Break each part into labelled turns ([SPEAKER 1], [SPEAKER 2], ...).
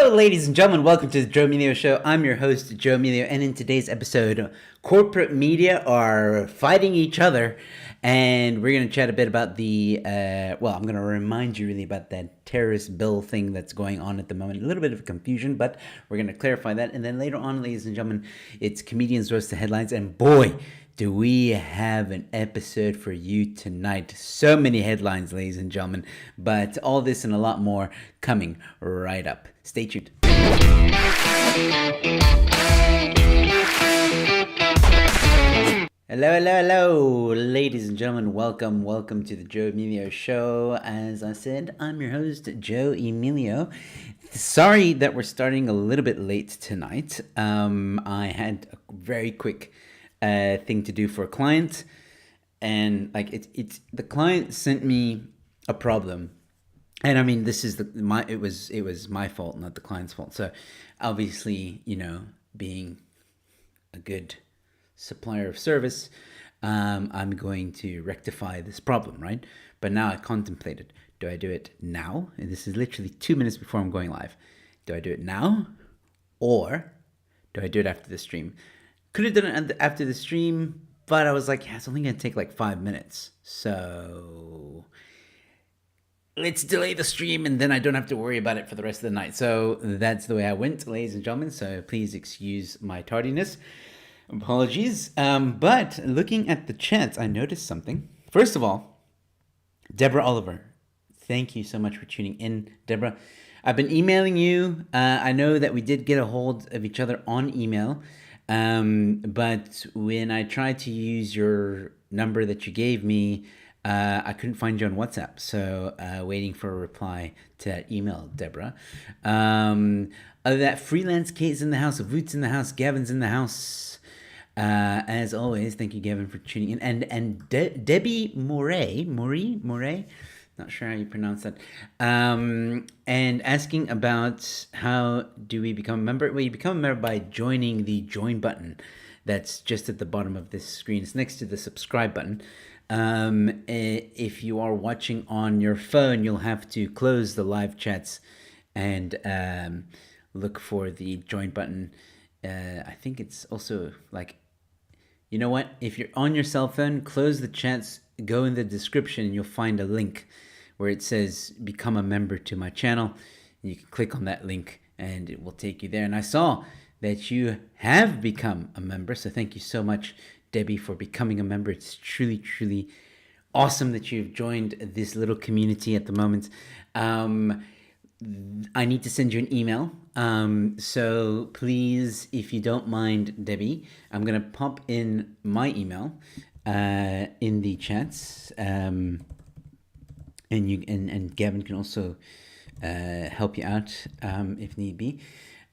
[SPEAKER 1] Hello, ladies and gentlemen. Welcome to the Joe Emilio Show. I'm your host, Joe Emilio, and in today's episode, corporate media are fighting each other, and we're going to chat a bit about I'm going to remind you really about that terrorist bill thing that's going on at the moment. A little bit of confusion, but we're going to clarify that. And then later on, ladies and gentlemen, it's Comedians Roast the Headlines, and boy, do we have an episode for you tonight. So many headlines, ladies and gentlemen, but all this and a lot more coming right up. Stay tuned. Hello, ladies and gentlemen. Welcome to the Joe Emilio Show. As I said, I'm your host, Joe Emilio. Sorry that we're starting a little bit late tonight. I had a very quick thing to do for a client, and it's the client sent me a problem, and I mean this is it was my fault, not the client's fault. So obviously, being a good supplier of service, I'm going to rectify this problem, right? But now I contemplated, do I do it now? And this is literally 2 minutes before I'm going live. Do I do it now, or do I do it after the stream? Could have done it after the stream, but I was like, yeah, it's only going to take like 5 minutes. So let's delay the stream, and then I don't have to worry about it for the rest of the night. So that's the way I went, ladies and gentlemen. So please excuse my tardiness. Apologies. But looking at the chat, I noticed something. First of all, Deborah Oliver, thank you so much for tuning in, Deborah. I've been emailing you. I know that we did get a hold of each other on email. But when I tried to use your number that you gave me, I couldn't find you on WhatsApp. So waiting for a reply to that email, Deborah. Other than that, Freelance Kate's in the house, Voot's in the house, Gavin's in the house. As always, thank you, Gavin, for tuning in. And Debbie Moray, not sure how you pronounce that, and asking about how do we become a member. Well, you become a member by joining the join button that's just at the bottom of this screen. It's next to the subscribe button. If you are watching on your phone, you'll have to close the live chats and look for the join button. I think it's also like, you know what? If you're on your cell phone, close the chats, go in the description, and you'll find a link where it says become a member to my channel. You can click on that link and it will take you there. And I saw that you have become a member. So thank you so much, Debbie, for becoming a member. It's truly, truly awesome that you've joined this little community at the moment. I need to send you an email. So please, if you don't mind, Debbie, I'm going to pop in my email in the chats. And you and Gavin can also help you out if need be.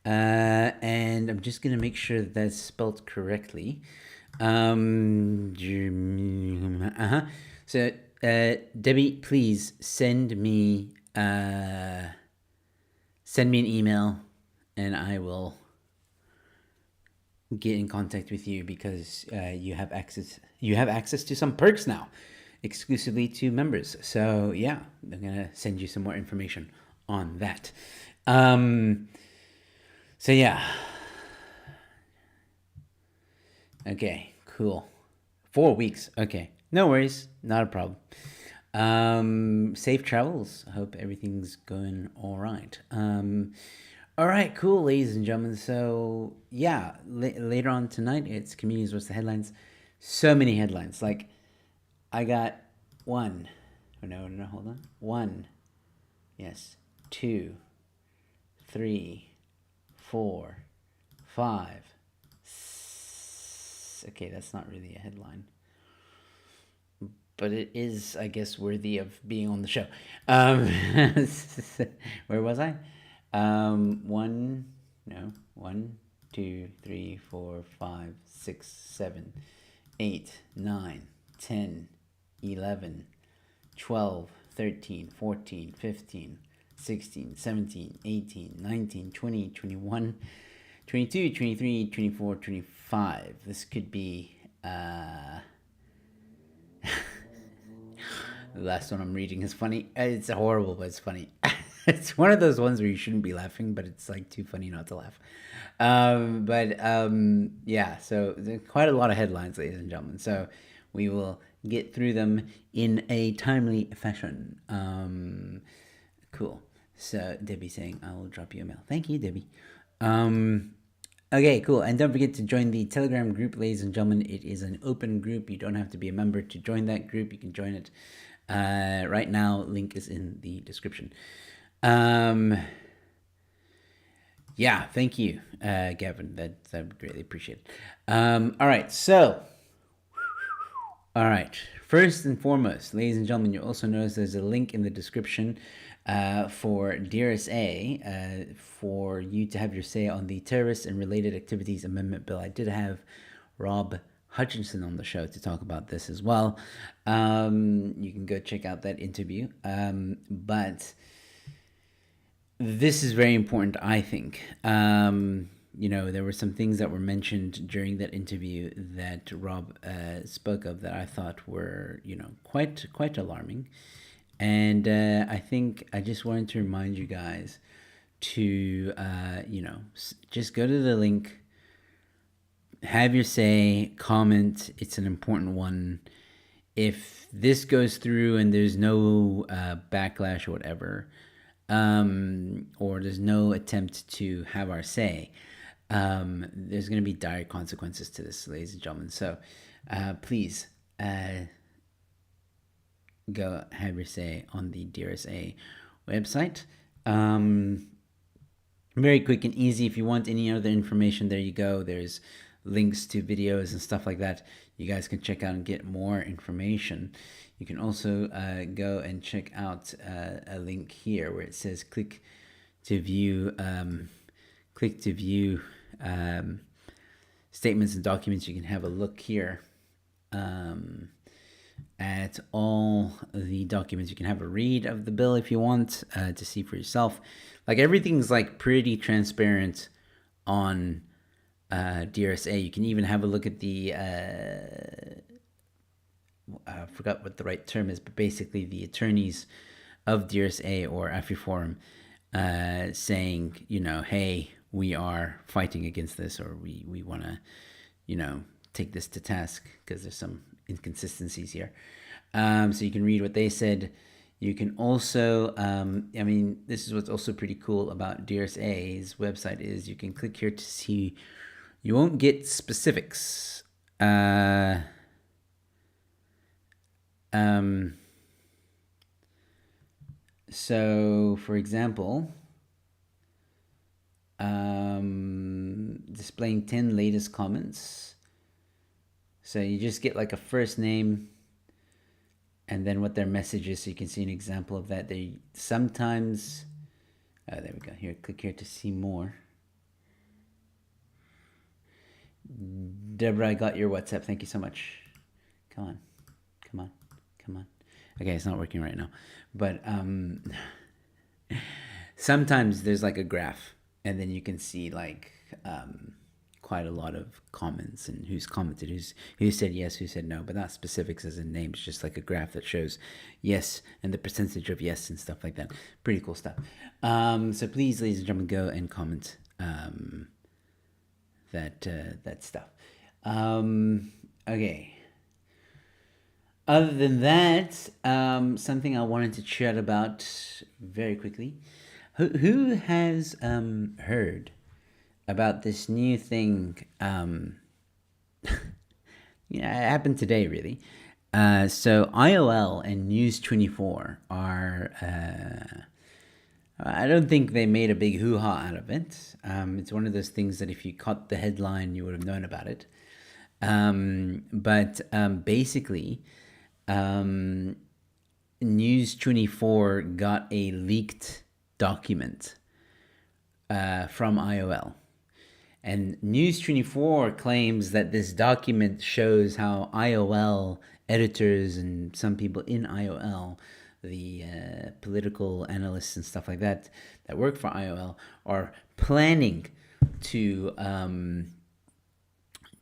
[SPEAKER 1] And I'm just gonna make sure that's spelled correctly. So Debbie, please send me an email, and I will get in contact with you because you have access to some perks now, exclusively to members. So yeah, I'm gonna send you some more information on that. So yeah. Okay, cool. 4 weeks. Okay, no worries, not a problem. Safe travels. I hope everything's going all right. All right, cool, ladies and gentlemen. So yeah, later on tonight, it's Comedians Roast the Headlines. So many headlines. Like, I got one. Oh, no, hold on. 1, yes, 2, 3, 4, 5. Okay, that's not really a headline, but it is, I guess, worthy of being on the show. Where was I? 1, 2, 3, 4, 5, 6, 7, 8, 9, 10, 11, 12, 13, 14, 15, 16, 17, 18, 19, 20, 21, 22, 23, 24, 25. This could be the last one I'm reading is funny. It's horrible, but it's funny. It's one of those ones where you shouldn't be laughing, but it's like too funny not to laugh. Yeah, so there's quite a lot of headlines, ladies and gentlemen. So we will get through them in a timely fashion. Cool. So Debbie saying, I will drop you a mail. Thank you, Debbie. Okay, cool. And don't forget to join the Telegram group, ladies and gentlemen. It is an open group. You don't have to be a member to join that group. You can join it right now. Link is in the description. Yeah, thank you, Gavin. That greatly appreciate it. All right, so first and foremost, ladies and gentlemen, you also notice there's a link in the description for DRSA for you to have your say on the Terrorist and Related Activities Amendment Bill. I did have Rob Hutchinson on the show to talk about this as well. You can go check out that interview. But this is very important, I think. There were some things that were mentioned during that interview that Rob spoke of that I thought were, quite alarming. And I think I just wanted to remind you guys to, just go to the link, have your say, comment. It's an important one. If this goes through and there's no backlash or whatever, or there's no attempt to have our say, there's going to be dire consequences to this, ladies and gentlemen. So please go have your say on the DRSA website. Very quick and easy. If you want any other information, there you go. There's links to videos and stuff like that. You guys can check out and get more information. You can also go and check out a link here where it says click to view statements and documents. You can have a look here at all the documents. You can have a read of the bill if you want to see for yourself. Like everything's like pretty transparent on DRSA. You can even have a look at the I forgot what the right term is, but basically the attorneys of DRSA or AFRIFORUM saying, hey, we are fighting against this, or we want to, take this to task because there's some inconsistencies here. So you can read what they said. You can also, this is what's also pretty cool about DRSA's website is you can click here to see, you won't get specifics. So, for example, displaying 10 latest comments. So you just get like a first name and then what their message is, so you can see an example of that. They sometimes, there we go. Here, click here to see more. Deborah, I got your WhatsApp. Thank you so much. Come on. Okay, it's not working right now. But sometimes there's like a graph, and then you can see like quite a lot of comments and who's commented, who said yes, who said no, but not specifics as in names, just like a graph that shows yes and the percentage of yes and stuff like that. Pretty cool stuff. So please, ladies and gentlemen, go and comment that stuff. Okay. Other than that, something I wanted to chat about very quickly. Who has heard about this new thing? It happened today, really. So IOL and News24 are. I don't think they made a big hoo-ha out of it. It's one of those things that if you caught the headline, you would have known about it. But basically, News24 got a leaked document from IOL. And News24 claims that this document shows how IOL editors and some people in IOL, the political analysts and stuff like that work for IOL, are planning to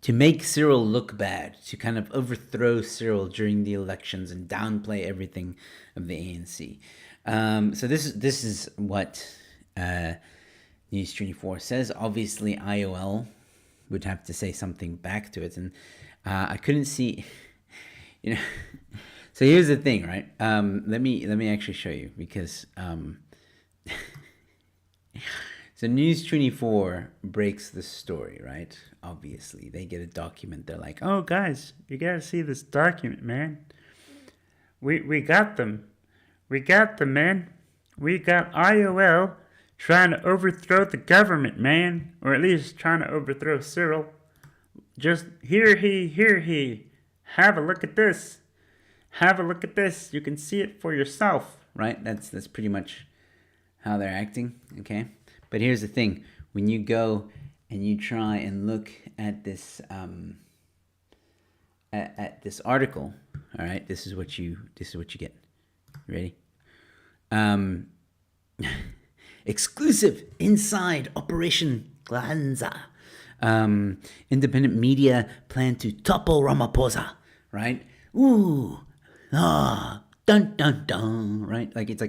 [SPEAKER 1] make Cyril look bad, to kind of overthrow Cyril during the elections and downplay everything of the ANC. So this is what News 24 says. Obviously, IOL would have to say something back to it, and I couldn't see. You know, so here's the thing, right? Let me actually show you because so News 24 breaks the story, right? Obviously, they get a document. They're like, "Oh, guys, you gotta see this document, man. We got them. We got them, man. We got IOL trying to overthrow the government, man, or at least trying to overthrow Cyril. Just hear he. Have a look at this. Have a look at this. You can see it for yourself." Right? That's pretty much how they're acting, okay? But here's the thing. When you go and you try and look at this at this article, all right, this is what you get. Ready? Exclusive inside Operation Glanza. Independent media plan to topple Ramaphosa, right? Ooh, dun dun dun, right? Like it's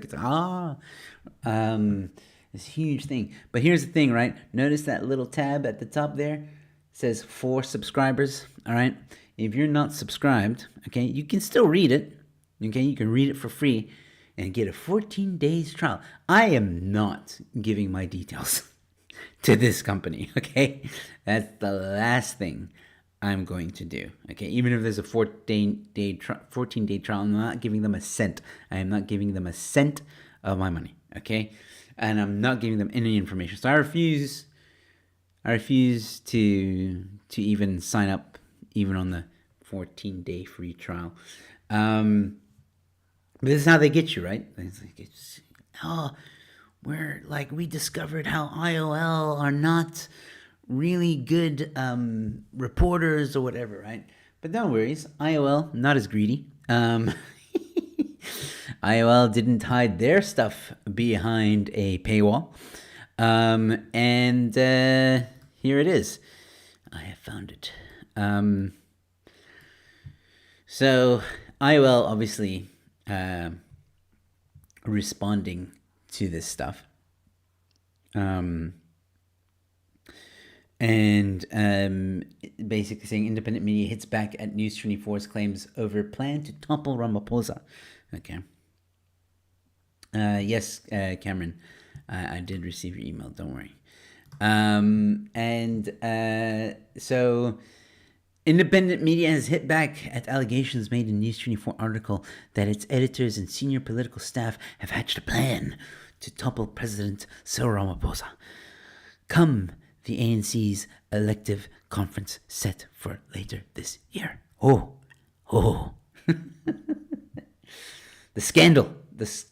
[SPEAKER 1] this huge thing. But here's the thing, right? Notice that little tab at the top there says for subscribers. All right. If you're not subscribed, okay, you can still read it. Okay, you can read it for free and get a 14 days trial. I am not giving my details to this company, okay? That's the last thing I'm going to do, okay? Even if there's a 14-day trial, I'm not giving them a cent. I am not giving them a cent of my money, okay? And I'm not giving them any information. So I refuse to even sign up even on the 14-day free trial. But this is how they get you, right? We discovered how IOL are not really good reporters or whatever, right? But don't worry, IOL not as greedy. IOL didn't hide their stuff behind a paywall, and here it is. I have found it. So IOL obviously responding to this stuff. Basically saying independent media hits back at News 24's claims over plan to topple Ramaphosa. Okay. Yes, Cameron, I did receive your email. Don't worry. So independent media has hit back at allegations made in News 24 article that its editors and senior political staff have hatched a plan to topple President Cyril Ramaphosa. Come the ANC's elective conference set for later this year. Oh. The scandal. It's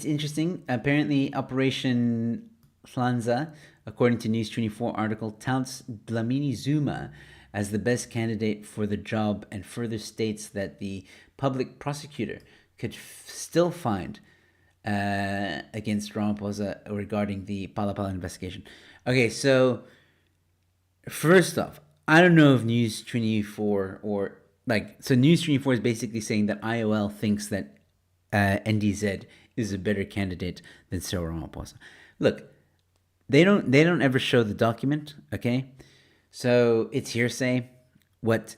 [SPEAKER 1] interesting. Apparently, Operation Glanza, according to News 24 article, touts Dlamini Zuma as the best candidate for the job and further states that the public prosecutor could still find against Ramaphosa regarding the Palapala investigation. Okay, so first off, I don't know if News 24 so News 24 is basically saying that IOL thinks that NDZ is a better candidate than Cyril Ramaphosa. Look, they don't ever show the document, okay? So it's hearsay. What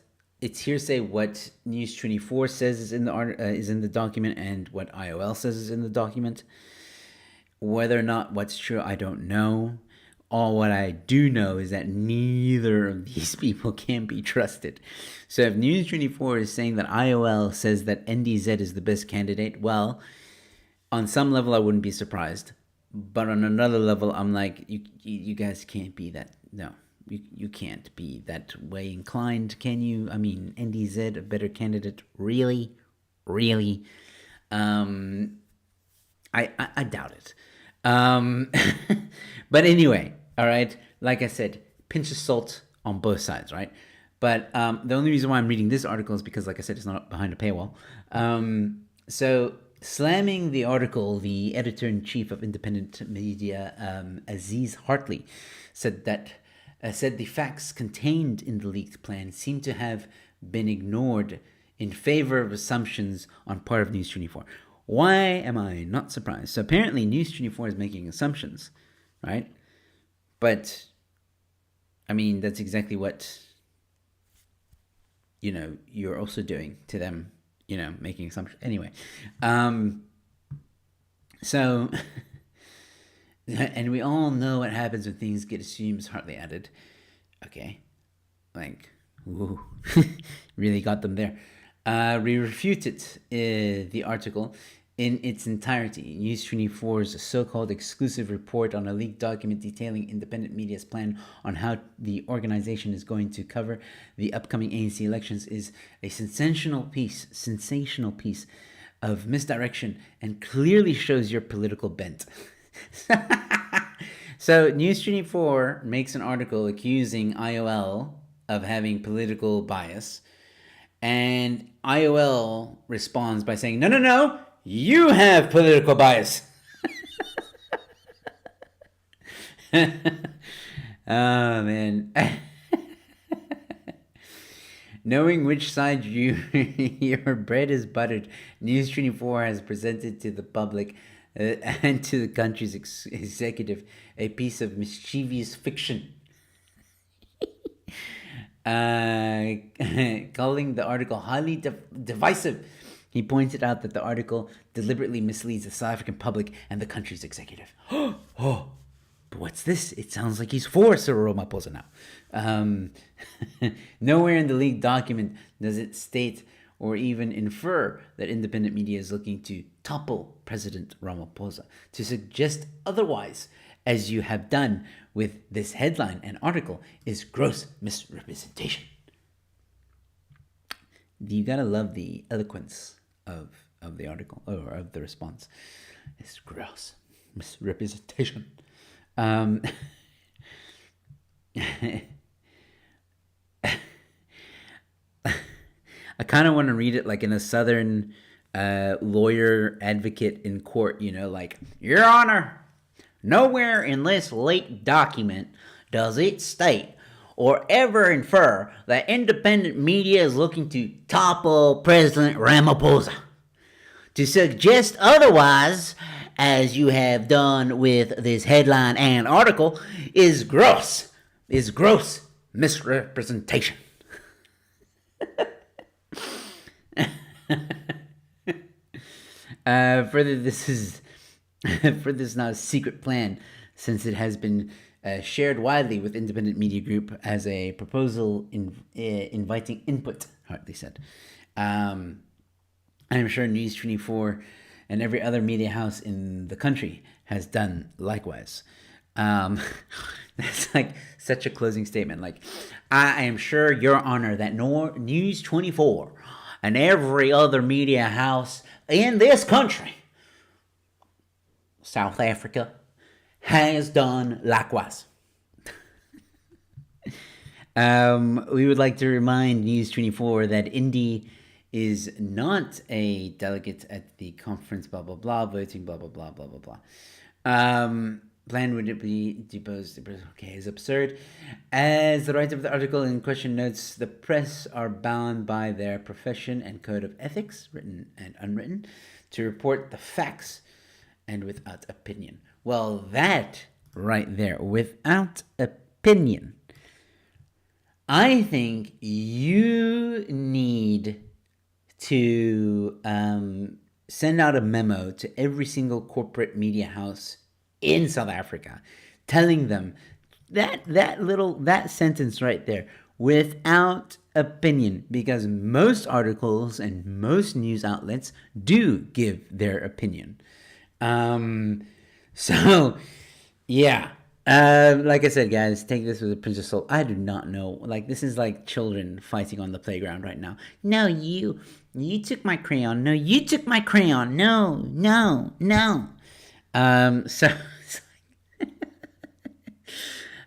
[SPEAKER 1] News 24 says is in the document, and what IOL says is in the document. Whether or not what's true, I don't know. All what I do know is that neither of these people can be trusted. So if News 24 is saying that IOL says that NDZ is the best candidate, well, on some level I wouldn't be surprised. But on another level, I'm like, you guys can't be that. No, you can't be that way inclined, can you? I mean, NDZ, a better candidate? Really? I doubt it. But anyway, all right, like I said, pinch of salt on both sides, right? But the only reason why I'm reading this article is because, like I said, it's not behind a paywall. So slamming the article, the editor-in-chief of independent media, Aziz Hartley, said that said the facts contained in the leaked plan seem to have been ignored in favor of assumptions on part of News 24. Why am I not surprised? So apparently News 24 is making assumptions, right? But, I mean, that's exactly what, you're also doing to them, making assumptions. Anyway, so, and we all know what happens when things get assumed, hardly added. Okay, like, ooh, really got them there. We refuted the article in its entirety. News 24's so-called exclusive report on a leaked document detailing independent media's plan on how the organization is going to cover the upcoming ANC elections is a sensational piece of misdirection and clearly shows your political bent. So News 24 makes an article accusing IOL of having political bias, and IOL responds by saying, no, you have political bias. Oh, man. Knowing which side your bread is buttered, News 24 has presented to the public and to the country's executive a piece of mischievous fiction. Calling the article highly divisive. He pointed out that the article deliberately misleads the South African public and the country's executive. Oh, but what's this? It sounds like he's for Cyril Ramaphosa now. Nowhere in the leaked document does it state or even infer that independent media is looking to topple President Ramaphosa. To suggest otherwise, as you have done with this headline and article, is gross misrepresentation. You gotta love the eloquence of the article, or of the response. It's gross misrepresentation. I kind of want to read it like in a Southern lawyer advocate in court, like, Your Honor, nowhere in this leaked document does it state or ever infer that independent media is looking to topple President Ramaphosa. To suggest otherwise, as you have done with this headline and article, is gross misrepresentation. Further, this is not a secret plan, since it has been shared widely with Independent Media Group as a proposal inviting input, Hartley said. I am sure News 24 and every other media house in the country has done likewise. That's like such a closing statement. Like, I am sure, Your Honor, that News 24 and every other media house in this country, South Africa, has done likewise. We would like to remind News 24 that Indy is not a delegate at the conference, blah, blah, blah, voting, blah, blah, blah, blah, blah, blah. Plan would it be deposed? Okay, is absurd. As the writer of the article in question notes, the press are bound by their profession and code of ethics, written and unwritten, to report the facts and without opinion. Well, that right there, without opinion, I think you need to send out a memo to every single corporate media house in South Africa, telling them that sentence right there, without opinion, because most articles and most news outlets do give their opinion. So, yeah. Like I said, guys, take this with a pinch of salt. I do not know. Like, this is like children fighting on the playground right now. No, you took my crayon. No, you took my crayon. No. So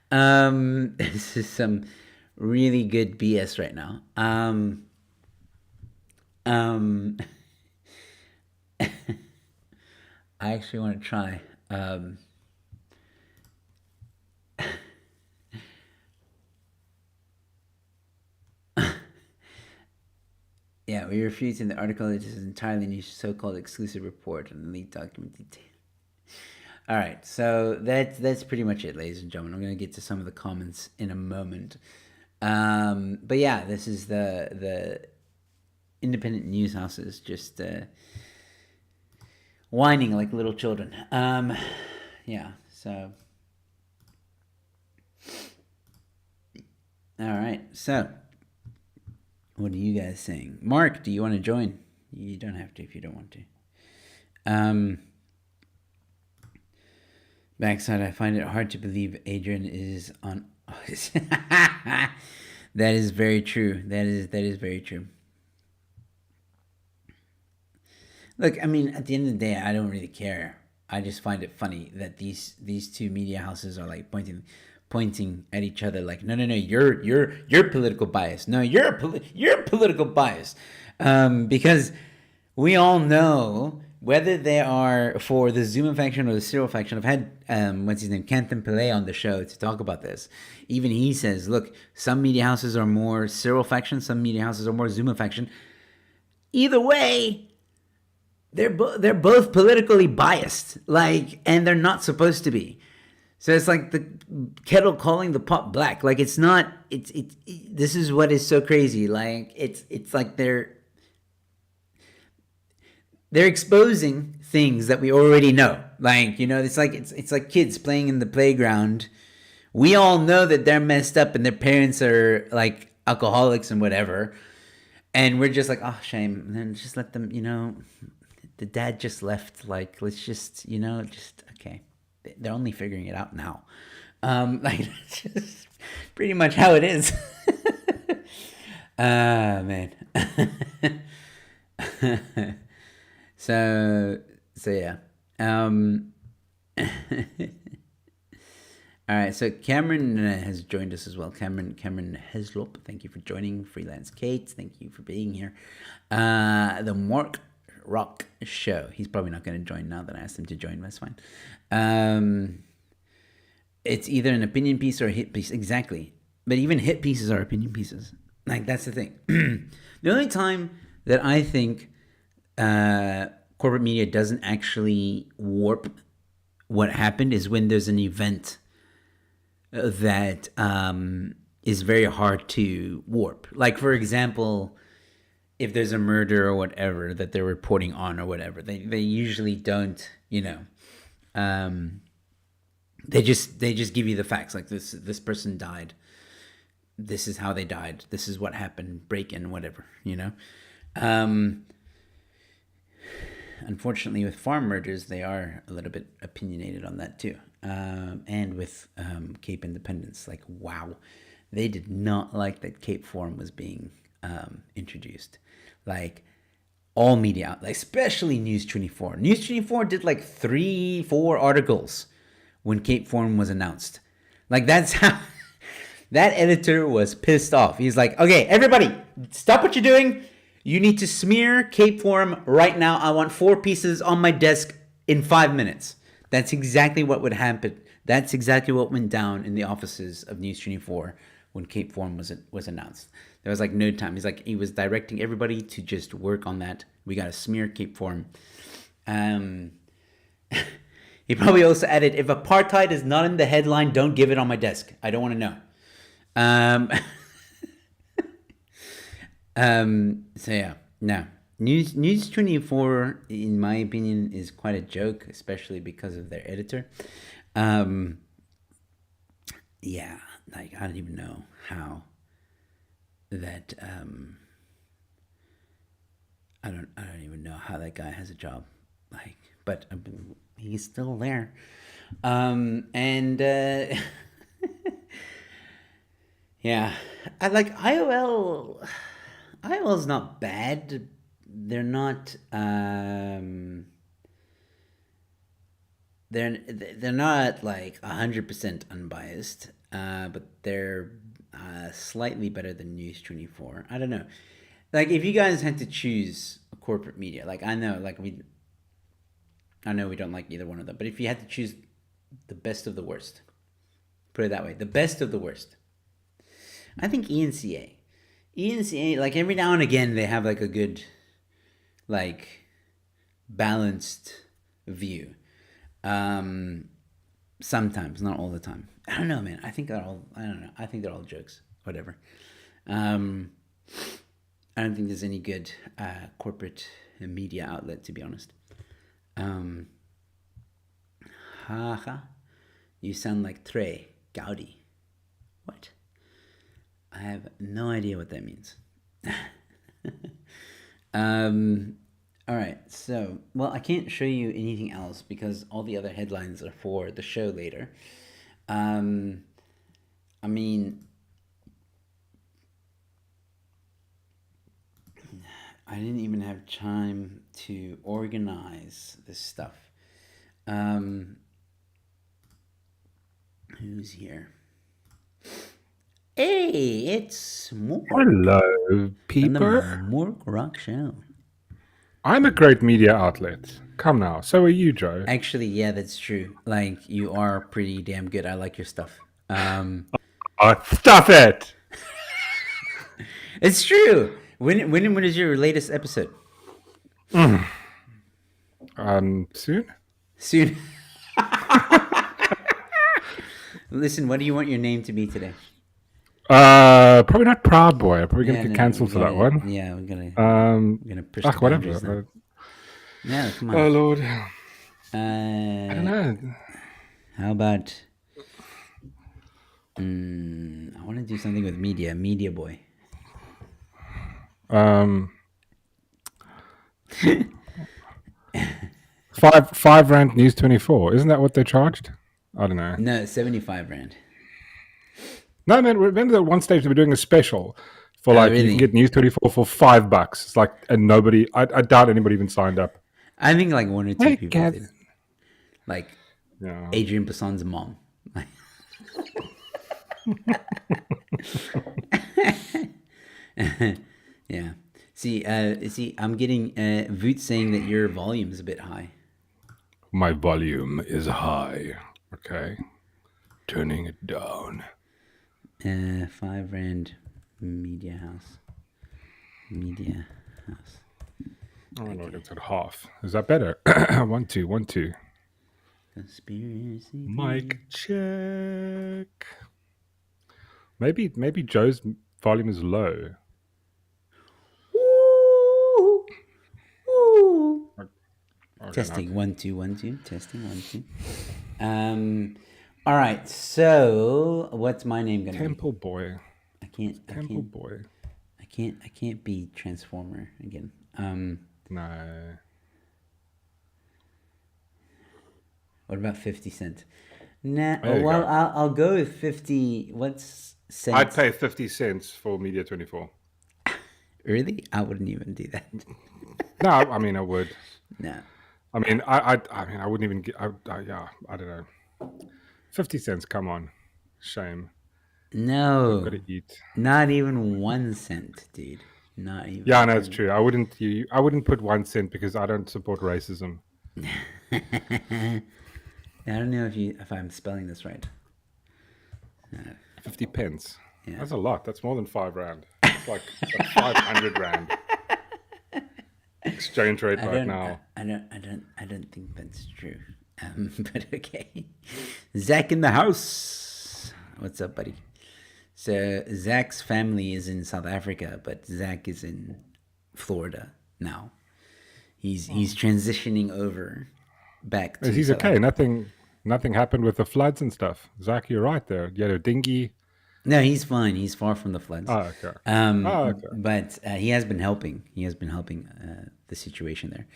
[SPEAKER 1] this is some really good BS right now. I actually want to try. Yeah, we refute in the article. It is entirely new so-called exclusive report on the leaked document detail. All right, so that's pretty much it, ladies and gentlemen. I'm going to get to some of the comments in a moment. But yeah, this is the independent news houses just whining like little children. Yeah, so all right, so what are you guys saying? Mark, do you want to join? You don't have to if you don't want to. Backside, I find it hard to believe Adrian is on. That is very true. That is very true. Look, I mean, at the end of the day, I don't really care. I just find it funny that these two media houses are like pointing at each other like, no, you're political bias. No, you're political bias, because we all know whether they are for the Zuma faction or the Cyril faction. I've had what's his name, Kanthan Pillay, on the show to talk about this. Even he says, look, some media houses are more Cyril faction, some media houses are more Zuma faction. Either way, they're both politically biased, like, and they're not supposed to be. So it's like the kettle calling the pot black. Like, it's not. This is what is so crazy. Like, it's like they're exposing things that we already know. Like, it's like kids playing in the playground. We all know that they're messed up and their parents are like alcoholics and whatever, and we're just like, oh, shame. And then just let them. The dad just left. Like, let's just, just okay. They're only figuring it out now. Like, that's just pretty much how it is. Man. So yeah. All right, so Cameron has joined us as well. Cameron Heslop, thank you for joining. Freelance Kate, thank you for being here. The Mark Rock Show. He's probably not going to join now that I asked him to join. That's fine. It's either an opinion piece or a hit piece. Exactly. But even hit pieces are opinion pieces. Like, that's the thing. The only time that I think corporate media doesn't actually warp what happened is when there's an event that is very hard to warp. Like, for example, if there's a murder or whatever that they're reporting on or whatever, they usually don't, they just give you the facts. Like, this person died. This is how they died. This is what happened. Break-in, whatever, Unfortunately, with farm murders, they are a little bit opinionated on that too. And with Cape Independence, like, wow, they did not like that Cape Forum was being introduced. Like, all media outlets, especially News 24. News 24 did like 3-4 articles when Cape Forum was announced. Like, that's how that editor was pissed off. He's like, okay, everybody, stop what you're doing. You need to smear Cape Forum right now. I want 4 pieces on my desk in 5 minutes. That's exactly what would happen. That's exactly what went down in the offices of News 24 when Cape Forum was announced. There was like no time. He was directing everybody to just work on that. We got to smear Cape Forum. He probably also added, if apartheid is not in the headline, don't give it on my desk. I don't want to know. So yeah, no. News 24, in my opinion, is quite a joke, especially because of their editor. Yeah, like, I don't even know how that I don't even know how that guy has a job. Like, but he's still there. And yeah, I like IOL. IOL's not bad. They're not they're not like 100% unbiased, but they're slightly better than News 24. I don't know. Like, if you guys had to choose a corporate media, like, I know we don't like either one of them, but if you had to choose the best of the worst, put it that way, the best of the worst, I think ENCA. ENCA, like every now and again, they have like a good, like, balanced view. Um, Sometimes, not all the time. I don't know, man. I think they're all. I don't know. I think they're all jokes. Whatever. Um, I don't think there's any good corporate media outlet, to be honest. Um, Haha, you sound like Trey Gaudi. What? I have no idea what that means. um, all right, so, well, I can't show you anything else because all the other headlines are for the show later. Um, I mean, I didn't even have time to organize this stuff. Um, who's here? Hey, it's Morg
[SPEAKER 2] Hello,
[SPEAKER 1] from the
[SPEAKER 2] peeper.
[SPEAKER 1] Morg Rock Show.
[SPEAKER 2] I'm a great media outlet. Come now, so are you, Joe.
[SPEAKER 1] Actually, yeah, that's true. Like, you are pretty damn good. I like your stuff.
[SPEAKER 2] Oh, stop it!
[SPEAKER 1] It's true. When is your latest episode?
[SPEAKER 2] Soon?
[SPEAKER 1] Soon. Listen, what do you want your name to be today?
[SPEAKER 2] Probably not Proud Boy. I'm probably gonna
[SPEAKER 1] Yeah,
[SPEAKER 2] get
[SPEAKER 1] no,
[SPEAKER 2] cancelled for that one.
[SPEAKER 1] yeah, we're gonna push the boundaries now.
[SPEAKER 2] Whatever.
[SPEAKER 1] No, come
[SPEAKER 2] Oh
[SPEAKER 1] on.
[SPEAKER 2] Lord, I don't
[SPEAKER 1] Uh,
[SPEAKER 2] know.
[SPEAKER 1] how about? I want to do something with media boy.
[SPEAKER 2] Um, five rand News 24. Isn't that what they charged? I don't know.
[SPEAKER 1] No, 75 rand.
[SPEAKER 2] No, man. Remember that one stage they were doing a special for
[SPEAKER 1] Oh,
[SPEAKER 2] like you can
[SPEAKER 1] really?
[SPEAKER 2] get News 24 for $5. It's like, and nobody. I doubt anybody even signed up.
[SPEAKER 1] I think like one or two
[SPEAKER 2] Hey,
[SPEAKER 1] people did.
[SPEAKER 2] Kevin.
[SPEAKER 1] Like
[SPEAKER 2] Yeah.
[SPEAKER 1] Adrian Basson's mom. Yeah. See, I'm getting Voot saying that your volume is a bit high.
[SPEAKER 2] My volume is high. Okay. Turning it down.
[SPEAKER 1] 5 rand media house. Media house.
[SPEAKER 2] Oh, no, it's at half. Is that better? 1, 2, 1, 2.
[SPEAKER 1] Conspiracy.
[SPEAKER 2] Mic check. Maybe Joe's volume is low.
[SPEAKER 1] Ooh, ooh.
[SPEAKER 2] Okay,
[SPEAKER 1] Testing 1 2 1 2. Testing 1 2. All right. So, what's my name gonna
[SPEAKER 2] Temple Boy.
[SPEAKER 1] be? I can't. I
[SPEAKER 2] Temple
[SPEAKER 1] can't.
[SPEAKER 2] Boy.
[SPEAKER 1] I can't be Transformer again.
[SPEAKER 2] No.
[SPEAKER 1] What about 50 cent? Nah.
[SPEAKER 2] There you
[SPEAKER 1] Well,
[SPEAKER 2] go.
[SPEAKER 1] I'll go with 50. What's
[SPEAKER 2] I'd
[SPEAKER 1] cents?
[SPEAKER 2] pay 50 cents for Media 24.
[SPEAKER 1] Really? I wouldn't even do that.
[SPEAKER 2] No, I mean, I would.
[SPEAKER 1] No.
[SPEAKER 2] I mean, I wouldn't even get. Yeah, I don't know. 50 cents. Come on, shame. I've
[SPEAKER 1] No.
[SPEAKER 2] got to eat.
[SPEAKER 1] Not even 1 cent, dude. Not even
[SPEAKER 2] Yeah, no, it's
[SPEAKER 1] 1.
[SPEAKER 2] true. I wouldn't put 1 cent because I don't support racism.
[SPEAKER 1] I don't know if I'm spelling this right.
[SPEAKER 2] 50 pence.
[SPEAKER 1] Yeah.
[SPEAKER 2] That's a lot. That's more than 5 rand. It's like 500 rand exchange rate right now.
[SPEAKER 1] I don't think that's true. But okay. Zach in the house. What's up, buddy? So Zach's family is in South Africa, but Zach is in Florida now. He's transitioning over back to
[SPEAKER 2] He's
[SPEAKER 1] South
[SPEAKER 2] okay.
[SPEAKER 1] Africa.
[SPEAKER 2] Nothing happened with the floods and stuff. Zach, you're right there. You had a dinghy.
[SPEAKER 1] No, he's fine. He's far from the floods.
[SPEAKER 2] Oh, okay. Oh, okay.
[SPEAKER 1] But he has been helping. He has been helping the situation there.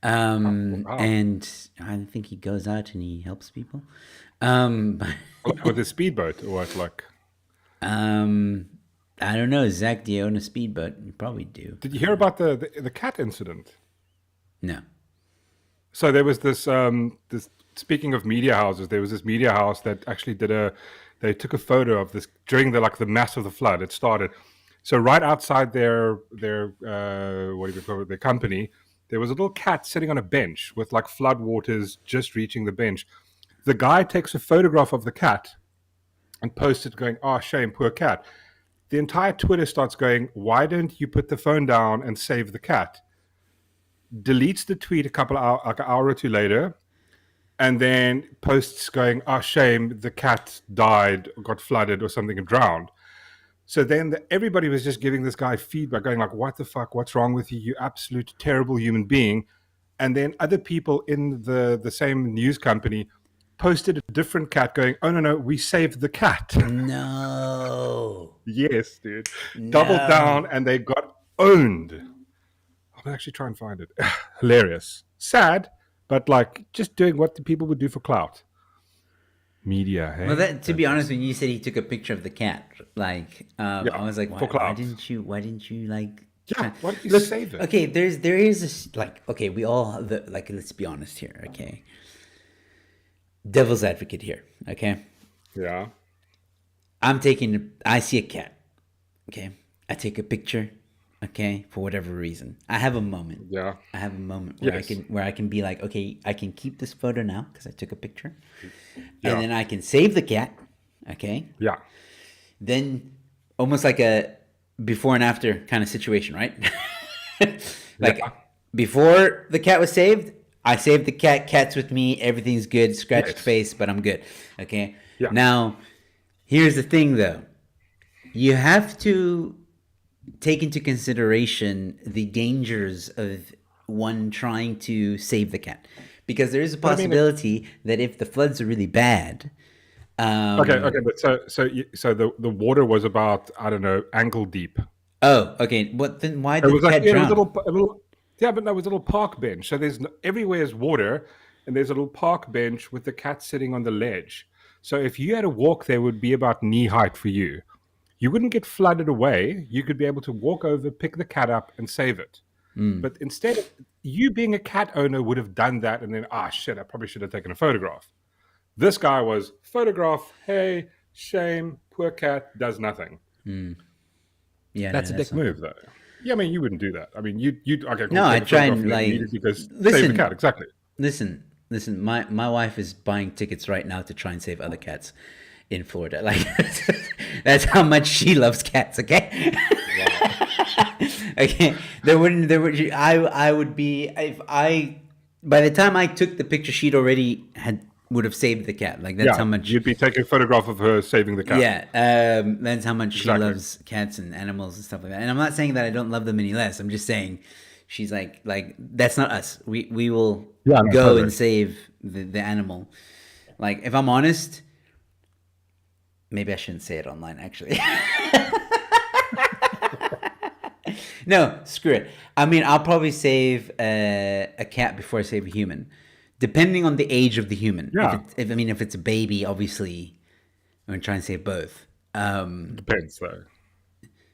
[SPEAKER 2] Wow.
[SPEAKER 1] And I think he goes out and he helps people.
[SPEAKER 2] With a speedboat or what? Like,
[SPEAKER 1] I don't know. Zach, do you own a speedboat? You probably do.
[SPEAKER 2] did you hear about the cat incident?
[SPEAKER 1] No.
[SPEAKER 2] So there was this. Speaking of media houses, there was this media house that actually They took a photo of this during the mass of the flood. It started. So right outside their what do you call it? Their company, there was a little cat sitting on a bench with like flood waters just reaching the bench. The guy takes a photograph of the cat and posts it, going, "Oh, shame, poor cat." the entire Twitter starts going, why don't you put the phone down and save the cat? Deletes the tweet a couple of hours, like an hour or two later, and then posts going, oh, shame, the cat died, got flooded or something and drowned. So then everybody was just giving this guy feedback, going like, what the fuck, what's wrong with you, you absolute terrible human being. And then other people in the same news company posted a different cat going, oh, no, we saved the cat.
[SPEAKER 1] No.
[SPEAKER 2] Yes, dude.
[SPEAKER 1] No.
[SPEAKER 2] Doubled down and they got owned. I'll actually try and find it. Hilarious. Sad, but like just doing what the people would do for clout. Media, hey?
[SPEAKER 1] Well, to be honest, when you said he took a picture of the cat, like, I was like, why didn't you like?
[SPEAKER 2] Yeah, why didn't you save it?
[SPEAKER 1] Okay, there is this, like, okay, we all like, let's be honest here, okay? Devil's advocate here, okay?
[SPEAKER 2] Yeah.
[SPEAKER 1] I see a cat, okay? I take a picture, okay, for whatever reason. I have a moment.
[SPEAKER 2] Yeah.
[SPEAKER 1] I have a moment where I can be like, okay, I can keep this photo now because I took a picture. Yeah. And then I can save the cat, okay?
[SPEAKER 2] Yeah.
[SPEAKER 1] Then almost like a before and after kind of situation, right? Like before the cat was saved, I saved the cat, cat's with me, everything's good, scratched face, but I'm good, okay? Yeah. Now, here's the thing though. You have to take into consideration the dangers of one trying to save the cat, because there is a possibility that if the floods are really bad.
[SPEAKER 2] Okay, but so the water was about, I don't know, ankle deep.
[SPEAKER 1] Oh, okay. But then why did the cat drown?
[SPEAKER 2] It was a little, yeah, but there was a little park bench. So everywhere is water, and there's a little park bench with the cat sitting on the ledge. So if you had to walk, there would be about knee height for you. You wouldn't get flooded away. You could be able to walk over, pick the cat up, and save it. But instead, you being a cat owner would have done that, and then, shit, I probably should have taken a photograph. This guy was photograph, hey, shame, poor cat, does nothing.
[SPEAKER 1] Yeah,
[SPEAKER 2] that's a dick move, though. Yeah, I mean, you wouldn't do that. I mean, you'd okay. Cool,
[SPEAKER 1] no, I try and like
[SPEAKER 2] because save the cat, exactly.
[SPEAKER 1] Listen. My wife is buying tickets right now to try and save other cats in Florida. Like that's how much she loves cats. Okay. Wow. Okay. I would be if I by the time I took the picture, she'd already would have saved the cat. Like that's how much
[SPEAKER 2] you'd be taking a photograph of her saving the cat.
[SPEAKER 1] Yeah, that's how much she loves cats and animals and stuff like that. And I'm not saying that I don't love them any less. I'm just saying she's like that's not us. We will go and save the animal. Like if I'm honest, maybe I shouldn't say it online actually. No, screw it. I mean, I'll probably save a cat before I save a human. Depending on the age of the human.
[SPEAKER 2] Yeah.
[SPEAKER 1] If it's a baby, obviously, I'm gonna try and save both.
[SPEAKER 2] Depends though.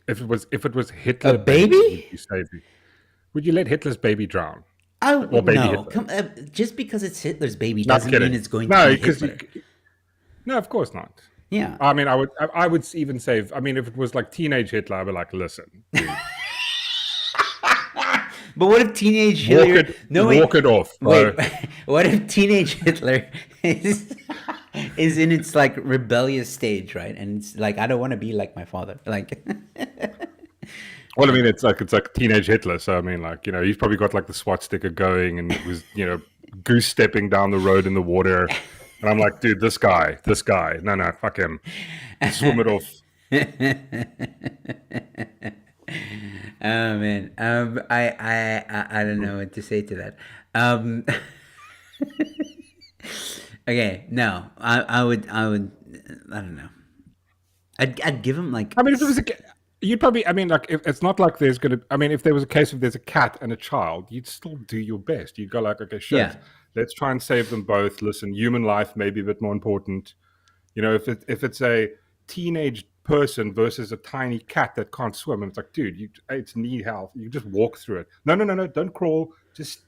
[SPEAKER 2] If it was Hitler,
[SPEAKER 1] a baby,
[SPEAKER 2] would you let Hitler's baby drown?
[SPEAKER 1] No. Just because it's Hitler's baby doesn't mean it's going to be Hitler.
[SPEAKER 2] No, of course not.
[SPEAKER 1] Yeah.
[SPEAKER 2] I mean, I would even save. I mean, if it was like teenage Hitler, I'd be like, listen. Dude.
[SPEAKER 1] But what if teenage Hitler?
[SPEAKER 2] Walk it off.
[SPEAKER 1] Wait, what if teenage Hitler is in its like rebellious stage, right? And it's like, I don't want to be like my father. Like,
[SPEAKER 2] well, I mean, it's like teenage Hitler. So I mean, like, you know, he's probably got like the SWAT sticker going and was, you know, goose stepping down the road in the water. And I'm like, dude, this guy, no, fuck him, swim it off. Oh man, I don't know what to say to that.
[SPEAKER 1] Okay, no, I would, I don't know. I'd give him like.
[SPEAKER 2] I mean, if there was you'd probably. I mean, like, if it's not like there's gonna. I mean, if there was a case of there's a cat and a child, you'd still do your best. You'd go like, okay, shit. Yeah. Let's try and save them both. Listen, human life may be a bit more important. You know, if it's a teenage person versus a tiny cat that can't swim, and it's like, dude, it's need help. You just walk through it. No, don't crawl. Just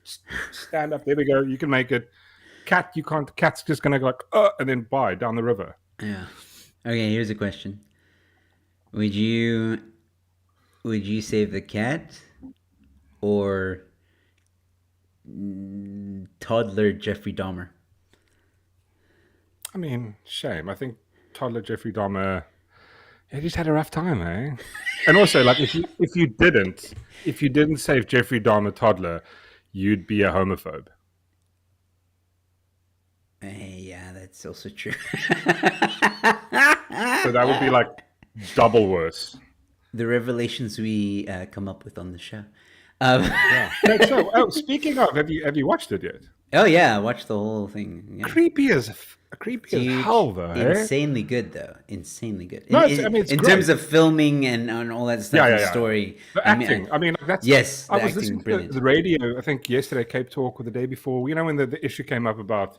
[SPEAKER 2] stand up. There we go. You can make it. Cat, you can't. Cat's just gonna go like, and then bye down the river.
[SPEAKER 1] Yeah. Okay. Here's a question. Would you save the cat or toddler Jeffrey Dahmer?
[SPEAKER 2] I mean, shame. I think toddler Jeffrey Dahmer. He just had a rough time, eh? And also, like, if you didn't save Jeffrey Dahmer toddler, you'd be a homophobe.
[SPEAKER 1] Yeah, that's also true.
[SPEAKER 2] So that would be like double worse.
[SPEAKER 1] The revelations we come up with on the show. Um,
[SPEAKER 2] Yeah. So, speaking of, have you watched it yet?
[SPEAKER 1] oh yeah, I watched the whole thing. Yeah.
[SPEAKER 2] Creepy as
[SPEAKER 1] Dude,
[SPEAKER 2] hell, though. Eh?
[SPEAKER 1] insanely good though. Insanely good.
[SPEAKER 2] No, I mean, it's
[SPEAKER 1] in
[SPEAKER 2] great.
[SPEAKER 1] terms of filming and all that stuff, and story.
[SPEAKER 2] The
[SPEAKER 1] I mean,
[SPEAKER 2] acting. I mean, like, that's.
[SPEAKER 1] yes,
[SPEAKER 2] I
[SPEAKER 1] the
[SPEAKER 2] was
[SPEAKER 1] acting
[SPEAKER 2] listening to
[SPEAKER 1] brilliant.
[SPEAKER 2] the radio. I think yesterday, Cape Talk, or the day before. You know, when the issue came up about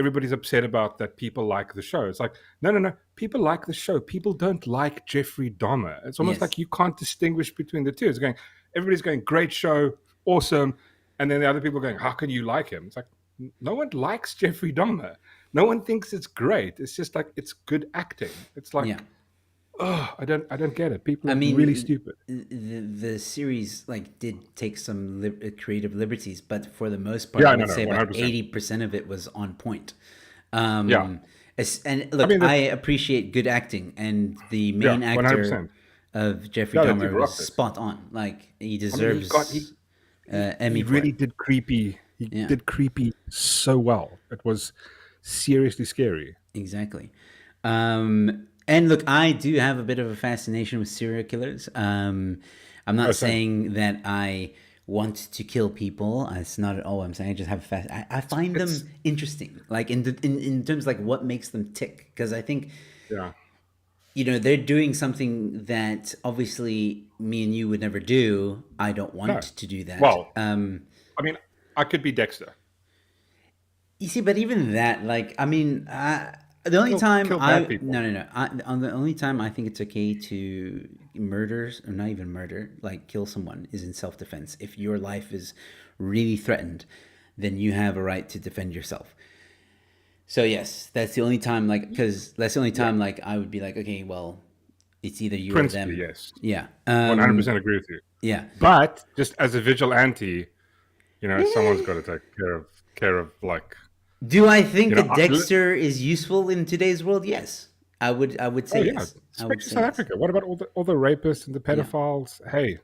[SPEAKER 2] everybody's upset about that people like the show. It's like, no. People like the show. People don't like Jeffrey Dahmer. It's almost
[SPEAKER 1] Yes.
[SPEAKER 2] like you can't distinguish between the two. It's going. Everybody's going, great show, awesome, and then the other people are going, how can you like him? It's like, no one likes Jeffrey Dahmer. No one thinks it's great. It's just like, it's good acting. It's like,
[SPEAKER 1] Yeah.
[SPEAKER 2] oh, I don't get it. People
[SPEAKER 1] I
[SPEAKER 2] are
[SPEAKER 1] mean,
[SPEAKER 2] really stupid.
[SPEAKER 1] the series like did take some creative liberties, but for the most part,
[SPEAKER 2] Yeah,
[SPEAKER 1] I
[SPEAKER 2] no,
[SPEAKER 1] would say about
[SPEAKER 2] 100%.
[SPEAKER 1] 80% of it was on point.
[SPEAKER 2] Yeah.
[SPEAKER 1] And look,
[SPEAKER 2] I mean,
[SPEAKER 1] I appreciate good acting, and the main
[SPEAKER 2] Yeah,
[SPEAKER 1] actor
[SPEAKER 2] 100%.
[SPEAKER 1] of Jeffrey
[SPEAKER 2] Yeah, they did
[SPEAKER 1] Dahmer was
[SPEAKER 2] rock it.
[SPEAKER 1] spot on. Like he
[SPEAKER 2] I mean,
[SPEAKER 1] deserves Emmy
[SPEAKER 2] he
[SPEAKER 1] for
[SPEAKER 2] really
[SPEAKER 1] it.
[SPEAKER 2] did creepy. He
[SPEAKER 1] Yeah.
[SPEAKER 2] did creepy so well. It was seriously scary.
[SPEAKER 1] Exactly. And look, I do have a bit of a fascination with serial killers. I'm not
[SPEAKER 2] same.
[SPEAKER 1] saying that I want to kill people. It's not at all what I'm saying. I just have I find them interesting. Like in terms of like what makes them tick. Because I think,
[SPEAKER 2] Yeah.
[SPEAKER 1] you know, they're doing something that obviously me and you would never do. I don't want
[SPEAKER 2] No.
[SPEAKER 1] to do that.
[SPEAKER 2] Well, I mean, I could be Dexter.
[SPEAKER 1] You see, but even that, like, I mean, the only time
[SPEAKER 2] kill bad people.
[SPEAKER 1] no, the only time I think it's okay to murder, or not even murder, like kill someone, is in self-defense. If your life is really threatened, then you have a right to defend yourself. So yes, that's the only time, like, because that's the only time, like, I would be like, okay, well, it's either you or them.
[SPEAKER 2] Principally, yes.
[SPEAKER 1] Yeah.
[SPEAKER 2] 100% agree with you.
[SPEAKER 1] Yeah.
[SPEAKER 2] But just as a vigilante, you know, someone's got to take care of like.
[SPEAKER 1] Do I think
[SPEAKER 2] You know,
[SPEAKER 1] that Dexter is useful in today's world? Yes, I would say
[SPEAKER 2] Oh yeah,
[SPEAKER 1] yes. I would
[SPEAKER 2] especially
[SPEAKER 1] say
[SPEAKER 2] South
[SPEAKER 1] yes.
[SPEAKER 2] Africa. What about all the rapists and the pedophiles? Hey,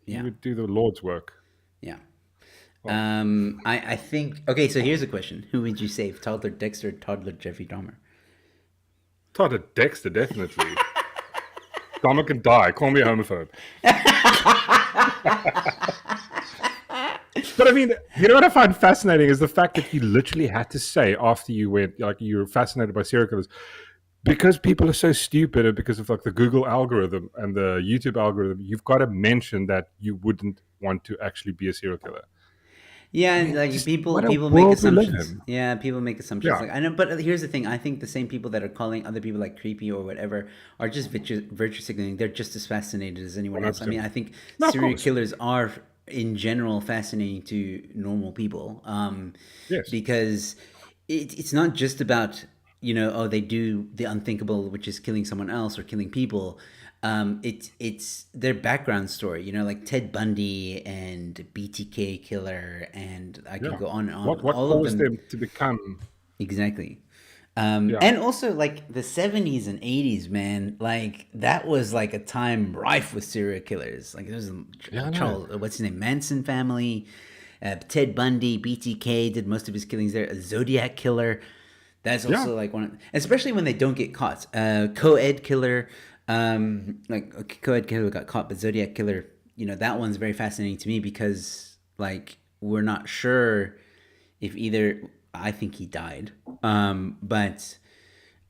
[SPEAKER 1] Yeah.
[SPEAKER 2] you would do the Lord's work.
[SPEAKER 1] Yeah. I think, okay, so here's a question. Who would you save? Toddler Dexter, toddler Jeffrey Dahmer?
[SPEAKER 2] Todd Dexter, definitely. Dahmer can die. Call me a homophobe. But I mean, you know what I find fascinating is the fact that you literally had to say after you went, like, you were fascinated by serial killers, because people are so stupid, and because of like the Google algorithm and the YouTube algorithm, you've got to mention that you wouldn't want to actually be a serial killer.
[SPEAKER 1] Yeah, and like people
[SPEAKER 2] what a
[SPEAKER 1] make
[SPEAKER 2] world we live
[SPEAKER 1] assumptions.
[SPEAKER 2] in.
[SPEAKER 1] Yeah, people make assumptions.
[SPEAKER 2] Yeah.
[SPEAKER 1] Like I know, but here's the thing. I think the same people that are calling other people like creepy or whatever are just virtue signaling. They're just as fascinated as anyone else. I mean, I think
[SPEAKER 2] No, of
[SPEAKER 1] serial
[SPEAKER 2] course.
[SPEAKER 1] killers are in general fascinating to normal people.
[SPEAKER 2] Yes.
[SPEAKER 1] Because it's not just about, you know, oh, they do the unthinkable, which is killing someone else or killing people. It's their background story, you know, like Ted Bundy and BTK killer, and I can
[SPEAKER 2] Yeah.
[SPEAKER 1] go on and on.
[SPEAKER 2] What
[SPEAKER 1] all of
[SPEAKER 2] caused
[SPEAKER 1] them,
[SPEAKER 2] them to become?
[SPEAKER 1] exactly.
[SPEAKER 2] Yeah.
[SPEAKER 1] And also like the 70s and 80s, man, like that was like a time rife with serial killers. Like there's
[SPEAKER 2] Yeah, I know.
[SPEAKER 1] Charles, what's his name, Manson family, Ted Bundy, BTK did most of his killings there. A Zodiac killer, that's also like one, especially when they don't get caught. Co-ed killer, like co-ed killer got caught, but Zodiac killer, you know, that one's very fascinating to me because like we're not sure if either. I think he died, but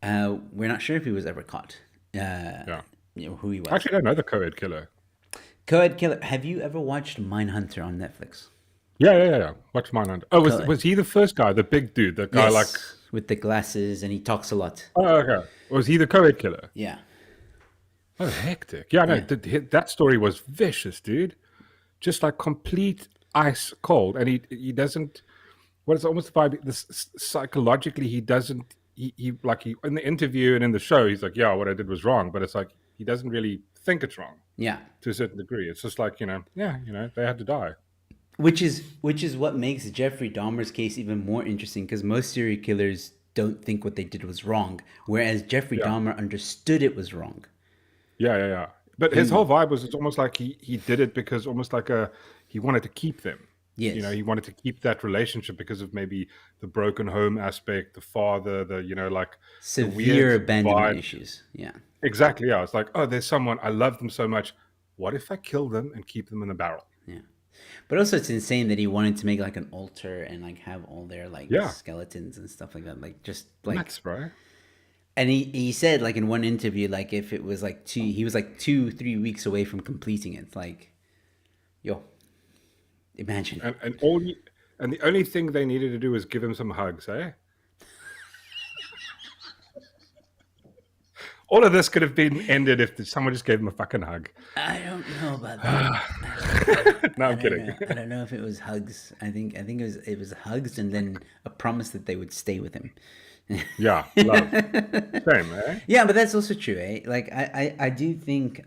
[SPEAKER 1] we're not sure if he was ever caught.
[SPEAKER 2] Yeah.
[SPEAKER 1] You know who he was.
[SPEAKER 2] I actually don't know the co-ed killer.
[SPEAKER 1] Co-ed killer. Have you ever watched Mindhunter on Netflix?
[SPEAKER 2] Yeah. Watch Mindhunter. Oh, was he the first guy, the big dude, the guy like?
[SPEAKER 1] With the glasses, and he talks a lot.
[SPEAKER 2] Oh, okay. Was he the co-ed killer?
[SPEAKER 1] Yeah.
[SPEAKER 2] Oh, hectic. Yeah, no, that story was vicious, dude. Just like complete ice cold, and he doesn't. What is almost the vibe? This psychologically, he doesn't. He in the interview and in the show, he's like, yeah, what I did was wrong, but it's like he doesn't really think it's wrong.
[SPEAKER 1] Yeah.
[SPEAKER 2] To a certain degree, it's just like, they had to die.
[SPEAKER 1] Which is what makes Jeffrey Dahmer's case even more interesting, because most serial killers don't think what they did was wrong, whereas Jeffrey Dahmer understood it was wrong.
[SPEAKER 2] Yeah. But his whole vibe was, it's almost like he did it because almost like he wanted to keep them. You know,
[SPEAKER 1] Yes.
[SPEAKER 2] he wanted to keep that relationship because of maybe the broken home aspect, the father, like the weird
[SPEAKER 1] Severe abandonment
[SPEAKER 2] vibe.
[SPEAKER 1] issues. Yeah.
[SPEAKER 2] Exactly. Yeah. It's like, oh, there's someone, I love them so much. What if I kill them and keep them in the barrel?
[SPEAKER 1] Yeah. But also it's insane that he wanted to make like an altar and like have all their like
[SPEAKER 2] Yeah.
[SPEAKER 1] skeletons and stuff like that. Like just like
[SPEAKER 2] Nuts, bro.
[SPEAKER 1] and he said like in one interview, like if it was like he was like 2-3 weeks away from completing it. Like, yo, imagine.
[SPEAKER 2] And the only thing they needed to do was give him some hugs, eh? All of this could have been ended if someone just gave him a fucking hug.
[SPEAKER 1] I don't know about that.
[SPEAKER 2] No, I'm kidding.
[SPEAKER 1] I don't know if it was hugs. I think it was hugs and then a promise that they would stay with him.
[SPEAKER 2] Yeah, love. Same, eh?
[SPEAKER 1] Yeah, but that's also true, eh? Like I do think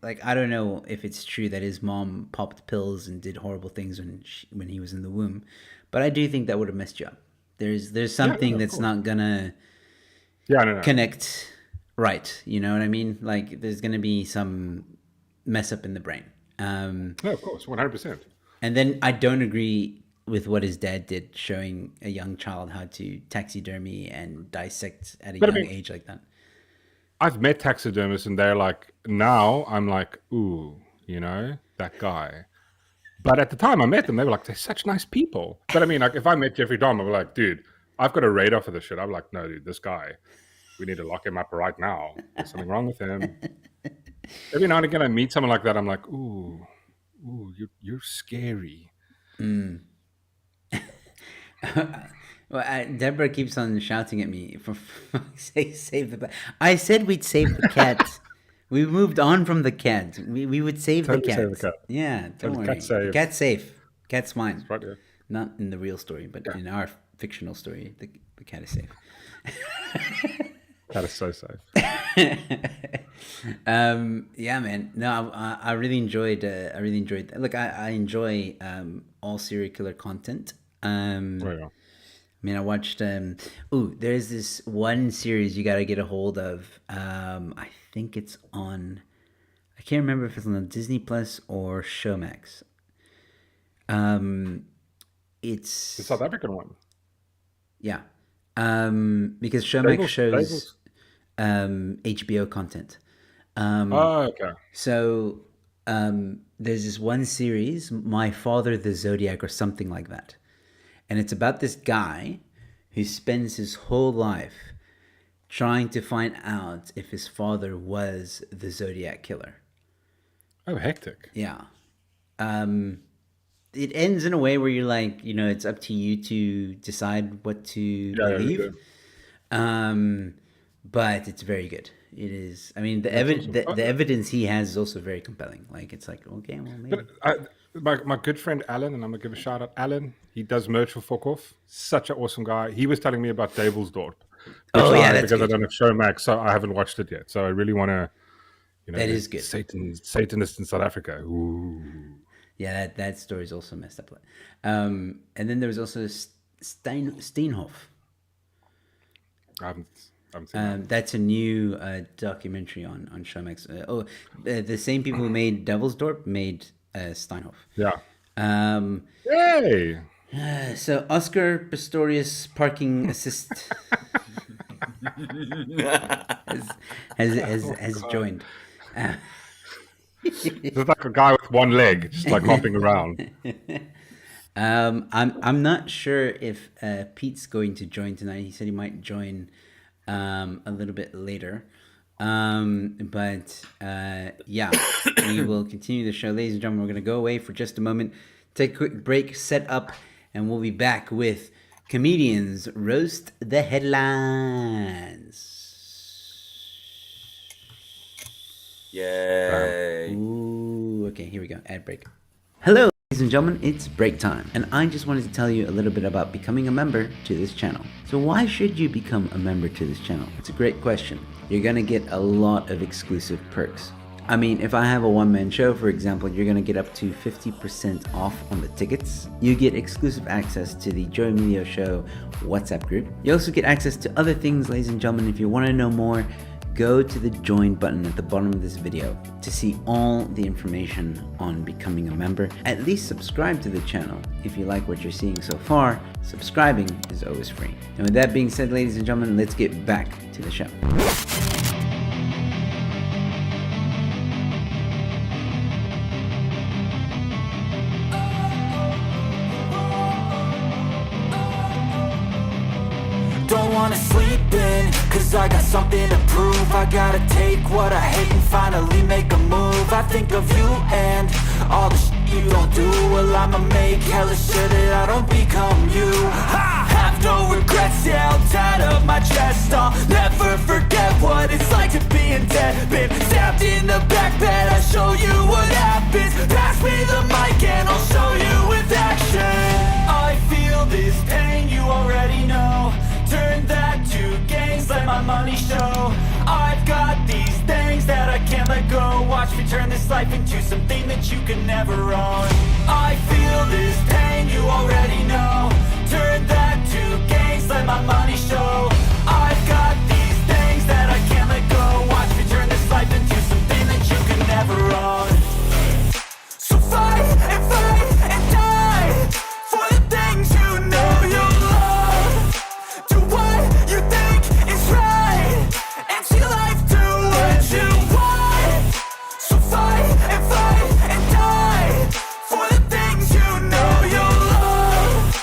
[SPEAKER 1] like I don't know if it's true that his mom popped pills and did horrible things when he was in the womb, but I do think that would have messed you up. There's something that's not gonna connect right. You know what I mean? Like there's gonna be some mess up in the brain.
[SPEAKER 2] No, of course, 100%.
[SPEAKER 1] And then I don't agree with what his dad did, showing a young child how to taxidermy and dissect at a young age like that.
[SPEAKER 2] I've met taxidermists and they're like, now I'm like, ooh, you know, that guy. But at the time I met them, they were like, they're such nice people. But I mean, like if I met Jeffrey Dahmer, I'm like, dude, I've got a radar for this shit. I'm like, no, dude, this guy, we need to lock him up right now. There's something wrong with him. Every now and again I meet someone like that, I'm like, ooh, you're scary.
[SPEAKER 1] Well, Deborah keeps on shouting at me for save the. I said we'd save the cat. We moved on from the cat. We would save the cat.
[SPEAKER 2] Save the cat.
[SPEAKER 1] Yeah, don't worry.
[SPEAKER 2] Cat's safe.
[SPEAKER 1] Cat's safe. Cat's mine.
[SPEAKER 2] Right, yeah.
[SPEAKER 1] Not in the real story, but in our fictional story, the cat is safe.
[SPEAKER 2] That is so safe.
[SPEAKER 1] Yeah, man. No, I really enjoyed. Look, I enjoy all serial killer content.
[SPEAKER 2] Yeah.
[SPEAKER 1] I mean, I watched. There's this one series you got to get a hold of. I think it's on. I can't remember if it's on Disney Plus or Showmax. It's
[SPEAKER 2] The South African one.
[SPEAKER 1] Yeah, because Showmax shows HBO content.
[SPEAKER 2] Okay.
[SPEAKER 1] So there's this one series, My Father the Zodiac, or something like that. And it's about this guy who spends his whole life trying to find out if his father was the Zodiac killer.
[SPEAKER 2] Oh, hectic.
[SPEAKER 1] Yeah. It ends in a way where you're like, you know, it's up to you to decide what to believe. But it's very good. It is. I mean, the evidence he has is also very compelling. Like, it's like, okay, well, maybe.
[SPEAKER 2] But my good friend Alan, and I'm gonna give a shout out, Alan. He does merch for Fokhoff. Such an awesome guy. He was telling me about Devilsdorp.
[SPEAKER 1] That's
[SPEAKER 2] because
[SPEAKER 1] good.
[SPEAKER 2] I don't have Showmax, so I haven't watched it yet. So I really want to, you know,
[SPEAKER 1] that is good.
[SPEAKER 2] Satanist in South Africa. Ooh.
[SPEAKER 1] Yeah, that story is also messed up. And then there was also Steenhoff.
[SPEAKER 2] I haven't seen that.
[SPEAKER 1] That's a new documentary on Showmax. The same people who made Devilsdorp made Steinhoff.
[SPEAKER 2] Yeah.
[SPEAKER 1] Yay! So Oscar Pistorius parking assist has joined.
[SPEAKER 2] It's like a guy with one leg, just like hopping around.
[SPEAKER 1] I'm not sure if Pete's going to join tonight. He said he might join a little bit later. But yeah, we will continue the show. Ladies and gentlemen, we're going to go away for just a moment, take a quick break, set up, and we'll be back with Comedians Roast the Headlines.
[SPEAKER 3] Yay.
[SPEAKER 1] Ooh, okay, here we go. Ad break. Hello, ladies and gentlemen, it's break time, and I just wanted to tell you a little bit about becoming a member to this channel. So why should you become a member to this channel? It's a great question. You're gonna get a lot of exclusive perks. I mean, if I have a one-man show, for example, you're gonna get up to 50% off on the tickets. You get exclusive access to the Joe Emilio Show WhatsApp group. You also get access to other things, ladies and gentlemen. If you wanna know more, go to the join button at the bottom of this video to see all the information on becoming a member. At least subscribe to the channel. If you like what you're seeing so far, subscribing is always free. And with that being said, ladies and gentlemen, let's get back to the show.
[SPEAKER 3] Don't wanna sleep in, cause I got something to prove. I gotta take what I hate and finally make a move. I think of you and all the shit you don't do. Well, I'ma make hella sure that I don't become you. I have no regrets, yeah, I'll tie up my chest. I'll never forget what it's like to be in debt. Been stabbed in the back bed, I'll show you what happens. Pass me the mic and I'll show you with action. I feel this pain, you already know. Turn that to gains, let my money show. I've got these things that I can't let go. Watch me turn this life into something that you can never own. I feel this pain, you already know. Turn that to gains, let my money show. I've got these things that I can't let go. Watch me turn this life into something that you can never own. So fight and die for the things you know you love. Do what you think is right, and see life do what you want. So fight and die for the things you know you love.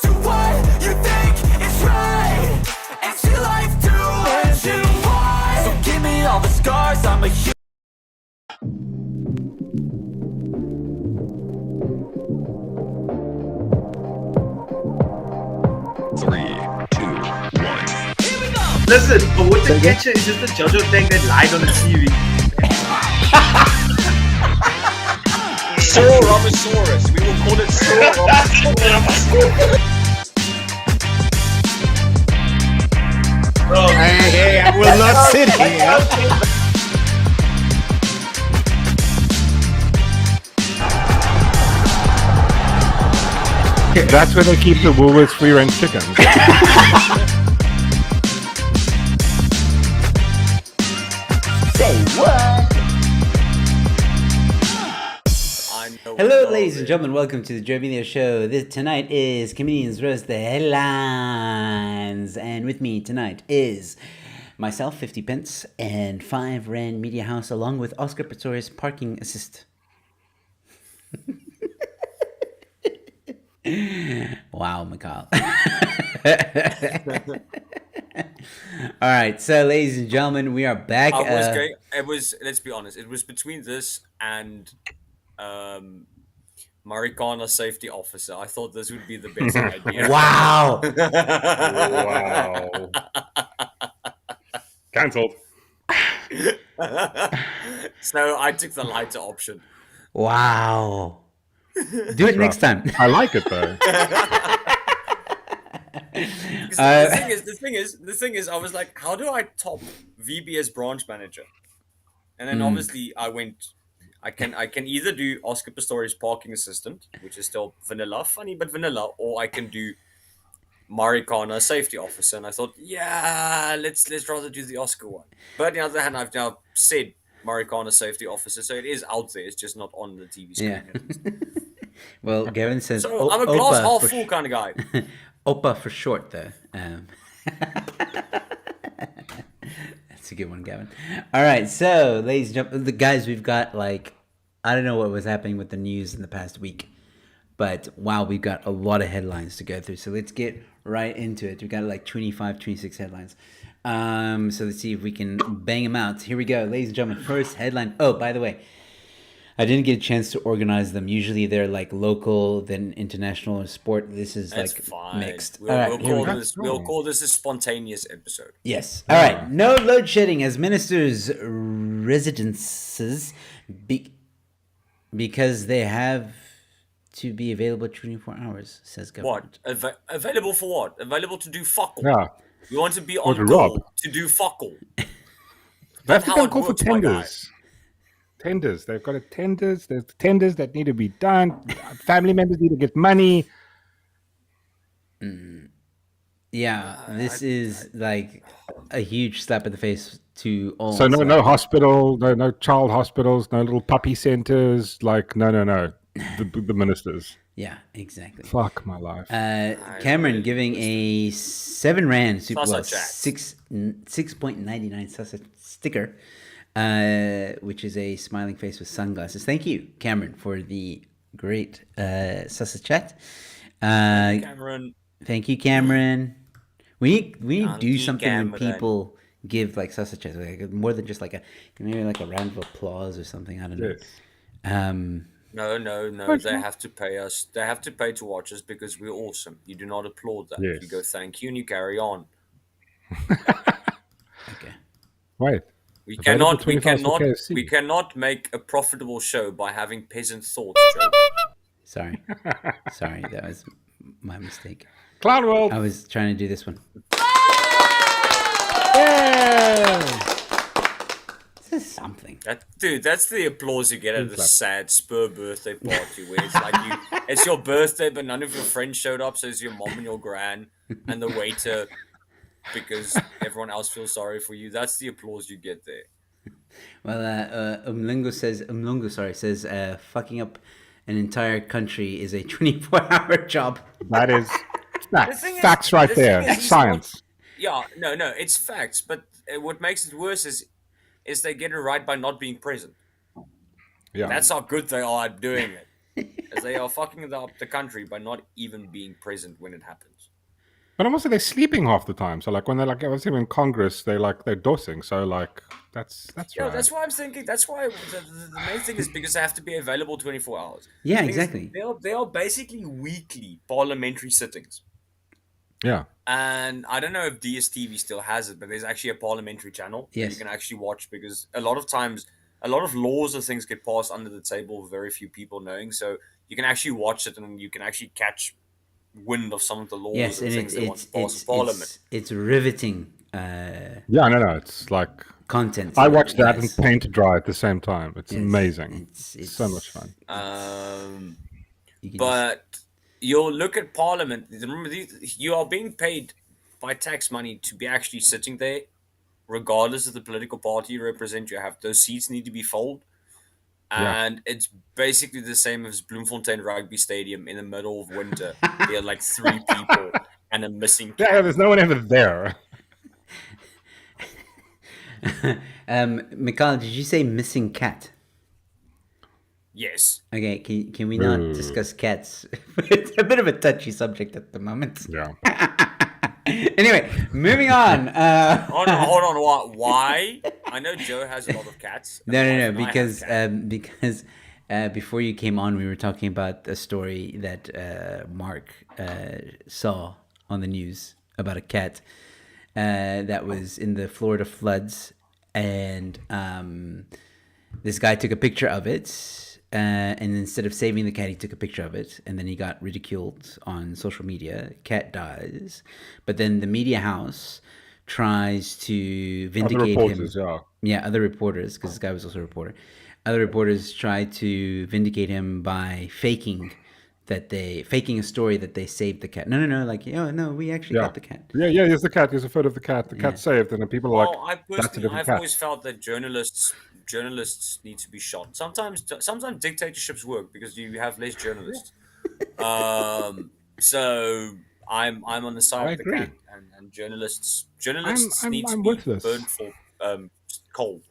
[SPEAKER 3] Do what you think is right, and see life do what you want. So give me all the scars, I'm a human.
[SPEAKER 4] Listen, but what the kitchen is just the JoJo thing that lied on the TV.
[SPEAKER 5] Sauromosaurus. We will call it Sauromosaurus.
[SPEAKER 4] Bro,
[SPEAKER 6] Hey, I will not sit here.
[SPEAKER 2] That's where they keep the Woolworths free range chickens.
[SPEAKER 1] Hello, ladies and gentlemen. Welcome to the Joe Emilio Show. Tonight is Comedians Roast the Headlines. And with me tonight is myself, 50 pence, and 5 Rand Media House, along with Oscar Pistorius, parking assist. Wow, Mikhail. All right, so ladies and gentlemen, we are back.
[SPEAKER 5] It was great. It was, let's be honest, it was between this and Marikana Safety Officer. I thought this would be the best idea.
[SPEAKER 1] Wow.
[SPEAKER 2] Wow. Cancelled.
[SPEAKER 5] So I took the lighter option.
[SPEAKER 1] Wow. Do it next time.
[SPEAKER 2] I like it though.
[SPEAKER 5] The thing is, I was like, how do I top VBS branch manager? And then obviously I can either do Oscar Pistorius parking assistant, which is still vanilla, funny but vanilla, or I can do Marikana Safety Officer. And I thought, yeah, let's rather do the Oscar one. But on the other hand, I've now said Marikana Safety Officer, so it is out there. It's just not on the TV screen.
[SPEAKER 1] Yeah. Well, Gavin says,
[SPEAKER 5] So I'm a glass
[SPEAKER 1] Opa
[SPEAKER 5] half
[SPEAKER 1] for
[SPEAKER 5] full kind of guy.
[SPEAKER 1] Opa for short, though. That's a good one, Gavin. All right, so ladies and gentlemen, the guys, we've got I don't know what was happening with the news in the past week, but wow, we've got a lot of headlines to go through. So let's get right into it. We've got 25, 26 headlines. So let's see if we can bang them out. Here we go, ladies and gentlemen. First headline. Oh, by the way, I didn't get a chance to organize them. Usually they're local, then international sport. This is
[SPEAKER 5] That's fine.
[SPEAKER 1] mixed.
[SPEAKER 5] We'll,
[SPEAKER 1] All right,
[SPEAKER 5] we'll
[SPEAKER 1] here we
[SPEAKER 5] call
[SPEAKER 1] go.
[SPEAKER 5] this. We'll call this a spontaneous episode.
[SPEAKER 1] Yes. All right. No load shedding as ministers' residences because they have to be available 24 hours, says government.
[SPEAKER 5] What? Available for what? Available to do fuck all.
[SPEAKER 2] Yeah.
[SPEAKER 5] We want to be
[SPEAKER 2] Or
[SPEAKER 5] on
[SPEAKER 2] to
[SPEAKER 5] call
[SPEAKER 2] rob.
[SPEAKER 5] to do fuck all.
[SPEAKER 2] They have to
[SPEAKER 5] how
[SPEAKER 2] go
[SPEAKER 5] it
[SPEAKER 2] call for
[SPEAKER 5] works, my guy.
[SPEAKER 2] tenders. Tenders. They've got tenders. There's tenders that need to be done. Family members need to get money.
[SPEAKER 1] Yeah, this is a huge slap in the face to all.
[SPEAKER 2] So no
[SPEAKER 1] celebrities.
[SPEAKER 2] hospital, no child hospitals, no little puppy centers. Like no. The ministers.
[SPEAKER 1] Yeah, exactly.
[SPEAKER 2] Fuck my life.
[SPEAKER 1] Cameron giving a 7 rand super well,
[SPEAKER 5] Sasa
[SPEAKER 1] 6.99 Sasa sticker, which is a smiling face with sunglasses. Thank you, Cameron, for the great Sasa chat.
[SPEAKER 5] Cameron.
[SPEAKER 1] Thank you, Cameron. We need to do
[SPEAKER 5] you,
[SPEAKER 1] something when
[SPEAKER 5] Cameron.
[SPEAKER 1] people give like Sasa chats, like more than just like maybe like a round of applause or something. I don't know.
[SPEAKER 2] Yes.
[SPEAKER 5] No. They have to pay us. They have to pay to watch us because we're awesome. You do not applaud that.
[SPEAKER 2] Yes.
[SPEAKER 5] You go thank you and you carry on.
[SPEAKER 1] Okay.
[SPEAKER 2] Right.
[SPEAKER 5] We
[SPEAKER 2] Available
[SPEAKER 5] cannot. We
[SPEAKER 2] 25 for
[SPEAKER 5] cannot.
[SPEAKER 2] KFC.
[SPEAKER 5] We cannot make a profitable show by having peasant thoughts, Joe.
[SPEAKER 1] Sorry, that was my mistake.
[SPEAKER 2] Clown World.
[SPEAKER 1] I was trying to do this one. This is something.
[SPEAKER 5] That's the applause you get at a sad Spur birthday party where it's like it's your birthday, but none of your friends showed up, so it's your mom and your gran and the waiter because everyone else feels sorry for you. That's the applause you get there.
[SPEAKER 1] Well, Umlungu says, fucking up an entire country is a 24-hour job.
[SPEAKER 2] That is facts.
[SPEAKER 5] thing is-
[SPEAKER 2] Facts right
[SPEAKER 5] the thing
[SPEAKER 2] there.
[SPEAKER 5] is, he's
[SPEAKER 2] Science.
[SPEAKER 5] Yeah, no, it's facts. But what makes it worse is they get it right by not being present.
[SPEAKER 2] Yeah.
[SPEAKER 5] That's how good they are at doing it. As they are fucking up the country by not even being present when it happens.
[SPEAKER 2] But also they're sleeping half the time. So like when they're like obviously in Congress, they're dosing. So like that's
[SPEAKER 5] Yeah,
[SPEAKER 2] right.
[SPEAKER 5] that's why I'm thinking. That's why the main thing is because they have to be available 24 hours.
[SPEAKER 1] Yeah,
[SPEAKER 5] The thing is,
[SPEAKER 1] exactly.
[SPEAKER 5] They are basically weekly parliamentary sittings.
[SPEAKER 2] Yeah.
[SPEAKER 5] And I don't know if DSTV still has it, but there's actually a parliamentary channel that
[SPEAKER 1] Yes.
[SPEAKER 5] you can actually watch because a lot of times, a lot of laws or things get passed under the table with very few people knowing. So you can actually watch it and you can actually catch wind of some of the laws
[SPEAKER 1] Yes,
[SPEAKER 5] and
[SPEAKER 1] and
[SPEAKER 5] things they want to pass in
[SPEAKER 1] it's
[SPEAKER 5] Parliament.
[SPEAKER 1] riveting
[SPEAKER 2] Yeah, no. It's like
[SPEAKER 1] content.
[SPEAKER 2] I watched that
[SPEAKER 1] Yes.
[SPEAKER 2] and paint dry at the same time. It's
[SPEAKER 1] Yes.
[SPEAKER 2] amazing.
[SPEAKER 1] It's
[SPEAKER 2] So much fun.
[SPEAKER 1] You can
[SPEAKER 5] But you'll look at Parliament. Remember, you are being paid by tax money to be actually sitting there, regardless of the political party you represent. You have those seats need to be filled,
[SPEAKER 2] Yeah.
[SPEAKER 5] and it's basically the same as Bloemfontein Rugby Stadium in the middle of winter. There are like 3 people and a missing cat.
[SPEAKER 2] Yeah, there's no one ever there.
[SPEAKER 1] Mikhail, did you say missing cat?
[SPEAKER 5] Yes.
[SPEAKER 1] Okay, can we not discuss cats? It's a bit of a touchy subject at the moment.
[SPEAKER 2] Yeah.
[SPEAKER 1] Anyway, moving on.
[SPEAKER 5] Hold on. Why? I know Joe has a lot of cats. and my wife
[SPEAKER 1] No,
[SPEAKER 5] and I have
[SPEAKER 1] because
[SPEAKER 5] cats.
[SPEAKER 1] before you came on, we were talking about a story that Mark saw on the news about a cat that was in the Florida floods, and this guy took a picture of it. And instead of saving the cat, he took a picture of it, and then he got ridiculed on social media. Cat dies, but then the media house tries to vindicate him.
[SPEAKER 2] reporters, yeah.
[SPEAKER 1] Yeah, other reporters, because this guy was also a reporter. Other reporters try to vindicate him by faking a story that they saved the cat. No, like, no, we actually
[SPEAKER 2] Yeah.
[SPEAKER 1] got the cat.
[SPEAKER 2] Yeah, here's the cat. Here's a photo of the cat. The cat's saved, and then people are
[SPEAKER 5] Well,
[SPEAKER 2] like,
[SPEAKER 5] I
[SPEAKER 2] that's a
[SPEAKER 5] personally,
[SPEAKER 2] different
[SPEAKER 5] I've
[SPEAKER 2] cat.
[SPEAKER 5] always felt that journalists need to be shot. Sometimes dictatorships work because you have less journalists. So I'm on the side
[SPEAKER 2] I
[SPEAKER 5] of the
[SPEAKER 2] agree.
[SPEAKER 5] cat, and journalists
[SPEAKER 2] I'm
[SPEAKER 5] need to be
[SPEAKER 2] with this.
[SPEAKER 5] burned for coal.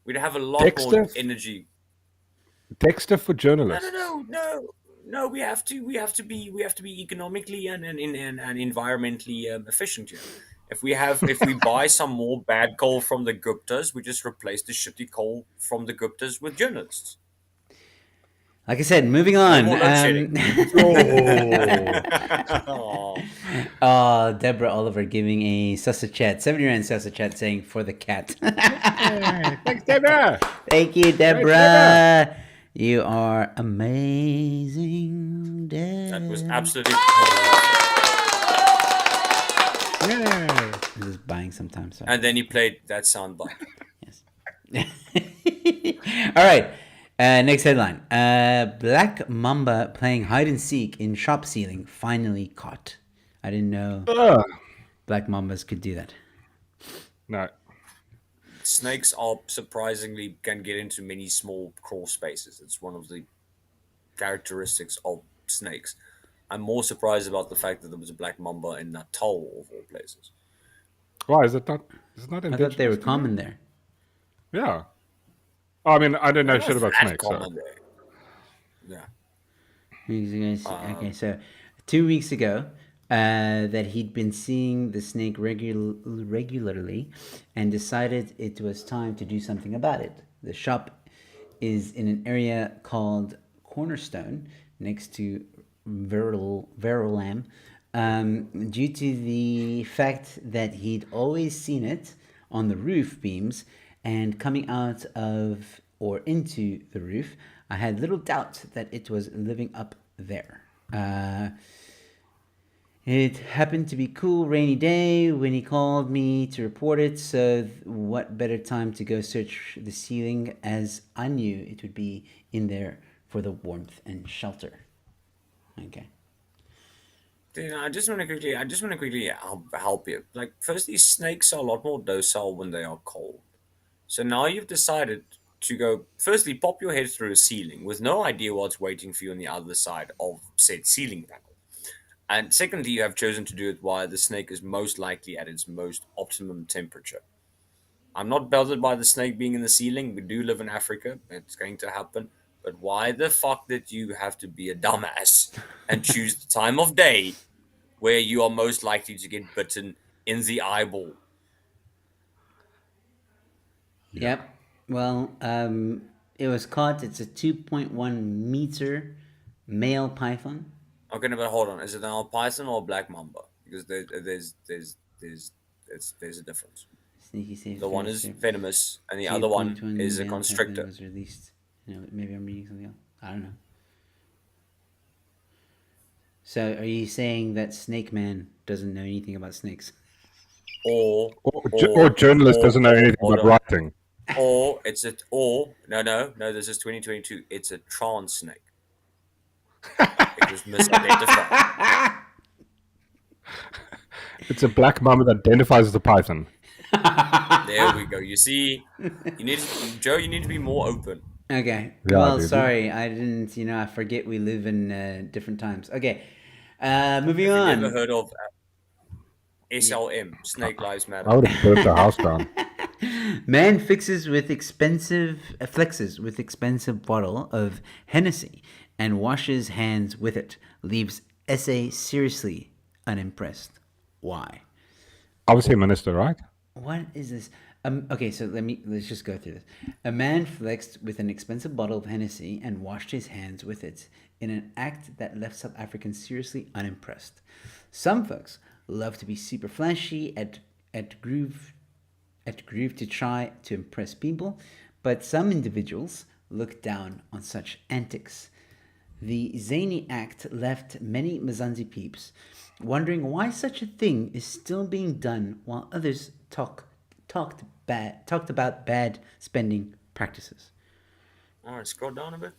[SPEAKER 5] We'd have a lot
[SPEAKER 2] Dexter?
[SPEAKER 5] more energy.
[SPEAKER 2] Dexter for journalists.
[SPEAKER 5] No. We have to be economically and environmentally efficient here. If we buy some more bad coal from the Guptas, we just replace the shitty coal from the Guptas with journalists.
[SPEAKER 1] Like I said, moving on.
[SPEAKER 5] more load shedding.
[SPEAKER 1] Oh, Deborah Oliver giving a Susachat, 70 rand Susachat, saying for the cat.
[SPEAKER 2] Thanks, Deborah.
[SPEAKER 1] Thank you, Deborah. You are amazing, Deborah.
[SPEAKER 5] That was absolutely.
[SPEAKER 2] Yeah.
[SPEAKER 1] I'm just buying sometimes. Sorry.
[SPEAKER 5] And then he played that soundbite.
[SPEAKER 1] All right. Next headline. Black Mamba playing hide and seek in shop ceiling finally caught. I didn't know Black Mambas could do that.
[SPEAKER 2] No.
[SPEAKER 5] Snakes are surprisingly can get into many small crawl spaces. It's one of the characteristics of snakes. I'm more surprised about the fact that there was a black mamba in Natal of all places.
[SPEAKER 2] Why is it not? Is it not
[SPEAKER 1] I
[SPEAKER 2] indigenous?
[SPEAKER 1] thought they were
[SPEAKER 2] to
[SPEAKER 1] common there.
[SPEAKER 2] you? Yeah. I mean, I don't know shit about
[SPEAKER 5] That
[SPEAKER 2] snakes. So.
[SPEAKER 5] common there. Yeah.
[SPEAKER 1] Okay, so 2 weeks ago, that he'd been seeing the snake regularly and decided it was time to do something about it. The shop is in an area called Cornerstone next to Verulam, due to the fact that he'd always seen it on the roof beams and coming out of or into the roof. I had little doubt that it was living up there. It happened to be cool rainy day when he called me to report it, so what better time to go search the ceiling, as I knew it would be in there for the warmth and shelter. Okay.
[SPEAKER 5] Dude, I just want to quickly help you. Like, firstly, snakes are a lot more docile when they are cold. So now you've decided to go, firstly, pop your head through a ceiling with no idea what's waiting for you on the other side of said ceiling panel. And secondly, you have chosen to do it while the snake is most likely at its most optimum temperature. I'm not bothered by the snake being in the ceiling. We do live in Africa. It's going to happen. But why the fuck did you have to be a dumbass and choose the time of day where you are most likely to get bitten in the eyeball?
[SPEAKER 1] Yep. Well, it was caught. It's a 2.1 meter male python.
[SPEAKER 5] Okay, no, but hold on. Is it now a python or a black mamba? Because there's a difference.
[SPEAKER 1] Sneaky safe.
[SPEAKER 5] The one is venomous, and the other one is a constrictor.
[SPEAKER 1] Was released. Maybe I'm reading something else. I don't know. So, are you saying that Snake Man doesn't know anything about snakes?
[SPEAKER 2] Or journalist doesn't know anything about writing.
[SPEAKER 5] No, this is 2022. It's a trans snake. It was misidentified.
[SPEAKER 2] It's a black mamba that identifies as a python.
[SPEAKER 5] There we go. You see, Joe, you need to be more open.
[SPEAKER 1] Okay.
[SPEAKER 2] Yeah,
[SPEAKER 1] well,
[SPEAKER 2] dude.
[SPEAKER 1] sorry, I didn't. I forget we live in different times. Okay. Moving
[SPEAKER 5] Have
[SPEAKER 1] on.
[SPEAKER 5] you ever heard of SLM, Snake Lives
[SPEAKER 2] I
[SPEAKER 5] Matter?
[SPEAKER 2] would have burnt the house down.
[SPEAKER 1] Man flexes with expensive bottle of Hennessy and washes hands with it. Leaves SA seriously unimpressed. Why?
[SPEAKER 2] Obviously a minister, right?
[SPEAKER 1] What is this? Okay, so let's just go through this. A man flexed with an expensive bottle of Hennessy and washed his hands with it in an act that left South Africans seriously unimpressed. Some folks love to be super flashy at Groove to try to impress people, but some individuals look down on such antics. The zany act left many Mzansi peeps wondering why such a thing is still being done while others talked about bad spending practices.
[SPEAKER 5] All right, scroll down a bit.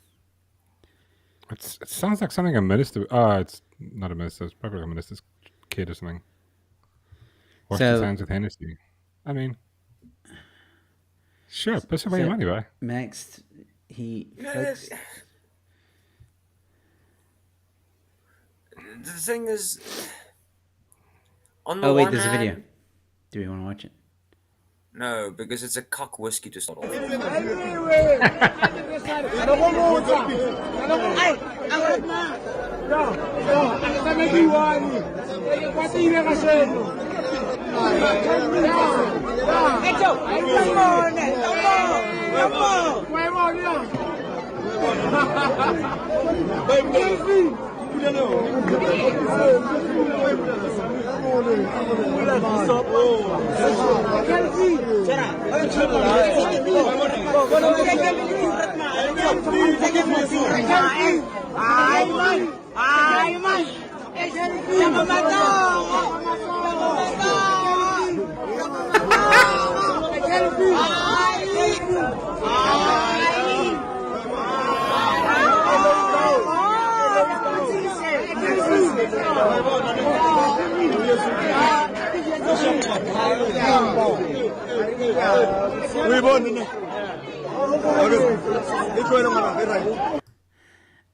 [SPEAKER 2] It sounds like something a minister. It's not a minister. It's probably a minister's kid or something. Wash his hands with Hennessy. I mean, sure, piss away your money, right?
[SPEAKER 1] Max, he flexed.
[SPEAKER 5] The thing is, on the
[SPEAKER 1] Oh wait,
[SPEAKER 5] one
[SPEAKER 1] there's a video.
[SPEAKER 5] hand-
[SPEAKER 1] Do we want to watch it?
[SPEAKER 5] No, because it's a cock whiskey to start off.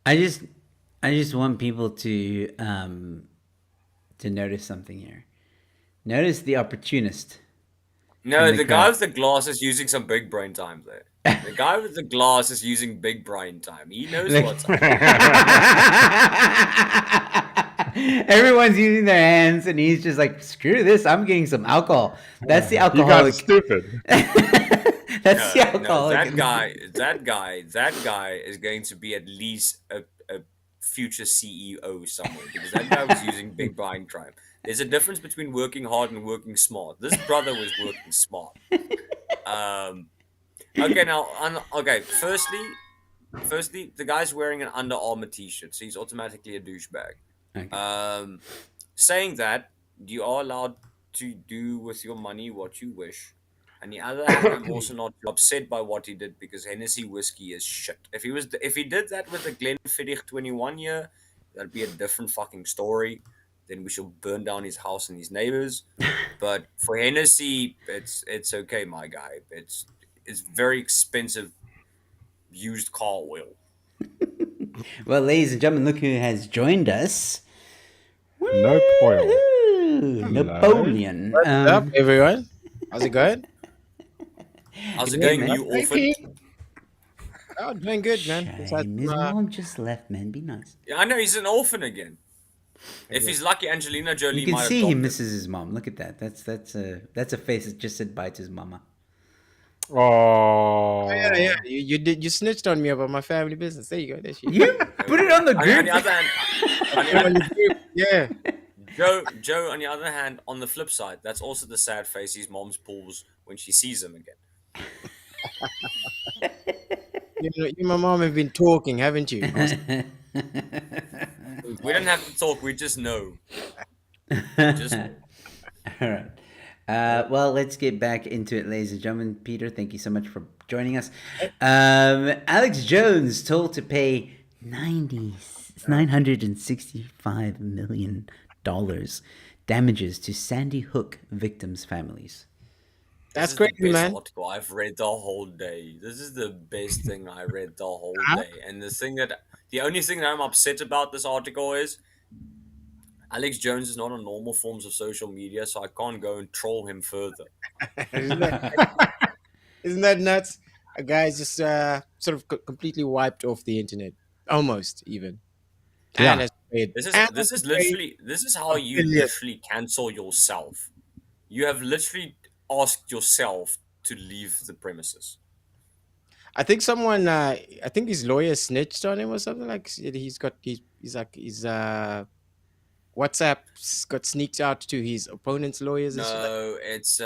[SPEAKER 1] I just want people to notice something here. Notice the opportunist.
[SPEAKER 5] No,
[SPEAKER 1] the
[SPEAKER 5] the guy
[SPEAKER 1] crowd.
[SPEAKER 5] with the glass is using some big brain time there. The guy with the glass is using big brain time. He knows what's up.
[SPEAKER 1] Everyone's using their hands, and he's just like, "Screw this! I'm getting some alcohol." That's the
[SPEAKER 2] You guys are
[SPEAKER 1] alcoholic.
[SPEAKER 2] stupid.
[SPEAKER 1] That's the
[SPEAKER 5] No,
[SPEAKER 1] alcoholic.
[SPEAKER 5] that guy is going to be at least a future CEO somewhere because that guy was using big brain time. There's a difference between working hard and working smart. This brother was working smart. Okay, now, firstly, the guy's wearing an Under Armour t-shirt, so he's automatically a douchebag.
[SPEAKER 1] Okay.
[SPEAKER 5] Saying that, you are allowed to do with your money what you wish. On the other hand, I'm also not upset by what he did because Hennessy whiskey is shit. If he did that with a Glenfiddich 21 year, that'd be a different fucking story. Then we shall burn down his house and his neighbors. But for Hennessy, it's okay, my guy. It's very expensive used car oil.
[SPEAKER 1] Well, ladies and gentlemen, look who has joined us.
[SPEAKER 2] No oil.
[SPEAKER 1] Woo! Napoleon.
[SPEAKER 6] What's up, everyone? How's it going?
[SPEAKER 5] How's it
[SPEAKER 1] Yeah,
[SPEAKER 5] going,
[SPEAKER 1] man.
[SPEAKER 5] you orphan?
[SPEAKER 6] Oh, doing good, man. It's like,
[SPEAKER 1] Shame his mom just left, man. Be nice.
[SPEAKER 5] Yeah, I know he's an orphan again. If he's lucky, Angelina Jolie
[SPEAKER 1] You can
[SPEAKER 5] might
[SPEAKER 1] see
[SPEAKER 5] adopt
[SPEAKER 1] he
[SPEAKER 5] him.
[SPEAKER 1] misses his mom. Look at that. That's a face that just said bye to his mama.
[SPEAKER 2] Oh.
[SPEAKER 6] yeah. You snitched on me about my family business. There you go. There she
[SPEAKER 1] You put it on the
[SPEAKER 5] On
[SPEAKER 1] group.
[SPEAKER 5] the other hand,
[SPEAKER 6] Yeah.
[SPEAKER 5] Joe, on the other hand, on the flip side, that's also the sad face his mom's pulls when she sees him again.
[SPEAKER 6] You and my mom have been talking, haven't you?
[SPEAKER 5] We don't have to talk, we just know. Just
[SPEAKER 1] All right. Well, let's get back into it, ladies and gentlemen. Peter, thank you so much for joining us. Alex Jones told to pay $965 million damages to Sandy Hook victims' families.
[SPEAKER 6] That's
[SPEAKER 5] this is the
[SPEAKER 6] crazy,
[SPEAKER 5] best
[SPEAKER 6] man.
[SPEAKER 5] article I've read the whole day. This is the best thing I read the whole day. And the only thing that I'm upset about this article is Alex Jones is not on normal forms of social media, so I can't go and troll him further.
[SPEAKER 6] Isn't that nuts? A guy's just sort of completely wiped off the internet, almost even.
[SPEAKER 1] Yeah.
[SPEAKER 6] And has paid-
[SPEAKER 5] This
[SPEAKER 6] and
[SPEAKER 5] is
[SPEAKER 6] has
[SPEAKER 5] literally this is how you
[SPEAKER 6] Billion.
[SPEAKER 5] literally cancel yourself. You have literally asked yourself to leave the premises.
[SPEAKER 6] I think someone, I think his lawyer snitched on him or something. Like he's WhatsApp got sneaked out to his opponent's lawyers. And shit like-
[SPEAKER 5] No, it's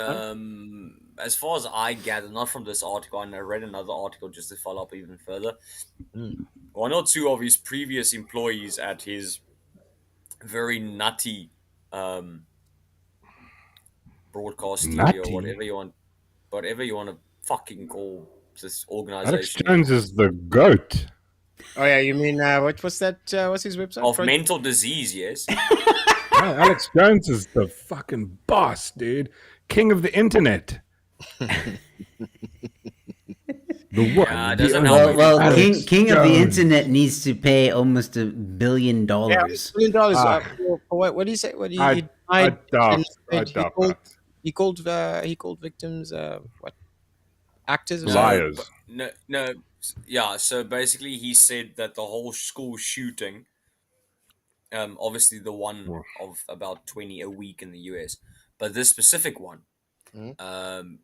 [SPEAKER 5] as far as I gather, not from this article, and I read another article just to follow up even further. One or two of his previous employees at his very nutty broadcast studio,
[SPEAKER 2] Nutty?
[SPEAKER 5] whatever you want to fucking call this
[SPEAKER 2] Alex
[SPEAKER 5] organization
[SPEAKER 2] Jones is the goat.
[SPEAKER 6] Oh yeah, you mean what's that? What's his website?
[SPEAKER 5] of mental disease. Yes,
[SPEAKER 2] Yeah, Alex Jones is the fucking boss, dude. King of the internet. The one.
[SPEAKER 5] Yeah, it
[SPEAKER 2] the
[SPEAKER 5] doesn't
[SPEAKER 2] only
[SPEAKER 5] help.
[SPEAKER 1] Well,
[SPEAKER 2] Alex
[SPEAKER 1] King of the
[SPEAKER 2] Jones.
[SPEAKER 1] Internet needs to pay almost $1 billion.
[SPEAKER 6] Yeah, $1 billion. For what do you say? What do you?
[SPEAKER 2] I doubt
[SPEAKER 6] He called victims what? Actors or
[SPEAKER 2] that.
[SPEAKER 6] something?
[SPEAKER 2] Liars.
[SPEAKER 5] no, yeah. So basically, he said that the whole school shooting, obviously the one of about 20 a week in the US, but this specific one,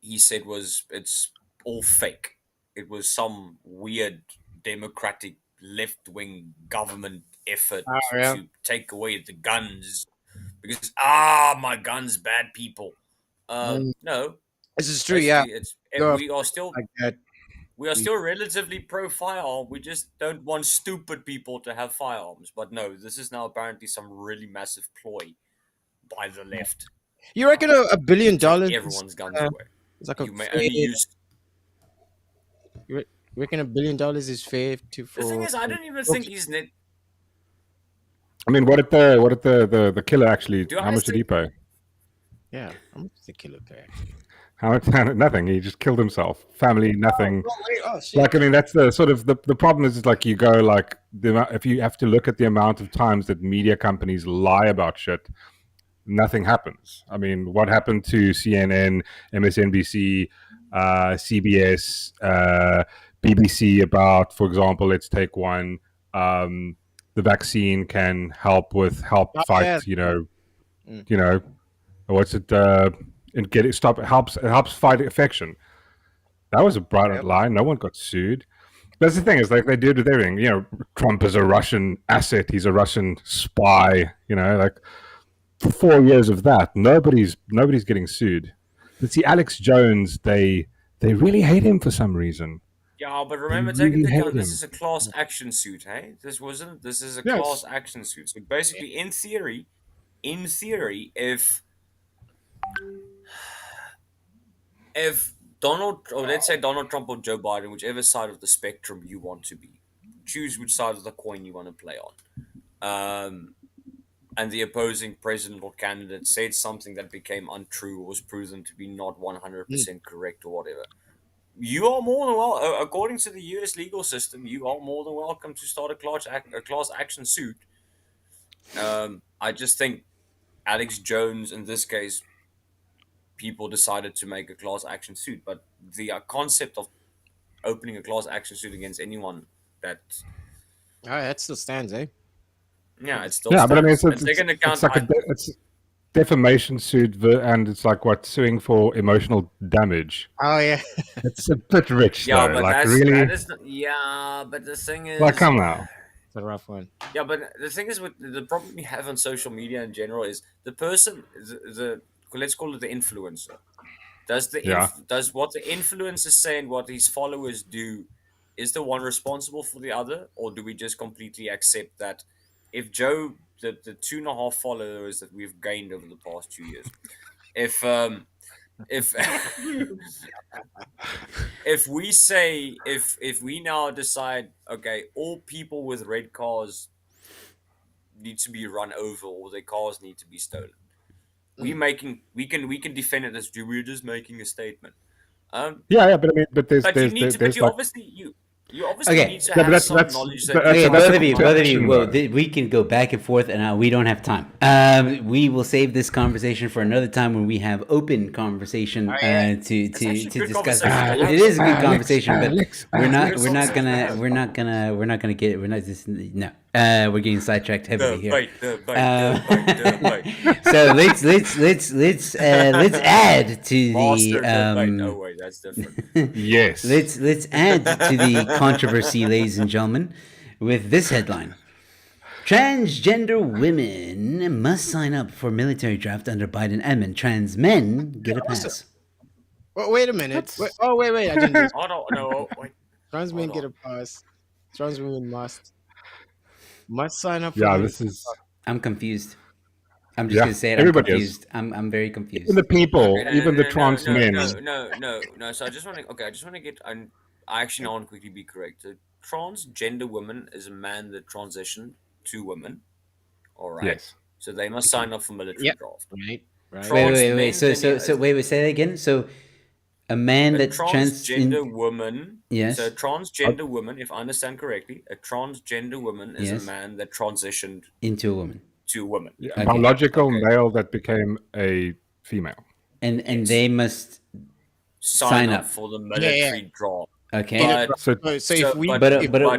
[SPEAKER 5] he said it's all fake. It was some weird democratic left-wing government effort
[SPEAKER 6] yeah.
[SPEAKER 5] to take away the guns because my guns bad people. No,
[SPEAKER 6] This is true. Yeah,
[SPEAKER 5] basically,
[SPEAKER 6] Go
[SPEAKER 5] we are still
[SPEAKER 6] like that.
[SPEAKER 5] we are still relatively pro firearm. We just don't want stupid people to have firearms. But no, this is now apparently some really massive ploy by the left.
[SPEAKER 6] You reckon $1 billion?
[SPEAKER 5] Take everyone's guns away.
[SPEAKER 6] It's like a
[SPEAKER 5] You may
[SPEAKER 6] fair,
[SPEAKER 5] only use.
[SPEAKER 6] you reckon $1 billion is fair to for?
[SPEAKER 5] The thing is, I don't even think he's net.
[SPEAKER 2] I mean, what did the killer actually?
[SPEAKER 5] Do I
[SPEAKER 2] How much did he pay?
[SPEAKER 6] Yeah, how much is the killer pay?
[SPEAKER 2] Nothing. He just killed himself. Family, nothing.
[SPEAKER 6] Oh shit!
[SPEAKER 2] Like, I mean, that's the sort of the problem is like you go like if you have to look at the amount of times that media companies lie about shit, nothing happens. I mean, what happened to CNN, MSNBC, CBS, BBC about, for example, let's take one. The vaccine can help fight.
[SPEAKER 6] yeah.
[SPEAKER 2] You know, what's it? And get it stop. It helps fight infection. That was a bright line. No one got sued. That's the thing is like they did with everything. Trump is a Russian asset. He's a Russian spy. Like for 4 years of that, nobody's getting sued. But see, Alex Jones, they really hate him for some reason.
[SPEAKER 5] Yeah, but remember,
[SPEAKER 2] They
[SPEAKER 5] take into
[SPEAKER 2] really hate
[SPEAKER 5] account this
[SPEAKER 2] him.
[SPEAKER 5] is a class action suit, hey? This is a
[SPEAKER 2] Yes.
[SPEAKER 5] class action suit. So basically, in theory, if Donald, or let's say Donald Trump or Joe Biden, whichever side of the spectrum you want to be, choose which side of the coin you want to play on. And the opposing president or candidate said something that became untrue or was proven to be not 100% correct or whatever. You are more than well, according to the U.S. legal system, you are more than welcome to start a class action suit. I just think Alex Jones, in this case, people decided to make a class action suit, but the concept of opening a class action suit against anyone that,
[SPEAKER 6] Oh, that still stands, eh?
[SPEAKER 5] yeah, it's still
[SPEAKER 2] Yeah, but I mean,
[SPEAKER 5] stands.
[SPEAKER 2] it's
[SPEAKER 5] And take into account,
[SPEAKER 2] like it's defamation suit, and it's like what, suing for emotional damage.
[SPEAKER 6] Oh yeah.
[SPEAKER 2] It's a bit rich,
[SPEAKER 5] yeah,
[SPEAKER 2] though.
[SPEAKER 5] but
[SPEAKER 2] Like
[SPEAKER 5] that's,
[SPEAKER 2] really,
[SPEAKER 5] that is not, yeah, but the thing is,
[SPEAKER 2] like come now.
[SPEAKER 6] It's a rough one.
[SPEAKER 5] yeah, but the thing is, with the problem we have on social media in general is the person, the let's call it the influencer. Does
[SPEAKER 2] Yeah.
[SPEAKER 5] does what the influencer say and what his followers do, is the one responsible for the other, or do we just completely accept that if Joe, the 2.5 followers that we've gained over the past 2 years, if if we say if we now decide, okay, all people with red cars need to be run over or their cars need to be stolen, we can defend it as we're just making a statement.
[SPEAKER 2] Yeah, but I mean, but there's
[SPEAKER 5] But you need to. But you
[SPEAKER 2] like,
[SPEAKER 5] obviously you obviously
[SPEAKER 1] Okay.
[SPEAKER 5] need to
[SPEAKER 2] Yeah, but
[SPEAKER 5] have
[SPEAKER 2] that's-
[SPEAKER 5] some
[SPEAKER 2] that's-
[SPEAKER 5] knowledge
[SPEAKER 2] but
[SPEAKER 5] that.
[SPEAKER 2] that's-
[SPEAKER 1] Okay,
[SPEAKER 2] that's
[SPEAKER 1] both
[SPEAKER 2] a
[SPEAKER 1] of you,
[SPEAKER 2] contradiction,
[SPEAKER 1] well,
[SPEAKER 2] though.
[SPEAKER 1] we can go back and forth, and we don't have time. We will save this conversation for another time when we have open conversation to
[SPEAKER 5] actually a
[SPEAKER 1] to
[SPEAKER 5] good
[SPEAKER 1] discuss.
[SPEAKER 5] conversation.
[SPEAKER 1] It is a good
[SPEAKER 2] Alex,
[SPEAKER 1] conversation, but
[SPEAKER 2] Alex,
[SPEAKER 1] we're not
[SPEAKER 5] Alex.
[SPEAKER 1] we're not gonna we're not gonna we're not gonna get we're not just no. We're getting sidetracked heavily here. So let's add to
[SPEAKER 5] Master
[SPEAKER 1] the
[SPEAKER 5] debate. Oh wait, that's different.
[SPEAKER 2] yes.
[SPEAKER 1] let's add to the controversy, ladies and gentlemen, with this headline: transgender women must sign up for military draft under Biden admin. Trans men get a pass.
[SPEAKER 6] Well, wait a minute. Wait, I didn't do
[SPEAKER 5] I don't know. Wait.
[SPEAKER 6] trans men
[SPEAKER 5] Hold
[SPEAKER 6] get a pass. Trans women must sign up for
[SPEAKER 2] Yeah,
[SPEAKER 6] the-
[SPEAKER 2] this is
[SPEAKER 1] I'm confused. I'm just
[SPEAKER 2] Yeah,
[SPEAKER 1] gonna say it. I'm
[SPEAKER 2] everybody is.
[SPEAKER 1] confused. I'm very confused.
[SPEAKER 2] even the people,
[SPEAKER 5] Okay,
[SPEAKER 2] even the trans men.
[SPEAKER 5] No. So I just want to get. I actually want to quickly be correct. A transgender woman is a man that transitioned to women. All right.
[SPEAKER 2] Yes.
[SPEAKER 5] So they must sign up for military
[SPEAKER 6] Yep.
[SPEAKER 5] draft.
[SPEAKER 6] Right.
[SPEAKER 1] Wait. So wait. Say that again. So a man
[SPEAKER 5] A
[SPEAKER 1] that
[SPEAKER 5] transgender woman.
[SPEAKER 1] Yes.
[SPEAKER 5] So a transgender woman, if I understand correctly, a transgender woman is
[SPEAKER 1] Yes.
[SPEAKER 5] a man that transitioned
[SPEAKER 1] into a woman,
[SPEAKER 5] to a woman.
[SPEAKER 1] Okay.
[SPEAKER 2] Biological
[SPEAKER 5] Okay.
[SPEAKER 2] male that became a female.
[SPEAKER 1] and
[SPEAKER 5] Yes.
[SPEAKER 1] they must
[SPEAKER 5] Sign
[SPEAKER 1] up.
[SPEAKER 5] up for the military draft.
[SPEAKER 1] okay.
[SPEAKER 5] But
[SPEAKER 2] So
[SPEAKER 6] So if we
[SPEAKER 5] but-
[SPEAKER 1] But
[SPEAKER 6] if,
[SPEAKER 1] a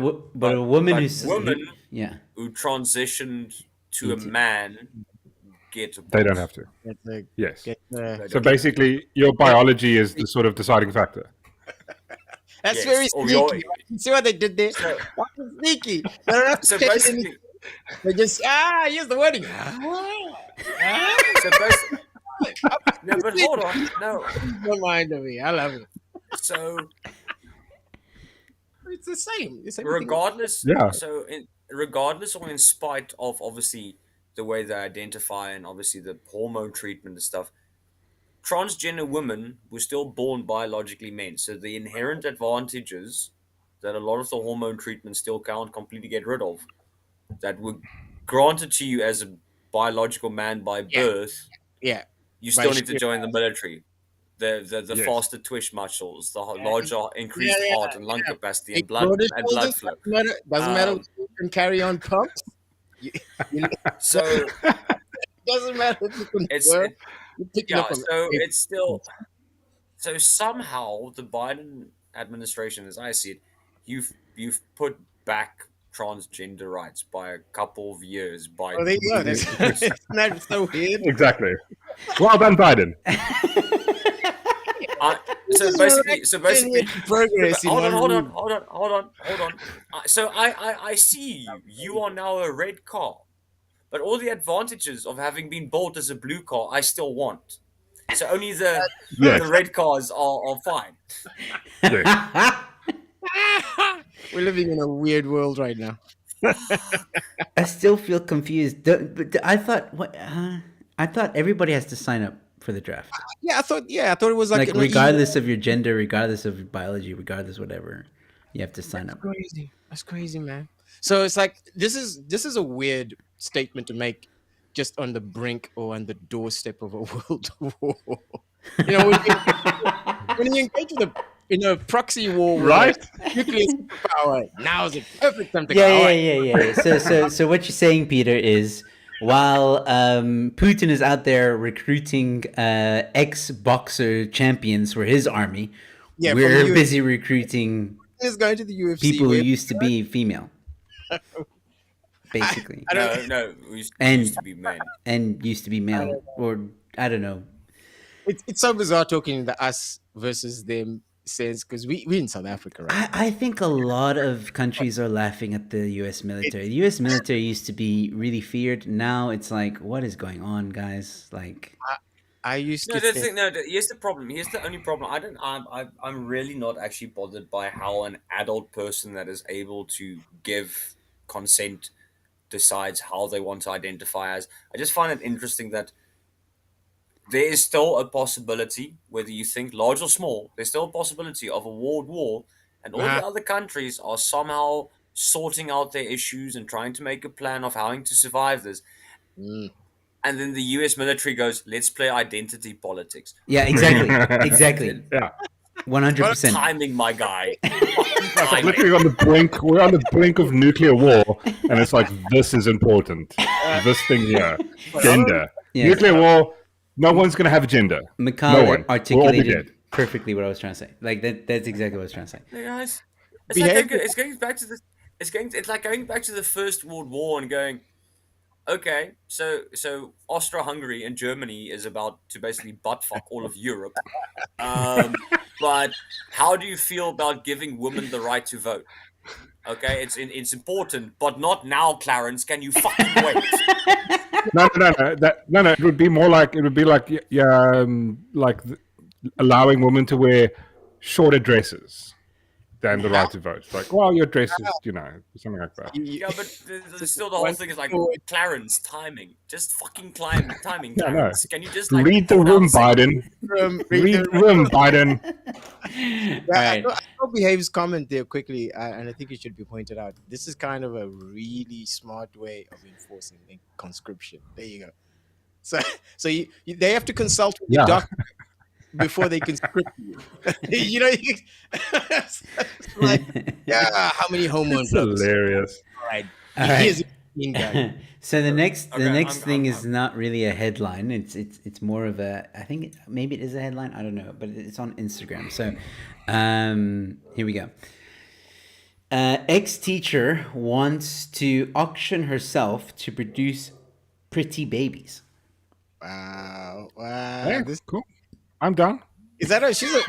[SPEAKER 1] woman
[SPEAKER 5] but
[SPEAKER 1] who's
[SPEAKER 5] women
[SPEAKER 1] yeah.
[SPEAKER 5] who transitioned to a
[SPEAKER 1] Into-
[SPEAKER 5] man get a
[SPEAKER 2] they don't
[SPEAKER 5] pass.
[SPEAKER 2] have to.
[SPEAKER 6] get the,
[SPEAKER 2] Yes.
[SPEAKER 6] get the,
[SPEAKER 2] So basically, your biology is the sort of deciding factor.
[SPEAKER 6] that's
[SPEAKER 5] Yes.
[SPEAKER 6] very
[SPEAKER 5] Or
[SPEAKER 6] sneaky.
[SPEAKER 5] your-
[SPEAKER 6] You see what they did there?
[SPEAKER 5] So-
[SPEAKER 6] That's sneaky. They don't have to
[SPEAKER 5] So
[SPEAKER 6] check
[SPEAKER 5] basically,
[SPEAKER 6] anything. They just use the wording.
[SPEAKER 5] so basically, no, but hold on, no.
[SPEAKER 6] Don't mind of me. I love it.
[SPEAKER 5] So
[SPEAKER 6] It's the same. It's everything.
[SPEAKER 5] regardless,
[SPEAKER 2] Yeah.
[SPEAKER 5] So regardless or in spite of obviously the way they identify and obviously the hormone treatment and stuff, transgender women were still born biologically men. So the inherent advantages that a lot of the hormone treatment still can't completely get rid of, that were granted to you as a biological man by birth,
[SPEAKER 6] Yeah.
[SPEAKER 5] you still
[SPEAKER 6] By
[SPEAKER 5] need to
[SPEAKER 6] sheer
[SPEAKER 5] join the military. the
[SPEAKER 2] Yes.
[SPEAKER 5] faster twitch muscles, the larger increased
[SPEAKER 6] Yeah,
[SPEAKER 5] heart and lung capacity and
[SPEAKER 6] Big
[SPEAKER 5] blood
[SPEAKER 6] broader
[SPEAKER 5] and blood
[SPEAKER 6] shoulders,
[SPEAKER 5] flow.
[SPEAKER 6] doesn't matter.
[SPEAKER 5] Um,
[SPEAKER 6] You can carry on pumps. You
[SPEAKER 5] So
[SPEAKER 6] doesn't matter if you can
[SPEAKER 5] it's
[SPEAKER 6] work.
[SPEAKER 5] it,
[SPEAKER 6] You're picking
[SPEAKER 5] yeah.
[SPEAKER 6] up on
[SPEAKER 5] So it's still so somehow the Biden administration, as I see it, you've put back transgender rights by a couple of years by
[SPEAKER 6] Oh, there you go. Isn't that so weird?
[SPEAKER 2] Exactly. Well done, Biden.
[SPEAKER 5] so basically
[SPEAKER 6] progress. in
[SPEAKER 5] hold on,
[SPEAKER 6] one
[SPEAKER 5] hold on,
[SPEAKER 6] room.
[SPEAKER 5] hold on. So I see you. You are now a red car, but all the advantages of having been bought as a blue car, I still want. So only the
[SPEAKER 2] Yes.
[SPEAKER 5] the red cars are fine.
[SPEAKER 2] Yes.
[SPEAKER 6] We're living in a weird world right now.
[SPEAKER 1] I still feel confused. But I thought what? I thought everybody has to sign up for the draft.
[SPEAKER 6] Yeah, I thought it was
[SPEAKER 1] Like
[SPEAKER 6] like an
[SPEAKER 1] regardless of your gender, regardless of your biology, regardless whatever, you have to sign up.
[SPEAKER 6] crazy. That's crazy, man. So it's like this is a weird statement to make just on the brink or on the doorstep of a world war. You know, when you engage in a proxy war with
[SPEAKER 2] Right?
[SPEAKER 6] a nuclear superpower, now is a perfect time to go.
[SPEAKER 1] Yeah.
[SPEAKER 6] "All right,
[SPEAKER 1] So what you're saying, Peter, is while Putin is out there recruiting ex-boxer champions for his army,
[SPEAKER 6] Yeah, from
[SPEAKER 1] we're
[SPEAKER 6] the
[SPEAKER 1] busy recruiting
[SPEAKER 6] It's going to the UFC.
[SPEAKER 1] people who
[SPEAKER 6] where-
[SPEAKER 1] used to be female, basically,
[SPEAKER 6] I don't-
[SPEAKER 5] No, we used
[SPEAKER 1] And-
[SPEAKER 5] to be men.
[SPEAKER 1] and used to be male, or I don't know.
[SPEAKER 6] it's so bizarre talking in the us versus them sense because we're in South Africa, right?
[SPEAKER 1] I think a lot of countries are laughing at the U.S. military. The U.S. military used to be really feared. Now it's like, what is going on, guys? Like,
[SPEAKER 6] I used
[SPEAKER 5] No,
[SPEAKER 6] to
[SPEAKER 5] the
[SPEAKER 6] think,
[SPEAKER 5] thing, no. Here's the problem. Here's the only problem. I'm really not actually bothered by how an adult person that is able to give consent decides how they want to identify as. I just find it interesting that there is still a possibility, whether you think large or small, there's still a possibility of a world war, and all the other countries are somehow sorting out their issues and trying to make a plan of how to survive this. And then the US military goes, let's play identity politics.
[SPEAKER 1] yeah, exactly,
[SPEAKER 2] Yeah.
[SPEAKER 1] 100%.
[SPEAKER 5] Timing, my guy.
[SPEAKER 2] Like literally on the brink. We're on the brink of nuclear war, and it's like this is important. This thing here, gender,
[SPEAKER 1] Yes.
[SPEAKER 2] nuclear war. No one's gonna have a gender.
[SPEAKER 1] Mikhail
[SPEAKER 2] No one. We'll all be
[SPEAKER 1] articulated
[SPEAKER 2] dead.
[SPEAKER 1] perfectly what I was trying to say. Like that's exactly what I was trying to say.
[SPEAKER 5] Hey guys,
[SPEAKER 6] Behavior-
[SPEAKER 5] it's going back to this. It's like going back to the First World War and going, okay, so Austro-Hungary and Germany is about to basically butt fuck all of Europe. But how do you feel about giving women the right to vote? Okay, it's important, but not now, Clarence. Can you fucking wait?
[SPEAKER 2] No. It would be more like allowing women to wear shorter dresses than the right to vote. Like, well, your dress is, something like that.
[SPEAKER 5] Yeah, but there's still the whole thing is like Clarence timing, just fucking timing.
[SPEAKER 2] Yeah, no.
[SPEAKER 5] Clarence. Can you just like
[SPEAKER 2] Read the
[SPEAKER 5] put out
[SPEAKER 2] room,
[SPEAKER 5] some-
[SPEAKER 2] Biden. Read the room, Biden.
[SPEAKER 6] Yeah,
[SPEAKER 1] Right.
[SPEAKER 6] I know Behave's comment there quickly, and I think it should be pointed out. This is kind of a really smart way of enforcing conscription. There you go. So they have to consult with
[SPEAKER 2] Yeah.
[SPEAKER 6] the doctor before they conscript you. It's like, yeah, how many hormone
[SPEAKER 2] It's
[SPEAKER 6] drugs?
[SPEAKER 2] hilarious.
[SPEAKER 6] All right.
[SPEAKER 1] All right.
[SPEAKER 6] Here's a machine gun.
[SPEAKER 1] So the next
[SPEAKER 5] Okay,
[SPEAKER 1] thing
[SPEAKER 5] I'm-
[SPEAKER 1] is not really a headline. It's more of a, I think maybe it is a headline. I don't know, but it's on Instagram. So here we go. Ex-teacher wants to auction herself to produce pretty babies.
[SPEAKER 6] Wow.
[SPEAKER 2] Hey,
[SPEAKER 6] This,
[SPEAKER 2] cool. I'm done.
[SPEAKER 6] is that she's a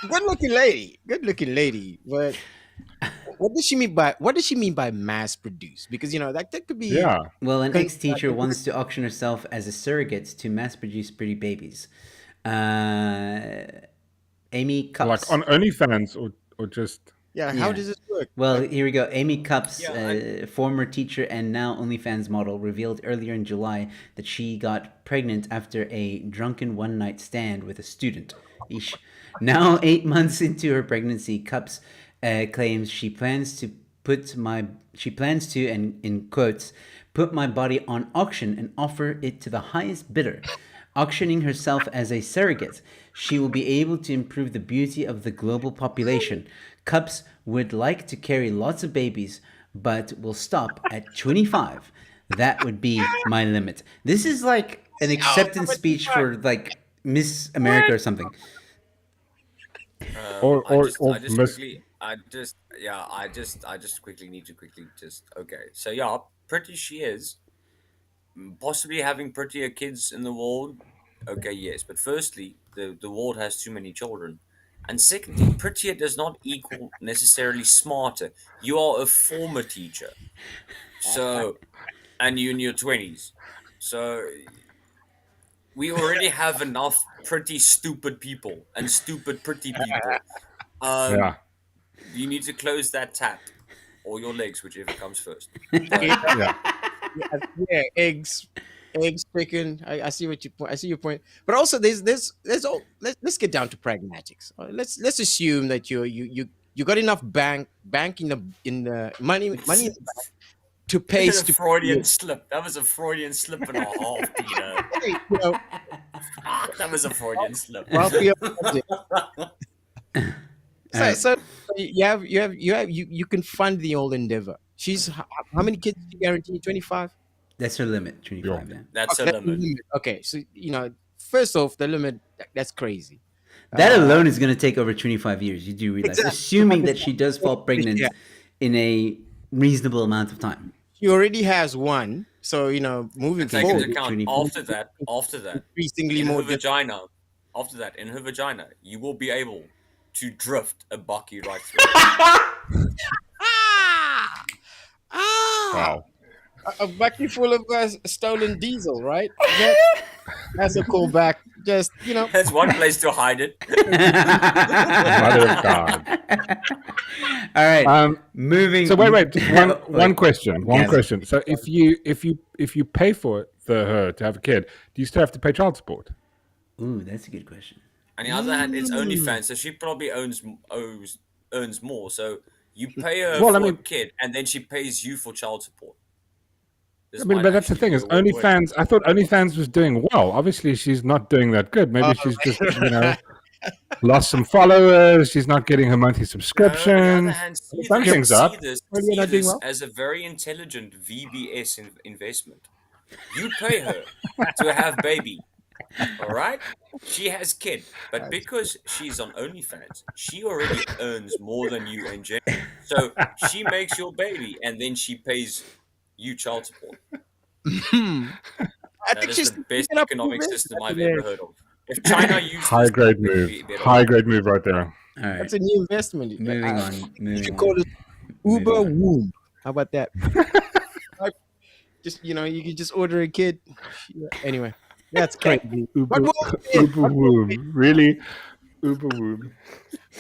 [SPEAKER 6] good-looking lady. Good-looking lady. But what does she mean by mass produce? Because that could be
[SPEAKER 2] Yeah.
[SPEAKER 1] Well, an
[SPEAKER 6] Because-
[SPEAKER 1] ex-teacher wants to auction herself as a surrogate to mass-produce pretty babies. Amy Cups.
[SPEAKER 2] Like on OnlyFans or just.
[SPEAKER 6] How
[SPEAKER 1] Yeah.
[SPEAKER 6] does this work?
[SPEAKER 1] Well, here we go. Amy Cups,
[SPEAKER 5] Yeah,
[SPEAKER 1] former teacher and now OnlyFans model, revealed earlier in July that she got pregnant after a drunken one-night stand with a student. Eesh. Now, 8 months into her pregnancy, Cups claims she plans to, and in quotes, put my body on auction and offer it to the highest bidder. auctioning herself as a surrogate. She will be able to improve the beauty of the global population. Cups would like to carry lots of babies, but will stop at 25. That would be my limit. This is like an acceptance speech for like Miss America or something.
[SPEAKER 2] Or
[SPEAKER 5] I just
[SPEAKER 2] Miss.
[SPEAKER 5] quickly, I just quickly need to okay. So yeah, pretty she is. Possibly having prettier kids in the world. Okay, yes, but firstly, the world has too many children, and secondly, prettier does not equal necessarily smarter. You are a former teacher, so, and you're in your 20s, so we already have enough pretty stupid people and stupid pretty people.
[SPEAKER 2] Yeah.
[SPEAKER 5] You need to close that tap, or your legs, whichever comes first.
[SPEAKER 2] Yeah.
[SPEAKER 6] Yeah, eggs, chicken. I see what you point. I see your point. But also, there's all. Let's get down to pragmatics. Let's assume that you got enough bank in the money in the bank to pay.
[SPEAKER 5] That was a Freudian slip. That was a Freudian slip and a half, Peter.
[SPEAKER 6] You know,
[SPEAKER 5] That was a Freudian slip.
[SPEAKER 6] well, so you can fund the old endeavor. She's how many kids do you guarantee? 25.
[SPEAKER 1] That's her limit, 25. Yeah.
[SPEAKER 5] That's a
[SPEAKER 6] That's the
[SPEAKER 5] limit.
[SPEAKER 6] limit. Okay, so first off, the limit that's crazy.
[SPEAKER 1] That alone is going to take over 25 years. You do realize, assuming that she does fall pregnant
[SPEAKER 6] Yeah.
[SPEAKER 1] in a reasonable amount of time.
[SPEAKER 6] She already has one, so moving
[SPEAKER 5] Take into
[SPEAKER 6] forward,
[SPEAKER 5] account
[SPEAKER 1] 24.
[SPEAKER 5] after that,
[SPEAKER 6] increasingly
[SPEAKER 5] in
[SPEAKER 6] more.
[SPEAKER 5] her vagina. After that, in her vagina, you will be able to drift a bucky right through.
[SPEAKER 2] Wow.
[SPEAKER 6] A bucket full of stolen diesel, right? That's a callback. Just
[SPEAKER 5] There's one place to hide it.
[SPEAKER 2] Mother of God.
[SPEAKER 1] All right. Moving.
[SPEAKER 2] So wait. Just one question. One
[SPEAKER 1] Yes.
[SPEAKER 2] question. So if you pay for her to have a kid, do you still have to pay child support?
[SPEAKER 1] Ooh, that's a good question.
[SPEAKER 5] On the other hand, it's OnlyFans, so she probably earns more. So you pay her
[SPEAKER 2] Well,
[SPEAKER 5] for
[SPEAKER 2] I mean-
[SPEAKER 5] a kid, and then she pays you for child support. This
[SPEAKER 2] I mean,
[SPEAKER 5] might
[SPEAKER 2] but that's the
[SPEAKER 5] actually
[SPEAKER 2] thing is
[SPEAKER 5] be a way-
[SPEAKER 2] OnlyFans. I thought OnlyFans was doing well. Obviously, she's not doing that good. Maybe she's just lost some followers. She's not getting her monthly
[SPEAKER 5] On the
[SPEAKER 2] subscription.
[SPEAKER 5] other hand, see
[SPEAKER 2] Something's up.
[SPEAKER 5] this
[SPEAKER 6] Maybe you're not doing well.
[SPEAKER 5] as a very intelligent VBS investment. You pay her to have baby. All right, she has kid, but because she's on OnlyFans, she already earns more than you and Jen. So she makes your baby, and then she pays you child support.
[SPEAKER 6] I
[SPEAKER 5] That
[SPEAKER 6] think
[SPEAKER 5] is
[SPEAKER 6] she's
[SPEAKER 5] the best
[SPEAKER 6] picking up
[SPEAKER 5] economic
[SPEAKER 6] the
[SPEAKER 5] system
[SPEAKER 6] risk.
[SPEAKER 5] I've ever heard of. If China used
[SPEAKER 2] High
[SPEAKER 5] this,
[SPEAKER 2] grade
[SPEAKER 5] it would
[SPEAKER 2] move.
[SPEAKER 5] be better.
[SPEAKER 2] High grade move right there.
[SPEAKER 1] All right.
[SPEAKER 6] That's a new investment.
[SPEAKER 1] Moving on.
[SPEAKER 6] You
[SPEAKER 1] Moving
[SPEAKER 6] should call
[SPEAKER 1] on.
[SPEAKER 6] it Uber
[SPEAKER 1] Moving on.
[SPEAKER 6] Womb. How about that? Just you can just order a kid. Anyway, that's crazy.
[SPEAKER 2] Uber,
[SPEAKER 6] What will it?
[SPEAKER 2] Uber womb. Really? Uber womb.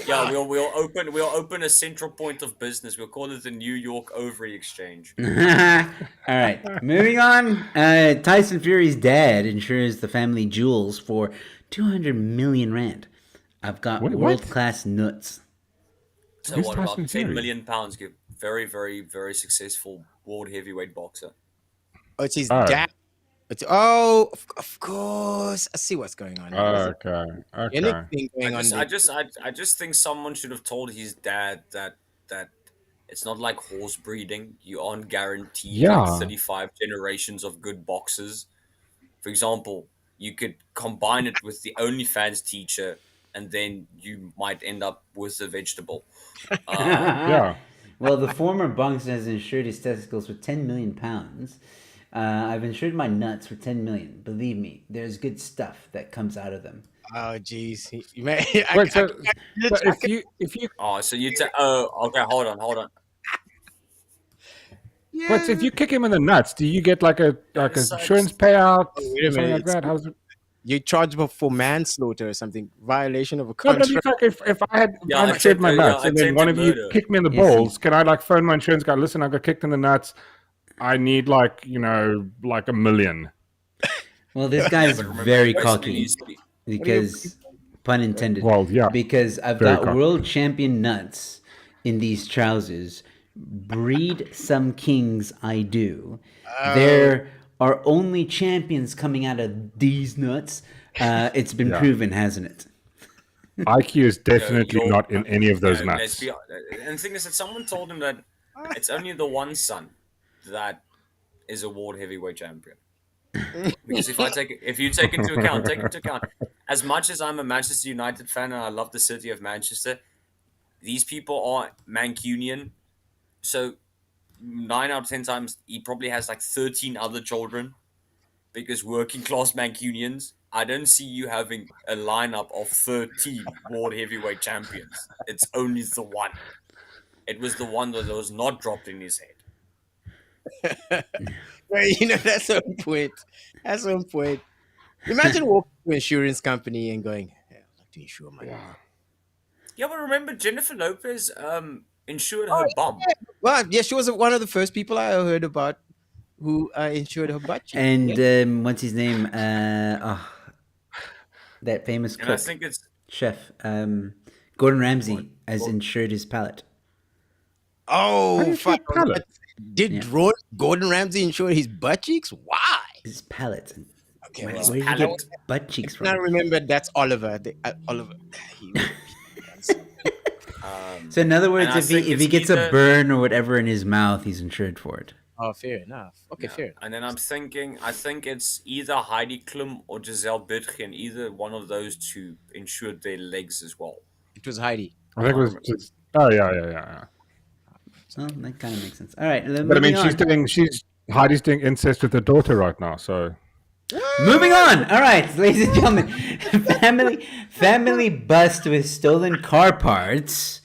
[SPEAKER 5] Yeah, we'll open a central point of business. We'll call it the New York Ovary Exchange.
[SPEAKER 1] All right. Moving on. Tyson Fury's dad insures the family jewels for 200 million rand. I've got
[SPEAKER 2] What?
[SPEAKER 1] world-class nuts.
[SPEAKER 5] So
[SPEAKER 2] Who's
[SPEAKER 5] what about
[SPEAKER 2] Tyson
[SPEAKER 5] 10
[SPEAKER 2] Fury?
[SPEAKER 5] million pounds? Give very, very, very successful world heavyweight boxer.
[SPEAKER 6] Oh, it's his
[SPEAKER 2] Oh.
[SPEAKER 6] dad. Of course. I see what's going on. There's
[SPEAKER 2] Okay.
[SPEAKER 6] anything going on.
[SPEAKER 5] I just think someone should have told his dad that it's not like horse breeding. You aren't guaranteed
[SPEAKER 2] Yeah.
[SPEAKER 5] like 35 generations of good boxers. For example, you could combine it with the OnlyFans teacher, and then you might end up with a vegetable.
[SPEAKER 2] Yeah.
[SPEAKER 1] Well, the former boxer has insured his testicles for 10 million pounds. I've insured my nuts for 10 million. Believe me, there's good stuff that comes out of them.
[SPEAKER 6] Oh, jeez.
[SPEAKER 2] Wait, so if you
[SPEAKER 5] Oh, so you okay, hold on.
[SPEAKER 2] But if you kick him in the nuts, do you get like a insurance payout
[SPEAKER 6] wait a
[SPEAKER 2] or something
[SPEAKER 6] minute.
[SPEAKER 2] like that? How's it?
[SPEAKER 6] You're chargeable for manslaughter or something, violation of a
[SPEAKER 2] No, but I mean,
[SPEAKER 6] contract.
[SPEAKER 2] like if I had
[SPEAKER 5] Yeah,
[SPEAKER 2] insured my
[SPEAKER 5] attempted-
[SPEAKER 2] nuts and then one of you
[SPEAKER 5] attempted
[SPEAKER 2] kicked me in the
[SPEAKER 1] Yes,
[SPEAKER 2] balls, can I like phone my insurance guy? Listen, I got kicked in the nuts. I need like $1 million.
[SPEAKER 1] Well, this guy is
[SPEAKER 5] Remember,
[SPEAKER 1] very
[SPEAKER 5] the question
[SPEAKER 1] cocky
[SPEAKER 5] needs to be-
[SPEAKER 1] because, pun intended.
[SPEAKER 2] Well, yeah,
[SPEAKER 1] Because I've
[SPEAKER 2] very
[SPEAKER 1] got
[SPEAKER 2] cocky.
[SPEAKER 1] world champion nuts in these trousers. Breed some kings, I do. There are only champions coming out of these nuts. It's been proven, hasn't it?
[SPEAKER 2] IQ is definitely
[SPEAKER 5] You're-
[SPEAKER 2] not in any of those
[SPEAKER 5] Let's
[SPEAKER 2] nuts.
[SPEAKER 5] be, and the thing is that someone told him that it's only the one son that is a world heavyweight champion. Because if you take into account, as much as I'm a Manchester United fan and I love the city of Manchester, these people are Mancunian. So 9 out of 10 times he probably has like 13 other children, because working class Mancunians, I don't see you having a lineup of 13 world heavyweight champions. It's only the one. It was the one that was not dropped in his head.
[SPEAKER 6] Well, that's on point. That's on point. Imagine walking to an insurance company and going, "Hey, I'd like to insure my house."
[SPEAKER 5] Yeah, but remember Jennifer Lopez insured her bum.
[SPEAKER 6] Well, yeah, she was one of the first people I heard about who insured her butt cheek.
[SPEAKER 1] And what's his name? That famous
[SPEAKER 5] And I
[SPEAKER 1] cook,
[SPEAKER 5] think it's
[SPEAKER 1] chef, Gordon Ramsay, has insured his palate.
[SPEAKER 6] Oh, fuck.
[SPEAKER 2] palate?
[SPEAKER 6] Did Gordon Ramsay insure his butt cheeks? Why?
[SPEAKER 1] His palate.
[SPEAKER 6] Okay,
[SPEAKER 1] Where
[SPEAKER 6] well,
[SPEAKER 1] did he
[SPEAKER 5] palate.
[SPEAKER 1] get butt cheeks
[SPEAKER 6] I
[SPEAKER 1] from?
[SPEAKER 6] remember that's Oliver. Oliver.
[SPEAKER 1] So in other words,
[SPEAKER 5] And I
[SPEAKER 1] if
[SPEAKER 5] think
[SPEAKER 1] he
[SPEAKER 5] it's
[SPEAKER 1] gets a
[SPEAKER 5] either-
[SPEAKER 1] burn or whatever in his mouth, he's insured for it.
[SPEAKER 6] Oh, fair enough. Okay, fair enough.
[SPEAKER 5] And then I think it's either Heidi Klum or Giselle Bündchen. Either one of those two insured their legs as well.
[SPEAKER 6] It was Heidi.
[SPEAKER 2] I think it was just. Oh yeah.
[SPEAKER 1] Well, that kind of makes sense. All right,
[SPEAKER 2] But I mean, Heidi's doing incest with her daughter right now. So
[SPEAKER 1] moving on. All right, ladies and gentlemen, family bust with stolen car parts.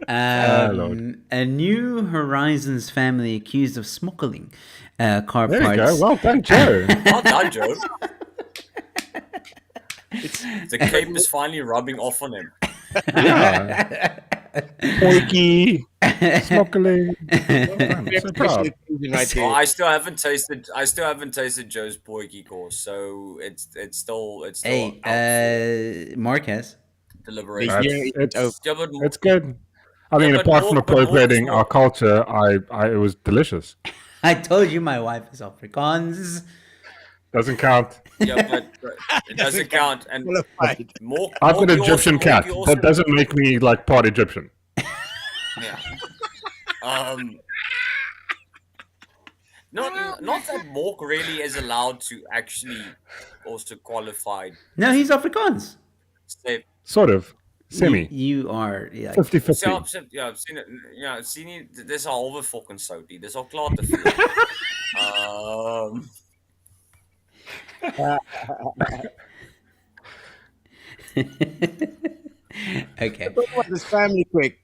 [SPEAKER 2] Lord.
[SPEAKER 1] A New Horizons family accused of smuggling car
[SPEAKER 2] there
[SPEAKER 1] parts.
[SPEAKER 2] you go. Well done, Joe.
[SPEAKER 5] Well done, Joe. The cape is finally rubbing off on him.
[SPEAKER 2] Yeah. Porky, smuggling. I'm so proud.
[SPEAKER 6] Right there.
[SPEAKER 5] Well, I still haven't tasted Joe's porky course, so it's still
[SPEAKER 1] Hey,
[SPEAKER 5] out
[SPEAKER 1] Mark has.
[SPEAKER 5] for deliberation.
[SPEAKER 2] It's
[SPEAKER 5] Yeah, but
[SPEAKER 2] it's good. I mean,
[SPEAKER 5] but
[SPEAKER 2] apart from
[SPEAKER 5] Mork
[SPEAKER 2] appropriating
[SPEAKER 5] Mork-
[SPEAKER 2] our culture, it was delicious.
[SPEAKER 1] I told you my wife is Afrikaans.
[SPEAKER 2] Doesn't count.
[SPEAKER 5] yeah, but it doesn't count. And
[SPEAKER 6] Qualified.
[SPEAKER 5] more.
[SPEAKER 2] I've got an Egyptian cat. That doesn't make me like part Egyptian.
[SPEAKER 5] Yeah. Not that Mork really is allowed to actually also qualify.
[SPEAKER 1] No, he's Afrikaans.
[SPEAKER 5] Say,
[SPEAKER 2] Sort of. Semi.
[SPEAKER 1] You are. Yeah.
[SPEAKER 2] 50-50.
[SPEAKER 5] ja, sien nie dis 'n halwe fucking soutie. Dis al klaar te veel.
[SPEAKER 1] Okay.
[SPEAKER 6] Talk about this family quick.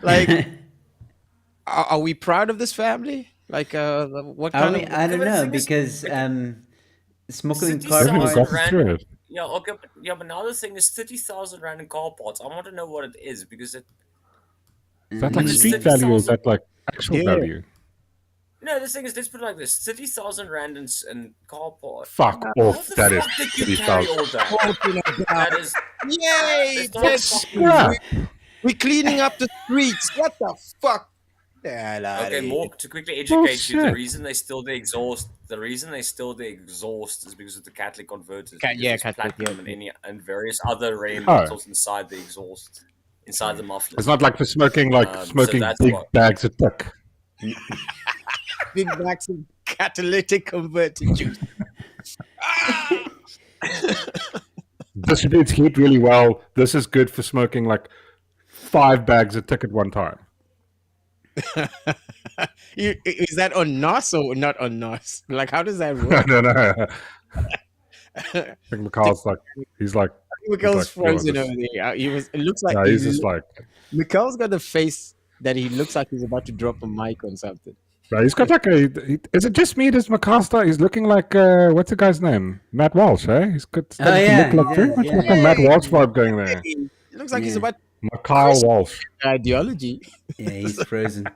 [SPEAKER 6] Like, are we proud of this family? Like, what kind of?
[SPEAKER 1] I don't
[SPEAKER 5] but the
[SPEAKER 1] know
[SPEAKER 5] thing is,
[SPEAKER 1] because smuggling
[SPEAKER 5] City
[SPEAKER 1] car
[SPEAKER 5] Side
[SPEAKER 2] Everyone's
[SPEAKER 1] parts.
[SPEAKER 2] gotten through it.
[SPEAKER 5] Yeah, okay, but now the thing is 30,000 rand in car parts. I want to know what it is because
[SPEAKER 2] Is that like
[SPEAKER 5] It's
[SPEAKER 2] street value or is
[SPEAKER 5] 30,000.
[SPEAKER 2] that like actual
[SPEAKER 6] Yeah.
[SPEAKER 2] value?
[SPEAKER 5] no, the thing is, let's put it like this: 30,000 rand in car parts.
[SPEAKER 2] Fuck
[SPEAKER 5] What
[SPEAKER 2] off.
[SPEAKER 5] the
[SPEAKER 2] That is
[SPEAKER 5] fuck did you carry
[SPEAKER 2] 30,000.
[SPEAKER 5] all that?
[SPEAKER 6] Talking about-
[SPEAKER 5] That is
[SPEAKER 6] Yay!
[SPEAKER 5] It's not
[SPEAKER 6] Yes,
[SPEAKER 5] fucking
[SPEAKER 2] Yeah.
[SPEAKER 6] we're cleaning up the streets. What the fuck?
[SPEAKER 5] okay. More to quickly educate you, the
[SPEAKER 2] Bullshit.
[SPEAKER 5] reason they still the exhaust. The reason they still the exhaust is because of the catalytic converters. because
[SPEAKER 6] Yeah,
[SPEAKER 5] there's
[SPEAKER 6] catalytic,
[SPEAKER 5] platinum
[SPEAKER 6] yeah.
[SPEAKER 5] and various other rare
[SPEAKER 2] Oh.
[SPEAKER 5] metals inside the exhaust, inside the muffler.
[SPEAKER 2] It's not like for smoking, like
[SPEAKER 5] So
[SPEAKER 2] smoking
[SPEAKER 5] that's
[SPEAKER 2] big
[SPEAKER 5] what-
[SPEAKER 2] bags of tick.
[SPEAKER 6] Big bags of catalytic converted juice.
[SPEAKER 2] Distributes heat really well. This is good for smoking like 5 bags of tick at one time.
[SPEAKER 6] Is that on NOS or not on NOS? Like, how does that work?
[SPEAKER 2] No. I think Mikhail's like, he's like,
[SPEAKER 6] Mikhail's
[SPEAKER 2] like,
[SPEAKER 6] frozen
[SPEAKER 2] "Yo,
[SPEAKER 6] over there. It looks like
[SPEAKER 2] no, he's just like,
[SPEAKER 6] Mikhail's got the face that he looks like he's about to drop a mic on something.
[SPEAKER 2] no, he's got like is it just me? Does Mikhail start? He's looking like, what's the guy's name? Matt Walsh, eh? He's got starting
[SPEAKER 1] yeah,
[SPEAKER 2] to look like,
[SPEAKER 1] he
[SPEAKER 2] very
[SPEAKER 1] does,
[SPEAKER 2] much
[SPEAKER 1] yeah.
[SPEAKER 2] like a Matt Walsh vibe going there.
[SPEAKER 6] It looks like he's
[SPEAKER 1] Yeah.
[SPEAKER 6] about
[SPEAKER 2] Mikhail Walsh.
[SPEAKER 6] ideology.
[SPEAKER 1] Yeah, he's frozen.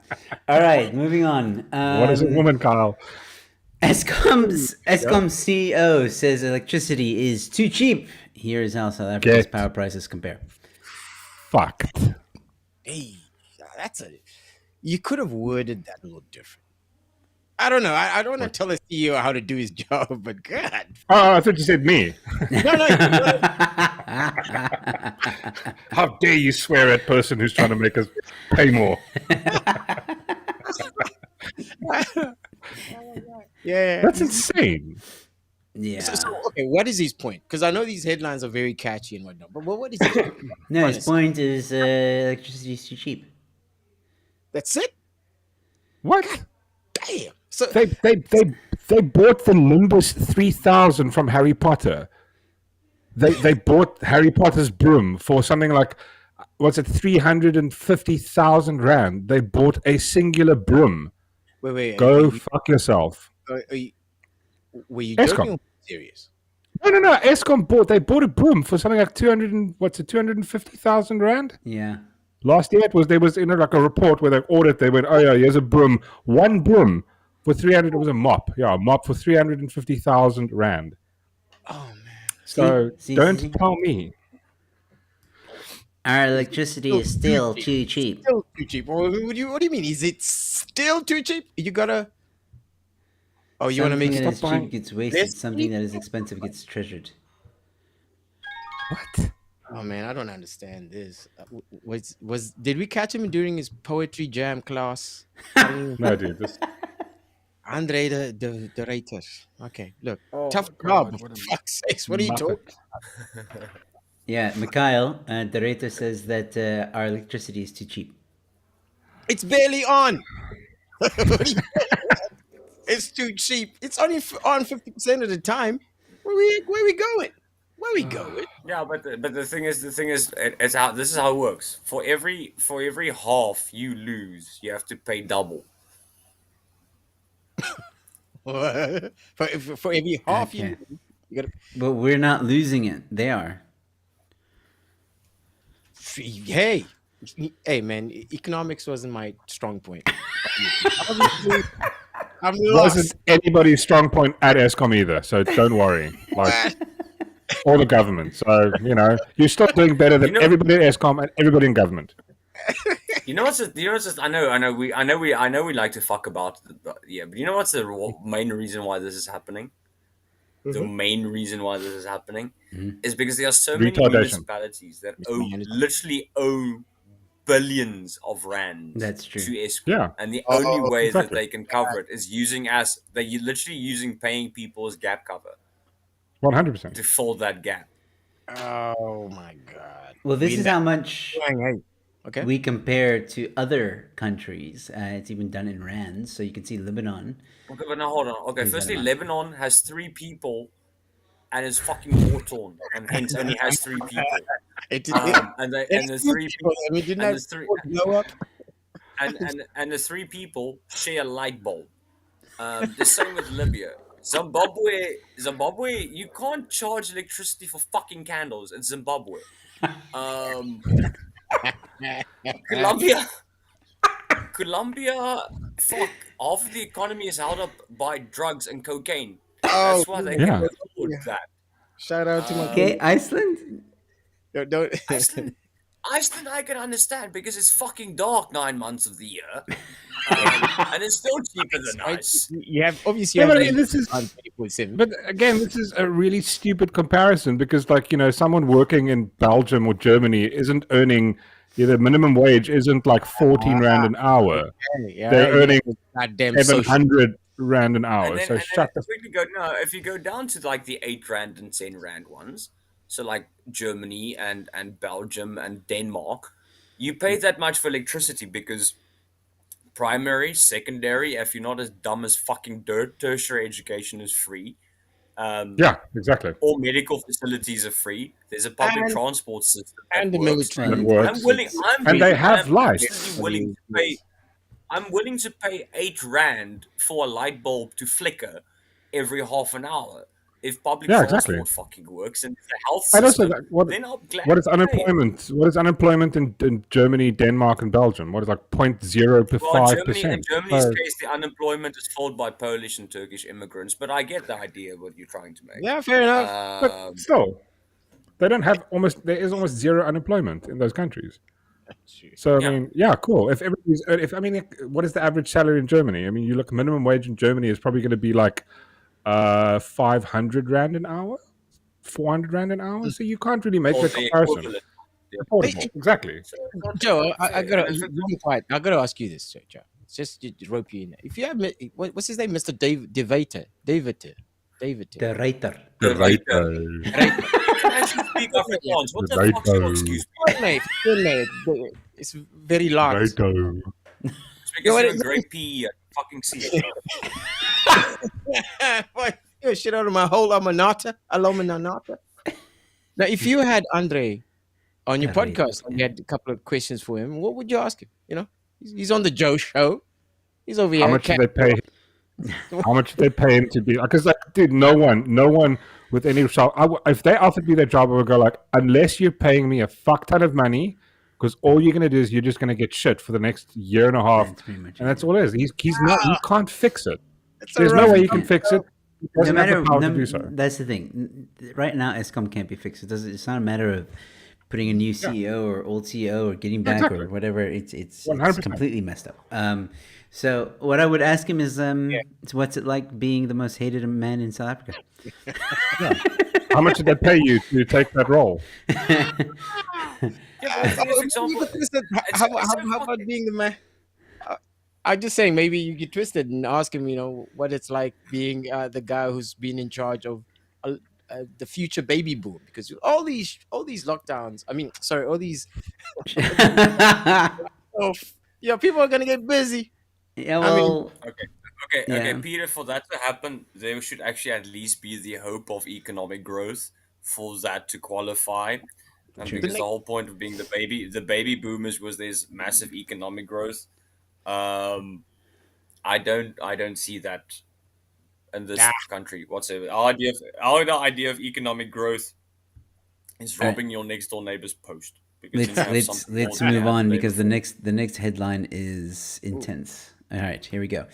[SPEAKER 1] All right, moving on.
[SPEAKER 2] What is it, woman, Kyle?
[SPEAKER 1] Eskom's CEO says electricity is too cheap. Here's how South Africa's
[SPEAKER 2] Get.
[SPEAKER 1] power prices compare.
[SPEAKER 6] Hey, you could have worded that a little different. I don't know. I don't want to tell a CEO how to do his job, but God,
[SPEAKER 2] Oh, I thought you said me.
[SPEAKER 6] no.
[SPEAKER 2] How dare you swear at person who's trying to make us pay more?
[SPEAKER 6] Yeah,
[SPEAKER 2] That's insane.
[SPEAKER 1] Yeah.
[SPEAKER 6] So, okay, what is his point? Because I know these headlines are very catchy and whatnot, but what is his point?
[SPEAKER 1] No, his
[SPEAKER 6] Honestly.
[SPEAKER 1] point is electricity is too cheap.
[SPEAKER 6] That's it?
[SPEAKER 2] What?
[SPEAKER 6] Damn. So
[SPEAKER 2] They bought the Nimbus 3000 from Harry Potter. They bought Harry Potter's broom for something like, what's it, 350,000 rand. They bought a singular broom.
[SPEAKER 6] wait.
[SPEAKER 2] Go fuck yourself.
[SPEAKER 6] Were you
[SPEAKER 2] Eskom.
[SPEAKER 6] joking or serious?
[SPEAKER 2] No. Eskom they bought a broom for something like 250,000 rand.
[SPEAKER 1] Yeah.
[SPEAKER 2] Last year there was like a report where they ordered. They went, oh yeah, here's a broom, one broom for 300. It was a mop, a mop for 350,000 rand.
[SPEAKER 6] Oh man.
[SPEAKER 2] So
[SPEAKER 1] See?
[SPEAKER 2] don't tell me.
[SPEAKER 1] Our electricity is still too cheap.
[SPEAKER 6] Still too cheap. What do you mean? Is it still too cheap? You gotta. Oh, you want to
[SPEAKER 1] Something
[SPEAKER 6] make
[SPEAKER 1] that
[SPEAKER 6] it
[SPEAKER 1] is
[SPEAKER 6] stop
[SPEAKER 1] cheap
[SPEAKER 6] buying?
[SPEAKER 1] gets wasted.
[SPEAKER 6] this
[SPEAKER 1] Something that is expensive gets treasured.
[SPEAKER 2] What?
[SPEAKER 6] Oh man, I don't understand this. Did we catch him during his poetry jam class?
[SPEAKER 2] No, dude.
[SPEAKER 6] Andre the writer. Okay, look,
[SPEAKER 2] Oh
[SPEAKER 6] tough
[SPEAKER 2] my
[SPEAKER 6] job.
[SPEAKER 2] God,
[SPEAKER 6] For
[SPEAKER 2] what a
[SPEAKER 6] fuck's sakes, what are you
[SPEAKER 2] Muppet.
[SPEAKER 6] talking?
[SPEAKER 1] Yeah, Mikhail, the rater says that our electricity is too cheap.
[SPEAKER 6] It's barely on. What do you- it's too cheap. It's only on 50% of the time. Where we going? Where we going?
[SPEAKER 5] Yeah, but the thing is, it's how this is how it works. For every half you lose, you have to pay double.
[SPEAKER 6] for every half
[SPEAKER 1] Okay.
[SPEAKER 6] you gotta.
[SPEAKER 1] But we're not losing it. They are.
[SPEAKER 6] Hey, man, economics wasn't my strong point. Obviously, I'm lost.
[SPEAKER 2] Wasn't anybody's strong point at Eskom either, so don't worry. Like, or the government. So, you're still doing better than everybody at Eskom and everybody in government.
[SPEAKER 5] You know what's just I know we like to fuck about but you know what's the main reason why this is happening? The main reason why this is happening is because there are so many
[SPEAKER 2] Retardation.
[SPEAKER 5] municipalities that literally owe billions of rands
[SPEAKER 1] That's true.
[SPEAKER 5] to Eskom.
[SPEAKER 2] Yeah.
[SPEAKER 5] And the only way that
[SPEAKER 2] exactly.
[SPEAKER 5] they can cover it is they're literally using paying people as gap cover
[SPEAKER 2] 100%.
[SPEAKER 5] to fill that gap.
[SPEAKER 6] Oh my god.
[SPEAKER 1] Well, this is how much
[SPEAKER 6] Okay.
[SPEAKER 1] we compare to other countries. It's even done in rands, so you can see Lebanon.
[SPEAKER 5] Okay, but now hold on. Okay,
[SPEAKER 1] Is that
[SPEAKER 5] firstly,
[SPEAKER 1] enough?
[SPEAKER 5] Lebanon has 3 people and is fucking war torn, and hence only has 3 people.
[SPEAKER 6] It,
[SPEAKER 5] And the 3 people,
[SPEAKER 6] I mean, didn't
[SPEAKER 5] and
[SPEAKER 6] that
[SPEAKER 5] the 3
[SPEAKER 6] blow up?
[SPEAKER 5] and the 3 people share a light bulb. The same with Libya. Zimbabwe, you can't charge electricity for fucking candles in Zimbabwe. Colombia, fuck, half of the economy is held up by drugs and cocaine. That's why they
[SPEAKER 2] yeah.
[SPEAKER 5] can afford that.
[SPEAKER 6] Shout out to my
[SPEAKER 1] Okay, Iceland.
[SPEAKER 6] don't.
[SPEAKER 5] Iceland, I can understand because it's fucking dark 9 months of the year, and it's still cheaper than us.
[SPEAKER 6] You have obviously.
[SPEAKER 2] Yeah,
[SPEAKER 6] you have
[SPEAKER 2] but this is-
[SPEAKER 6] 24/7.
[SPEAKER 2] But again, this is a really stupid comparison because, someone working in Belgium or Germany isn't earning, the minimum wage isn't like 14 rand an hour.
[SPEAKER 6] Yeah,
[SPEAKER 2] They're earning
[SPEAKER 6] goddamn social.
[SPEAKER 2] 700 rand an hour.
[SPEAKER 5] And then,
[SPEAKER 2] So
[SPEAKER 5] and then
[SPEAKER 2] shut the
[SPEAKER 5] if you go down to like the 8 rand and 10 rand ones, so like Germany and Belgium and Denmark, you pay that much for electricity because primary, secondary, if you're not as dumb as fucking dirt, tertiary education is free.
[SPEAKER 2] Yeah, exactly.
[SPEAKER 5] All medical facilities are free. There's a public
[SPEAKER 6] And-
[SPEAKER 5] transport system that
[SPEAKER 6] and the
[SPEAKER 5] works.
[SPEAKER 6] military.
[SPEAKER 2] It works. And they have lights.
[SPEAKER 5] I'm willing to pay 8 rand for a light bulb to flicker every half an hour if public
[SPEAKER 2] Yeah,
[SPEAKER 5] transport
[SPEAKER 2] exactly.
[SPEAKER 5] fucking works and the health
[SPEAKER 2] And also,
[SPEAKER 5] system. Then I'm glad
[SPEAKER 2] what is
[SPEAKER 5] to pay.
[SPEAKER 2] unemployment? What is unemployment in Germany, Denmark, and Belgium? What is like 0.05%?
[SPEAKER 5] Well, in Germany's case, the unemployment is filled by Polish and Turkish immigrants, but I get the idea of what you're trying to make.
[SPEAKER 6] Yeah, fair enough.
[SPEAKER 5] Um,
[SPEAKER 2] But still, there is almost zero unemployment in those countries. So I
[SPEAKER 5] Yeah.
[SPEAKER 2] mean, yeah, cool. If everybody's, if I mean, what is the average salary in Germany? I mean, you look minimum wage in Germany is probably going to be like 500 rand an hour, 400 rand an hour. So you can't really make
[SPEAKER 5] Or
[SPEAKER 2] the
[SPEAKER 5] the
[SPEAKER 2] comparison.
[SPEAKER 5] equivalent.
[SPEAKER 2] Affordable, exactly.
[SPEAKER 5] So it's not
[SPEAKER 6] Joe, I
[SPEAKER 5] fair.
[SPEAKER 6] gotta
[SPEAKER 5] And if
[SPEAKER 6] you be quiet. I gotta ask you this, Joe. It's just to rope you in. There. If you have what's his name, Mr. David,
[SPEAKER 1] The writer.
[SPEAKER 5] The writer.
[SPEAKER 2] Right.
[SPEAKER 5] You can actually speak Afrikaans. What the
[SPEAKER 2] The
[SPEAKER 5] fuck's your
[SPEAKER 2] writer.
[SPEAKER 5] excuse?
[SPEAKER 6] Good mate. It's very large.
[SPEAKER 5] It's because
[SPEAKER 6] what
[SPEAKER 5] you're a
[SPEAKER 6] is-
[SPEAKER 5] great PE. Fucking see it.
[SPEAKER 6] What? You shit out of my whole almanata. Now, if you had Andre on your
[SPEAKER 1] Correct.
[SPEAKER 6] podcast and you had a couple of questions for him, what would you ask him? You know, he's on the Joe show. He's over here.
[SPEAKER 2] How much did they pay? How much did they pay him to be? Because, like, dude, no one with any if they offered me that job, I would go like, unless you're paying me a fuck ton of money, because all you're gonna do is you're just gonna get shit for the next year and a half,
[SPEAKER 1] That's pretty much
[SPEAKER 2] and
[SPEAKER 1] it.
[SPEAKER 2] that's all it is. He's not. He can't fix it.
[SPEAKER 6] It's a
[SPEAKER 2] There's no
[SPEAKER 6] rough
[SPEAKER 2] way you can
[SPEAKER 6] job.
[SPEAKER 2] fix it. He
[SPEAKER 1] No
[SPEAKER 2] doesn't have
[SPEAKER 1] matter,
[SPEAKER 2] the power
[SPEAKER 1] no,
[SPEAKER 2] to do so.
[SPEAKER 1] that's the thing. Right now, ESCOM can't be fixed. It's not a matter of putting a new CEO or old CEO or getting back
[SPEAKER 2] Exactly.
[SPEAKER 1] or whatever. It's
[SPEAKER 2] 100%.
[SPEAKER 1] completely messed up. So what I would ask him is, what's it like being the most hated man in South Africa?
[SPEAKER 2] How much did they pay you to take that role?
[SPEAKER 5] Yeah, but for example,
[SPEAKER 6] How about being the man? I'm just saying, maybe you get twisted and ask him, you know, what it's like being the guy who's been in charge of the future baby boom, because all these lockdowns. I mean, sorry, all these. People are gonna get busy.
[SPEAKER 1] Yeah,
[SPEAKER 6] I mean-
[SPEAKER 1] well,
[SPEAKER 5] okay,
[SPEAKER 1] Yeah.
[SPEAKER 5] Peter, for that to happen, there should actually at least be the hope of economic growth for that to qualify. And
[SPEAKER 1] True.
[SPEAKER 5] because the whole point of being the baby boomers was there's massive economic growth. I don't see that in this country whatsoever. Our idea of economic growth is robbing your next door neighbor's post. Because then you have
[SPEAKER 1] let's
[SPEAKER 5] something
[SPEAKER 1] let's
[SPEAKER 5] more than
[SPEAKER 1] move
[SPEAKER 5] you had
[SPEAKER 1] on
[SPEAKER 5] the day
[SPEAKER 1] because
[SPEAKER 5] before.
[SPEAKER 1] the next headline is intense. All right, here we go.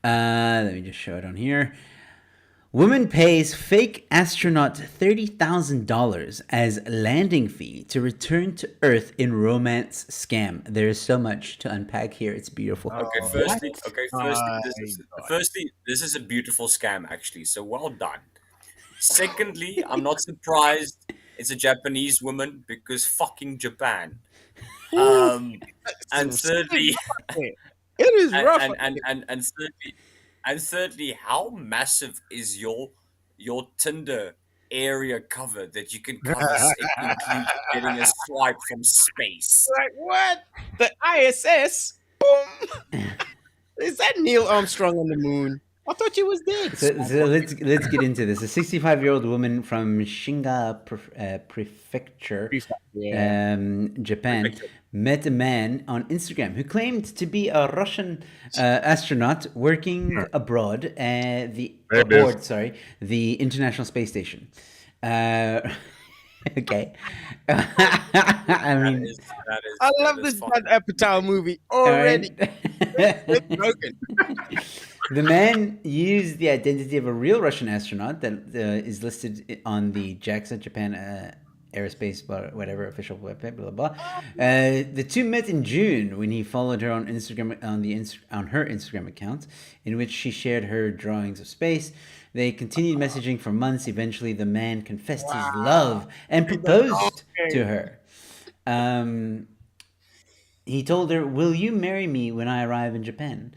[SPEAKER 1] Let me just show it on here. Woman pays fake astronaut $30,000 as landing fee to return to Earth in romance scam. There is so much to unpack here. It's beautiful.
[SPEAKER 5] Okay, firstly, this is a beautiful scam, actually. So well done. Secondly, I'm not surprised it's a Japanese woman because fucking Japan. And thirdly,
[SPEAKER 6] It is rough.
[SPEAKER 5] and thirdly, how massive is your Tinder area cover that you can cover include getting a swipe from space?
[SPEAKER 6] Like what? The ISS? Boom! Is that Neil Armstrong on the moon? I thought you was dead.
[SPEAKER 1] So let's get into this. A 65-year-old woman from Shinga Prefecture, Japan, met a man on Instagram who claimed to be a Russian astronaut working aboard the International Space Station. Okay. I mean,
[SPEAKER 6] I love this Judd Apatow movie already. It's broken.
[SPEAKER 1] The man used the identity of a real Russian astronaut that is listed on the JAXA Japan aerospace whatever official website, blah blah blah. The two met in June when he followed her on Instagram on her Instagram account, in which she shared her drawings of space. They continued messaging for months. Eventually, the man confessed his love and proposed to her. He told her, "Will you marry me when I arrive in Japan?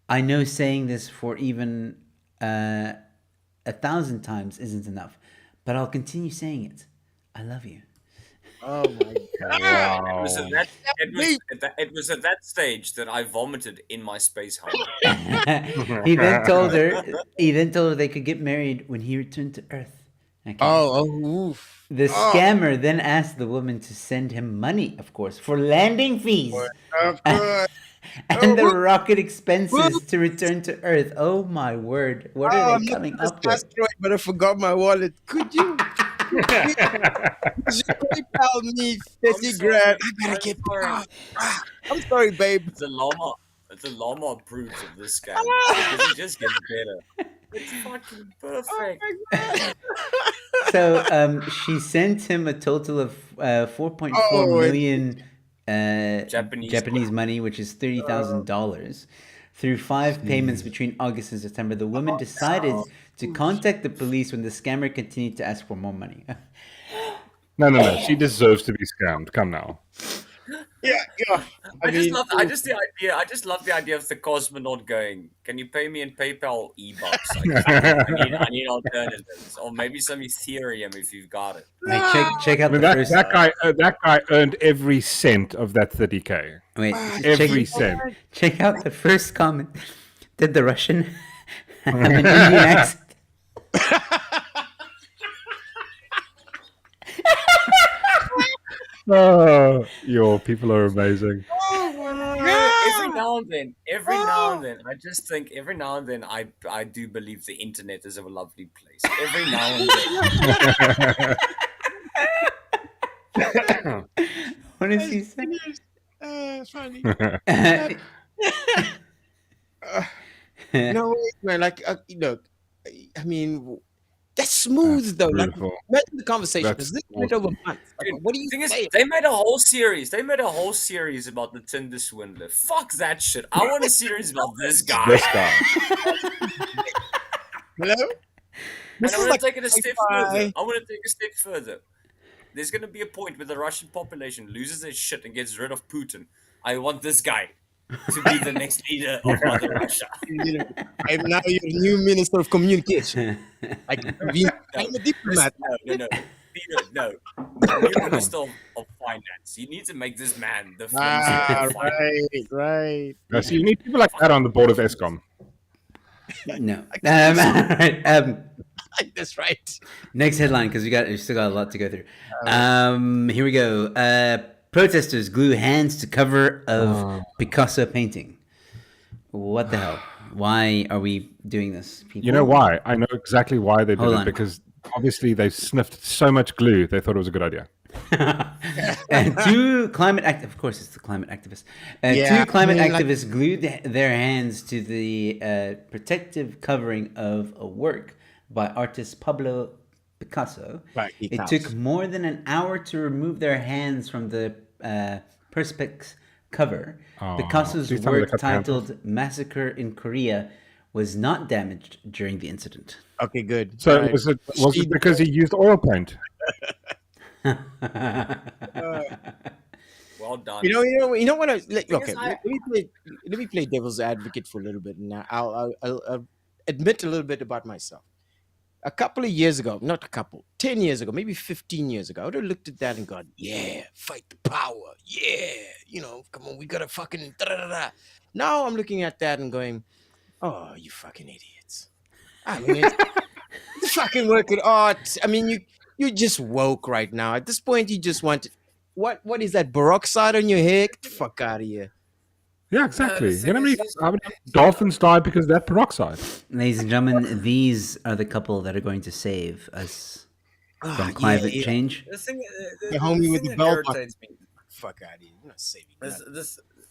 [SPEAKER 1] I know saying this for even 1,000 times isn't enough, but I'll continue saying it. I love you."
[SPEAKER 6] Oh my god!
[SPEAKER 5] It was at that stage that I vomited in my space helmet.
[SPEAKER 1] He then told her they could get married when he returned to Earth. Okay.
[SPEAKER 6] Oof.
[SPEAKER 1] The scammer then asked the woman to send him money, of course, for landing fees
[SPEAKER 6] Of course.
[SPEAKER 1] and the rocket expenses to return to Earth. Oh my word! What are they coming up with?
[SPEAKER 6] Asteroid, but I forgot my wallet. Could you? PayPal me 30 grand. I gotta get
[SPEAKER 5] sorry.
[SPEAKER 6] I'm sorry, babe.
[SPEAKER 5] The llama approves of this scam because it just gets better. It's fucking perfect.
[SPEAKER 1] So she sent him a total of 4.4 million
[SPEAKER 5] Japanese
[SPEAKER 1] money, which is $30,000. Through 5 payments between August and September, the woman decided to contact the police when the scammer continued to ask for more money.
[SPEAKER 2] No. She deserves to be scammed. Come now.
[SPEAKER 6] Yeah.
[SPEAKER 5] I just love the idea of the cosmonaut going, "Can you pay me in PayPal e-bucks? I need alternatives, or maybe some Ethereum if you've got it."
[SPEAKER 1] Wait, check out
[SPEAKER 2] I mean,
[SPEAKER 1] the first.
[SPEAKER 2] that guy earned every cent of that 30K.
[SPEAKER 1] Wait,
[SPEAKER 2] Every cent.
[SPEAKER 1] check out the first comment. Did the Russian have an Indian accent?
[SPEAKER 2] Oh, your people are amazing.
[SPEAKER 5] Every now and then, I just think every now and then I do believe the internet is a lovely place. Every now and then.
[SPEAKER 1] What is he saying?
[SPEAKER 6] Funny. No, man. Like, look, I mean, that's smooth though. Like,
[SPEAKER 2] Beautiful.
[SPEAKER 6] imagine the conversation.
[SPEAKER 2] That's
[SPEAKER 6] This went over months. Like,
[SPEAKER 5] Dude,
[SPEAKER 6] what do you
[SPEAKER 5] thing is,
[SPEAKER 6] say?
[SPEAKER 5] they made a whole series. They made a whole series about the Tinder swindler. Fuck that shit. I want a series about this guy.
[SPEAKER 2] This guy.
[SPEAKER 6] Hello?
[SPEAKER 5] And
[SPEAKER 6] This
[SPEAKER 5] I
[SPEAKER 6] is
[SPEAKER 5] want
[SPEAKER 6] like
[SPEAKER 5] to take it a step
[SPEAKER 6] sci-fi.
[SPEAKER 5] further. I want to take a step further. There's going to be a point where the Russian population loses their shit and gets rid of Putin. I want this guy to be the next leader of Mother Russia.
[SPEAKER 6] You know, I'm now your new minister of communication. I'm a diplomat.
[SPEAKER 5] No. Peter, no. New minister of finance. You need to make this man the minister of finance.
[SPEAKER 6] Right.
[SPEAKER 2] Now, see, you need people like that on the board of ESCOM.
[SPEAKER 1] No. Alright,
[SPEAKER 6] That's right.
[SPEAKER 1] next headline, because we still got a lot to go through. Here we go. Protesters glue hands to cover of Picasso painting. What the hell? Why are we doing this, people?
[SPEAKER 2] You know why? I know exactly why they did
[SPEAKER 1] Hold
[SPEAKER 2] it,
[SPEAKER 1] on.
[SPEAKER 2] because obviously they sniffed so much glue, they thought it was a good idea.
[SPEAKER 1] And two climate of course it's the climate activists.
[SPEAKER 6] Yeah,
[SPEAKER 1] Two climate
[SPEAKER 6] I mean, like-
[SPEAKER 1] activists glued their hands to the protective covering of a work by artist Pablo Picasso.
[SPEAKER 6] Right,
[SPEAKER 1] It
[SPEAKER 6] Picasso.
[SPEAKER 1] took more than an hour to remove their hands from the Perspex cover.
[SPEAKER 2] Oh,
[SPEAKER 1] Picasso's
[SPEAKER 2] please tell me they
[SPEAKER 1] work
[SPEAKER 2] cut their hands off.
[SPEAKER 1] titled Massacre in Korea was not damaged during the incident.
[SPEAKER 6] Okay, good.
[SPEAKER 2] So
[SPEAKER 6] Right.
[SPEAKER 2] was it because he used oil paint?
[SPEAKER 5] Well done.
[SPEAKER 6] You know what? Okay,
[SPEAKER 5] is, I-
[SPEAKER 6] let me play devil's advocate for a little bit, and I'll admit a little bit about myself. A couple of years ago, not a couple, 10 years ago, maybe 15 years ago, I would have looked at that and gone, "Yeah, fight the power, yeah, come on, we gotta fucking da-da-da-da." Now I'm looking at that and going, "Oh, you fucking idiots!" I mean, it's fucking working art. I mean, you just woke right now. At this point, you just want what is that peroxide on your hair? Get the fuck out of here.
[SPEAKER 2] Yeah, exactly.
[SPEAKER 5] the
[SPEAKER 2] You know
[SPEAKER 5] thing
[SPEAKER 2] how many dolphins died because of that peroxide?
[SPEAKER 1] Ladies and gentlemen, these are the couple that are going to save us from climate
[SPEAKER 6] yeah.
[SPEAKER 1] change.
[SPEAKER 5] The thing,
[SPEAKER 6] The homie with
[SPEAKER 5] thing
[SPEAKER 6] the
[SPEAKER 5] that
[SPEAKER 6] belt buckle.
[SPEAKER 5] irritates me.
[SPEAKER 6] Fuck out of here. You're not saving
[SPEAKER 5] There's,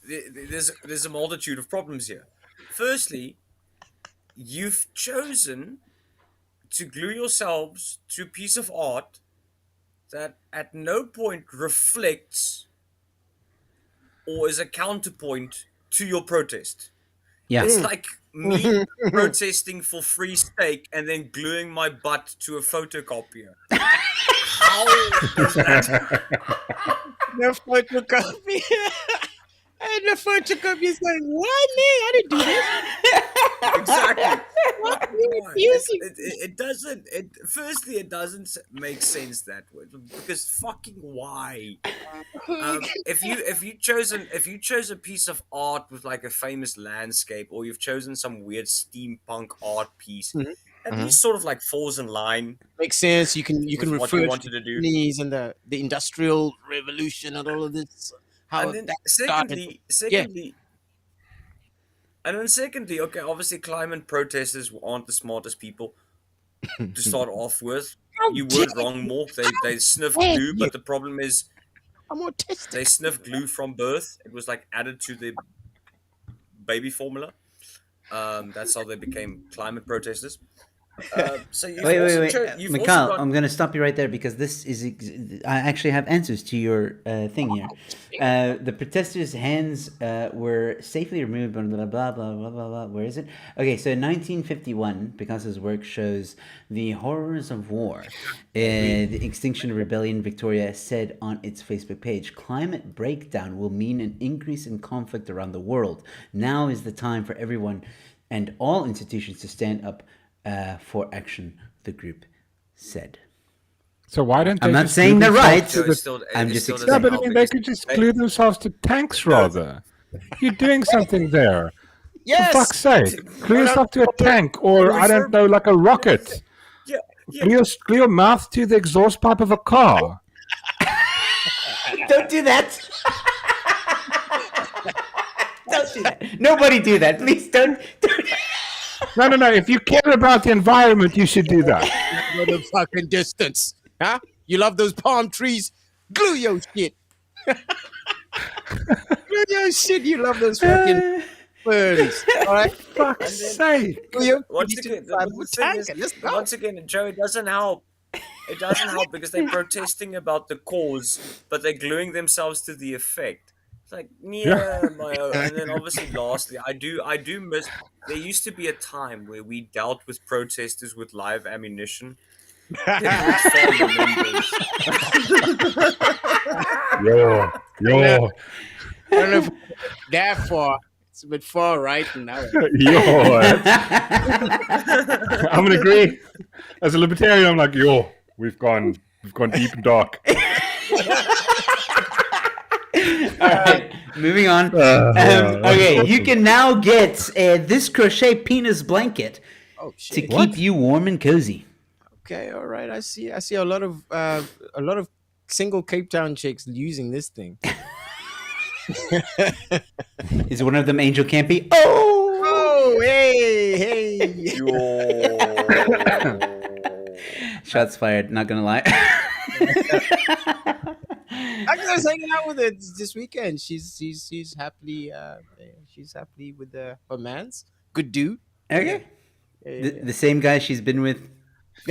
[SPEAKER 6] that.
[SPEAKER 5] there's a multitude of problems here. Firstly, you've chosen to glue yourselves to a piece of art that at no point reflects or is a counterpoint to your protest.
[SPEAKER 1] Yeah.
[SPEAKER 5] It's like me protesting for free steak and then gluing my butt to a photocopier. How does that?
[SPEAKER 6] The photocopy. And the photocopy is like, what, man? I didn't do this.
[SPEAKER 5] Exactly.
[SPEAKER 6] What? You refusing?
[SPEAKER 5] It doesn't. Firstly, it doesn't make sense that way because fucking why? If you chose a piece of art with like a famous landscape, or you've chosen some weird steampunk art piece, at least sort of like falls in line.
[SPEAKER 6] Makes sense. You can
[SPEAKER 5] With what
[SPEAKER 6] refer
[SPEAKER 5] you
[SPEAKER 6] to
[SPEAKER 5] wanted to do.
[SPEAKER 6] the 20s and the industrial revolution and all of this. How
[SPEAKER 5] And then
[SPEAKER 6] that started.
[SPEAKER 5] secondly, okay, obviously climate protesters aren't the smartest people to start off with. You were wrong, Mork. They sniff glue, but the problem is
[SPEAKER 6] I'm autistic.
[SPEAKER 5] they sniff glue from birth. It was like added to the baby formula. That's how they became climate protesters. So you've
[SPEAKER 1] Wait,
[SPEAKER 5] also
[SPEAKER 1] wait,
[SPEAKER 5] Joe,
[SPEAKER 1] wait.
[SPEAKER 5] you've
[SPEAKER 1] Mikhail,
[SPEAKER 5] also got
[SPEAKER 1] I'm going to stop you right there because this is. I actually have answers to your thing here. The protesters' hands were safely removed, blah, blah, blah, blah, blah, blah, blah. Where is it? Okay, so in 1951, Picasso's work shows the horrors of war. The Extinction Rebellion Victoria said on its Facebook page, climate breakdown will mean an increase in conflict around the world. Now is the time for everyone and all institutions to stand up for action, the group said.
[SPEAKER 2] So why don't they
[SPEAKER 1] I'm not
[SPEAKER 2] just
[SPEAKER 1] saying
[SPEAKER 2] glue
[SPEAKER 1] they're
[SPEAKER 2] themselves
[SPEAKER 1] right.
[SPEAKER 2] to the-
[SPEAKER 5] still,
[SPEAKER 1] I'm
[SPEAKER 5] it
[SPEAKER 1] just
[SPEAKER 5] still
[SPEAKER 2] Yeah,
[SPEAKER 5] doesn't
[SPEAKER 2] but I
[SPEAKER 5] help
[SPEAKER 2] mean, they
[SPEAKER 5] because
[SPEAKER 2] could just glue themselves to tanks rather. You're doing something there.
[SPEAKER 6] Yes.
[SPEAKER 2] For fuck's sake. Glue yourself to a tank or,
[SPEAKER 5] Well,
[SPEAKER 2] I don't know, like a rocket.
[SPEAKER 5] yeah,
[SPEAKER 2] Glue your mouth to the exhaust pipe of a car.
[SPEAKER 1] Don't do that. Don't do that. Nobody do that. Please don't.
[SPEAKER 2] No. If you care about the environment, you should do that.
[SPEAKER 6] Go the fucking distance. Huh? You love those palm trees? Glue your shit. Glue your shit. You love those fucking birds. All right?
[SPEAKER 2] Fuck's sake.
[SPEAKER 6] Glue your
[SPEAKER 5] once
[SPEAKER 6] shit
[SPEAKER 5] again,
[SPEAKER 6] inside
[SPEAKER 5] the
[SPEAKER 6] of a
[SPEAKER 5] thing
[SPEAKER 6] tank
[SPEAKER 5] is,
[SPEAKER 6] and let's go.
[SPEAKER 5] once again, Joe, it doesn't help. It doesn't help because they're protesting about the cause, but they're gluing themselves to the effect. It's like, and then obviously, lastly, I do miss. There used to be a time where we dealt with protesters with live ammunition.
[SPEAKER 2] Yo.
[SPEAKER 6] I don't know if that far. It's a bit far right now.
[SPEAKER 2] Yo. I'm going to agree. As a libertarian, I'm like, yo, we've gone deep and dark.
[SPEAKER 1] All right, moving on.
[SPEAKER 2] that's
[SPEAKER 1] Okay, you
[SPEAKER 2] awesome.
[SPEAKER 1] can now get this crochet penis blanket
[SPEAKER 6] Oh
[SPEAKER 1] to
[SPEAKER 6] shit.
[SPEAKER 1] keep you warm and cozy.
[SPEAKER 6] Okay, all right. I see a lot of single Cape Town chicks using this thing.
[SPEAKER 1] Is one of them Angel Campy? Oh!
[SPEAKER 6] Oh, hey.
[SPEAKER 1] Shots fired, not gonna lie.
[SPEAKER 6] I was hanging out with her this weekend. She's happily with her man's good dude.
[SPEAKER 1] Okay.
[SPEAKER 6] Yeah.
[SPEAKER 1] The same guy she's been with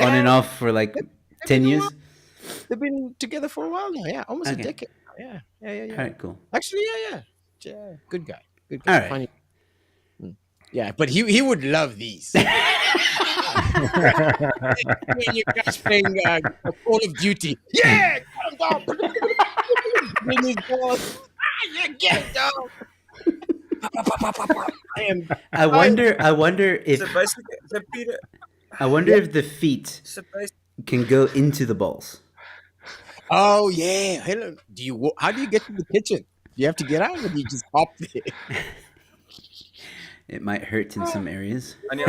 [SPEAKER 1] on and off for like 10 years?
[SPEAKER 6] They've been together for a while now. Yeah, almost
[SPEAKER 1] Okay.
[SPEAKER 6] a decade. Yeah.
[SPEAKER 1] All right, cool.
[SPEAKER 6] Actually, yeah. Good guy.
[SPEAKER 1] All right.
[SPEAKER 6] Funny. Yeah, but he would love these. When you guys playing Call of Duty. Yeah, get him down. Bring his balls. Yeah, get him down.
[SPEAKER 1] I wonder if
[SPEAKER 5] So basically, so Peter,
[SPEAKER 1] if the feet
[SPEAKER 5] so basically,
[SPEAKER 1] can go into the balls.
[SPEAKER 6] Oh yeah. Hello. How do you get to the kitchen? Do you have to get out or do you just hop there?
[SPEAKER 1] It might hurt in some areas.
[SPEAKER 5] on the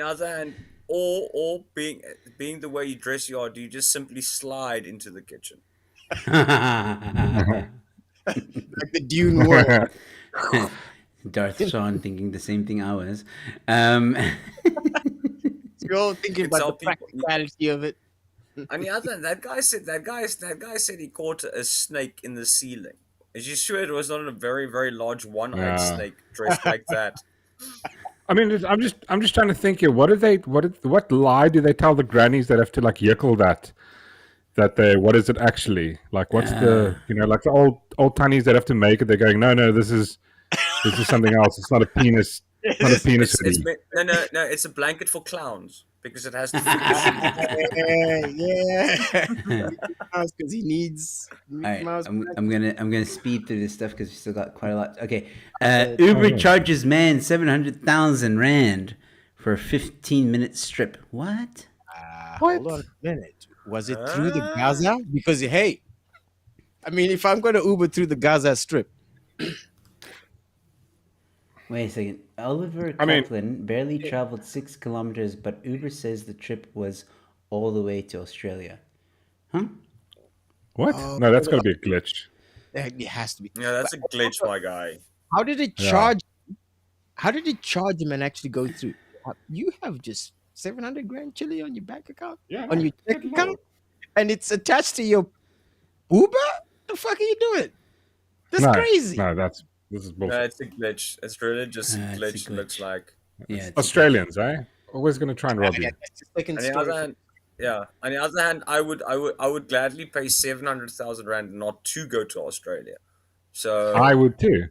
[SPEAKER 5] other hand, or being the way you dress you are, do you just simply slide into the kitchen?
[SPEAKER 6] Like the Dune world.
[SPEAKER 1] Darth Sean thinking the same thing I was.
[SPEAKER 6] You're all thinking
[SPEAKER 5] It's
[SPEAKER 6] about
[SPEAKER 5] all
[SPEAKER 6] the
[SPEAKER 5] people-
[SPEAKER 6] practicality of it.
[SPEAKER 5] On the other hand, that guy said he caught a snake in the ceiling. Is you sure it was not a very, very large one-eyed
[SPEAKER 2] Yeah.
[SPEAKER 5] snake dressed like that?
[SPEAKER 2] I mean, I'm just trying to think here. What lie do they tell the grannies that have to like yickle that what is it actually? Like what's the like the old tunnies that have to make it, they're going, no, this is something else. It's not a penis. It's not a penis
[SPEAKER 5] It's
[SPEAKER 2] hoodie.
[SPEAKER 5] no, it's a blanket for clowns because it has to fit.
[SPEAKER 6] Yeah. Because he needs
[SPEAKER 1] All right,
[SPEAKER 6] Mouse.
[SPEAKER 1] I'm gonna speed through this stuff because we still got quite a lot. Okay, Uber charges man 700,000 rand for a 15-minute strip. What?
[SPEAKER 6] Hold on a minute. Was it through the Gaza? Because hey, I mean, if I'm going to Uber through the Gaza Strip,
[SPEAKER 1] Wait a second. Oliver
[SPEAKER 2] I mean-
[SPEAKER 1] Kaplan barely traveled 6 kilometers, but Uber says the trip was all the way to Australia. Huh?
[SPEAKER 2] What? No, that's got to be a glitch.
[SPEAKER 6] it has to be.
[SPEAKER 5] Yeah, that's a glitch, my guy.
[SPEAKER 6] How did it charge? How did it charge him and actually go through? You have just 700 grand chili on your bank account,
[SPEAKER 2] Yeah,
[SPEAKER 6] on your check account, and it's attached to your Uber. The fuck are you doing? That's crazy.
[SPEAKER 2] No, this is
[SPEAKER 5] No,
[SPEAKER 2] bullshit.
[SPEAKER 5] it's a glitch. It's really just
[SPEAKER 1] It's a
[SPEAKER 5] glitch.
[SPEAKER 1] glitch.
[SPEAKER 5] Looks like.
[SPEAKER 1] Yeah. It's
[SPEAKER 2] Australians, eh? always going to try and rob you.
[SPEAKER 6] That's the second
[SPEAKER 5] On the
[SPEAKER 6] story.
[SPEAKER 5] other hand, yeah. On the other hand, I would gladly pay 700,000 rand not to go to Australia. So
[SPEAKER 2] I would too.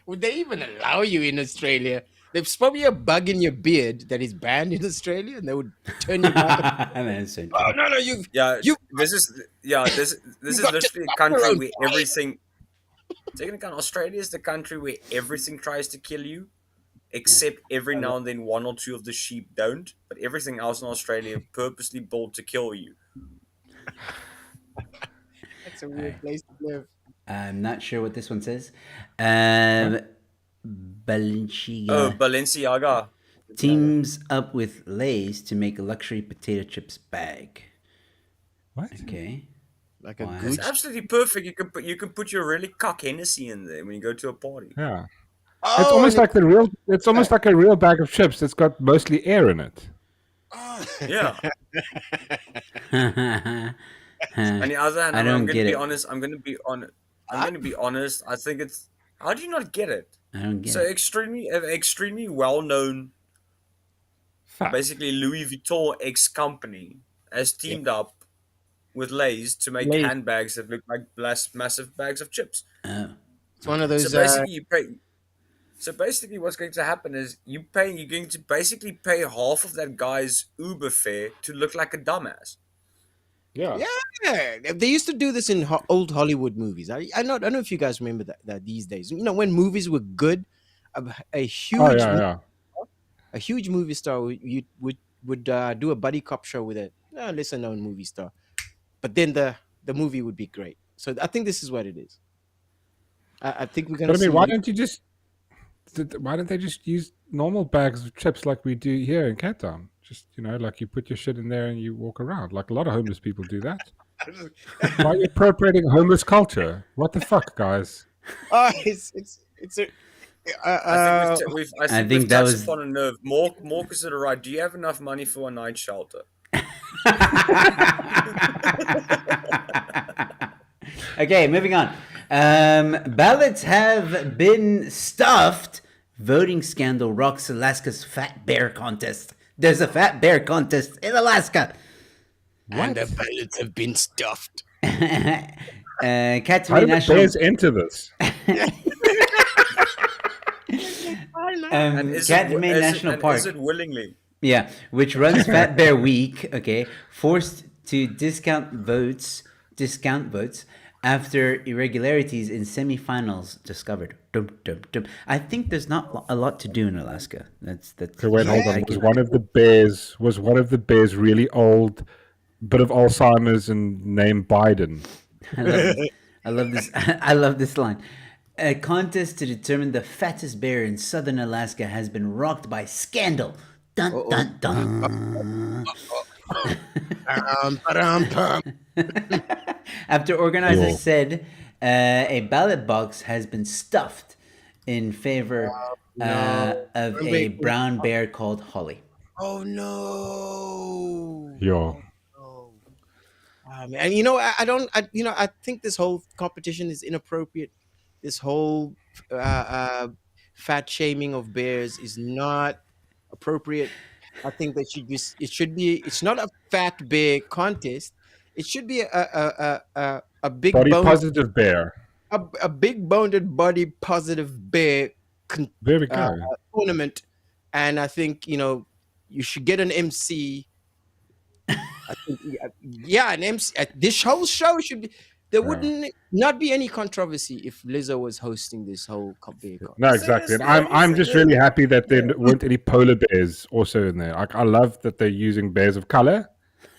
[SPEAKER 6] Would they even allow you in Australia? There's probably a bug in your beard that is banned in Australia, and they would turn you back.
[SPEAKER 1] That's so
[SPEAKER 6] Oh, no, you.
[SPEAKER 5] yeah,
[SPEAKER 6] You-
[SPEAKER 5] this is
[SPEAKER 6] got
[SPEAKER 5] literally
[SPEAKER 6] to
[SPEAKER 5] a country
[SPEAKER 6] your own
[SPEAKER 5] where
[SPEAKER 6] fire.
[SPEAKER 5] everything. Taking account, Australia is the country where everything tries to kill you, except every now and then one or two of the sheep don't. But everything else in Australia purposely built to kill you.
[SPEAKER 6] That's a weird place to live.
[SPEAKER 1] I'm not sure what this one says. Balenciaga
[SPEAKER 5] Oh, Balenciaga.
[SPEAKER 1] teams up with Lay's to make a luxury potato chips bag.
[SPEAKER 2] What?
[SPEAKER 1] Okay.
[SPEAKER 6] Like a
[SPEAKER 1] Wow.
[SPEAKER 5] It's
[SPEAKER 6] gooch.
[SPEAKER 5] absolutely perfect. You can put your really cock Hennessy in there when you go to a party.
[SPEAKER 2] Yeah.
[SPEAKER 6] Oh,
[SPEAKER 2] It's almost
[SPEAKER 6] and
[SPEAKER 2] like the real. It's almost like a real bag of chips. It's got mostly air in it.
[SPEAKER 5] Yeah. On the other hand,
[SPEAKER 1] I
[SPEAKER 5] I'm
[SPEAKER 1] don't
[SPEAKER 5] going to
[SPEAKER 1] get
[SPEAKER 5] be
[SPEAKER 1] it.
[SPEAKER 5] honest. I'm going to be honest. I think it's. How do you not get it?
[SPEAKER 1] I don't get
[SPEAKER 5] So
[SPEAKER 1] it.
[SPEAKER 5] extremely well-known,
[SPEAKER 2] Fact.
[SPEAKER 5] basically Louis Vuitton ex-company has teamed up with Lay's to make
[SPEAKER 6] Lay's.
[SPEAKER 5] handbags that look like massive bags of chips.
[SPEAKER 1] Oh.
[SPEAKER 6] It's one of those.
[SPEAKER 5] So basically, you pay. So basically, what's going to happen is you're going to basically pay half of that guy's Uber fare to look like a dumbass.
[SPEAKER 2] Yeah.
[SPEAKER 6] Yeah, they used to do this in old Hollywood movies. I don't know if you guys remember that these days. You know, when movies were good, a huge
[SPEAKER 2] Oh yeah,
[SPEAKER 6] a huge movie star would do a buddy cop show with a lesser known movie star, but then the movie would be great. So I think this is what it is. I think we're gonna.
[SPEAKER 2] But I mean,
[SPEAKER 6] see
[SPEAKER 2] why don't they just use normal bags of chips like we do here in Cape Town? Just, like you put your shit in there and you walk around. Like a lot of homeless people do that. Why are you appropriating homeless culture? What the fuck, guys?
[SPEAKER 6] Oh, it's a.
[SPEAKER 5] I think we've
[SPEAKER 1] think
[SPEAKER 5] we've
[SPEAKER 1] that
[SPEAKER 5] touched
[SPEAKER 1] was-
[SPEAKER 5] upon a nerve. Mork is at the right. Do you have enough money for a night shelter?
[SPEAKER 1] Okay, moving on. Ballots have been stuffed. Voting scandal rocks Alaska's fat bear contest. There's a fat bear contest in Alaska.
[SPEAKER 6] And the ballots have been stuffed.
[SPEAKER 2] How
[SPEAKER 1] Katamari
[SPEAKER 2] did the
[SPEAKER 1] National.
[SPEAKER 2] bears enter this?
[SPEAKER 1] Katamari National Park.
[SPEAKER 5] Is it willingly?
[SPEAKER 1] Yeah, which runs Fat Bear Week, okay, forced to discount votes after irregularities in semifinals discovered. Dum, dum, dum. I think there's not a lot to do in Alaska. That's
[SPEAKER 2] Okay, wait, hold
[SPEAKER 1] I
[SPEAKER 2] on.
[SPEAKER 1] get-
[SPEAKER 2] Was one of the bears really old, bit of Alzheimer's, and named Biden?
[SPEAKER 1] I love this. I love this line. A contest to determine the fattest bear in southern Alaska has been rocked by scandal. Dun dun dun. After organizers
[SPEAKER 2] Cool.
[SPEAKER 1] said a ballot box has been stuffed in favor of a brown bear called Holly.
[SPEAKER 6] Oh no!
[SPEAKER 2] Yo.
[SPEAKER 6] And I think this whole competition is inappropriate. This whole fat shaming of bears is not appropriate. I think that it's not a fat bear contest. It should be a big
[SPEAKER 2] Body
[SPEAKER 6] boned,
[SPEAKER 2] positive bear.
[SPEAKER 6] a big boned body positive bear
[SPEAKER 2] There we go.
[SPEAKER 6] tournament. And I think, you should get an MC. I think, an MC. This whole show should be. There wouldn't not be any controversy if Lizzo was hosting this whole bear contest.
[SPEAKER 2] No, exactly. And I'm just really happy that there weren't any polar bears also in there. I love that they're using bears of color.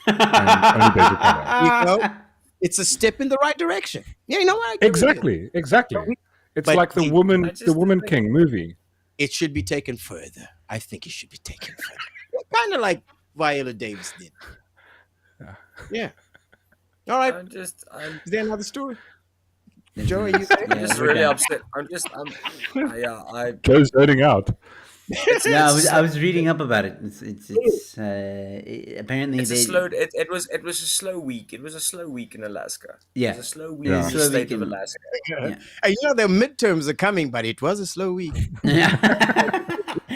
[SPEAKER 2] And only bears of color.
[SPEAKER 6] It's a step in the right direction. Yeah, you know what? I agree with you.
[SPEAKER 2] Exactly. It's
[SPEAKER 6] But
[SPEAKER 2] like the
[SPEAKER 6] the-
[SPEAKER 2] Woman King movie.
[SPEAKER 6] It should be taken further. I think it should be taken further. Kind of like Viola Davis did. Yeah. All right. Is there another story? Joe, are you there?
[SPEAKER 1] Yeah,
[SPEAKER 5] I'm just
[SPEAKER 1] we're
[SPEAKER 5] really
[SPEAKER 1] done.
[SPEAKER 5] upset.
[SPEAKER 2] Joe's zoning out.
[SPEAKER 1] Yeah, I was reading up about it. Apparently
[SPEAKER 5] It's
[SPEAKER 1] they
[SPEAKER 5] a slow. It was a slow week. It was a slow week in Alaska.
[SPEAKER 1] Yeah.
[SPEAKER 5] It was a slow week
[SPEAKER 2] Yeah.
[SPEAKER 5] in the
[SPEAKER 1] Slow
[SPEAKER 5] state
[SPEAKER 1] week
[SPEAKER 5] of
[SPEAKER 1] in-
[SPEAKER 5] Alaska.
[SPEAKER 1] Yeah.
[SPEAKER 6] And the midterms are coming, but it was a slow week.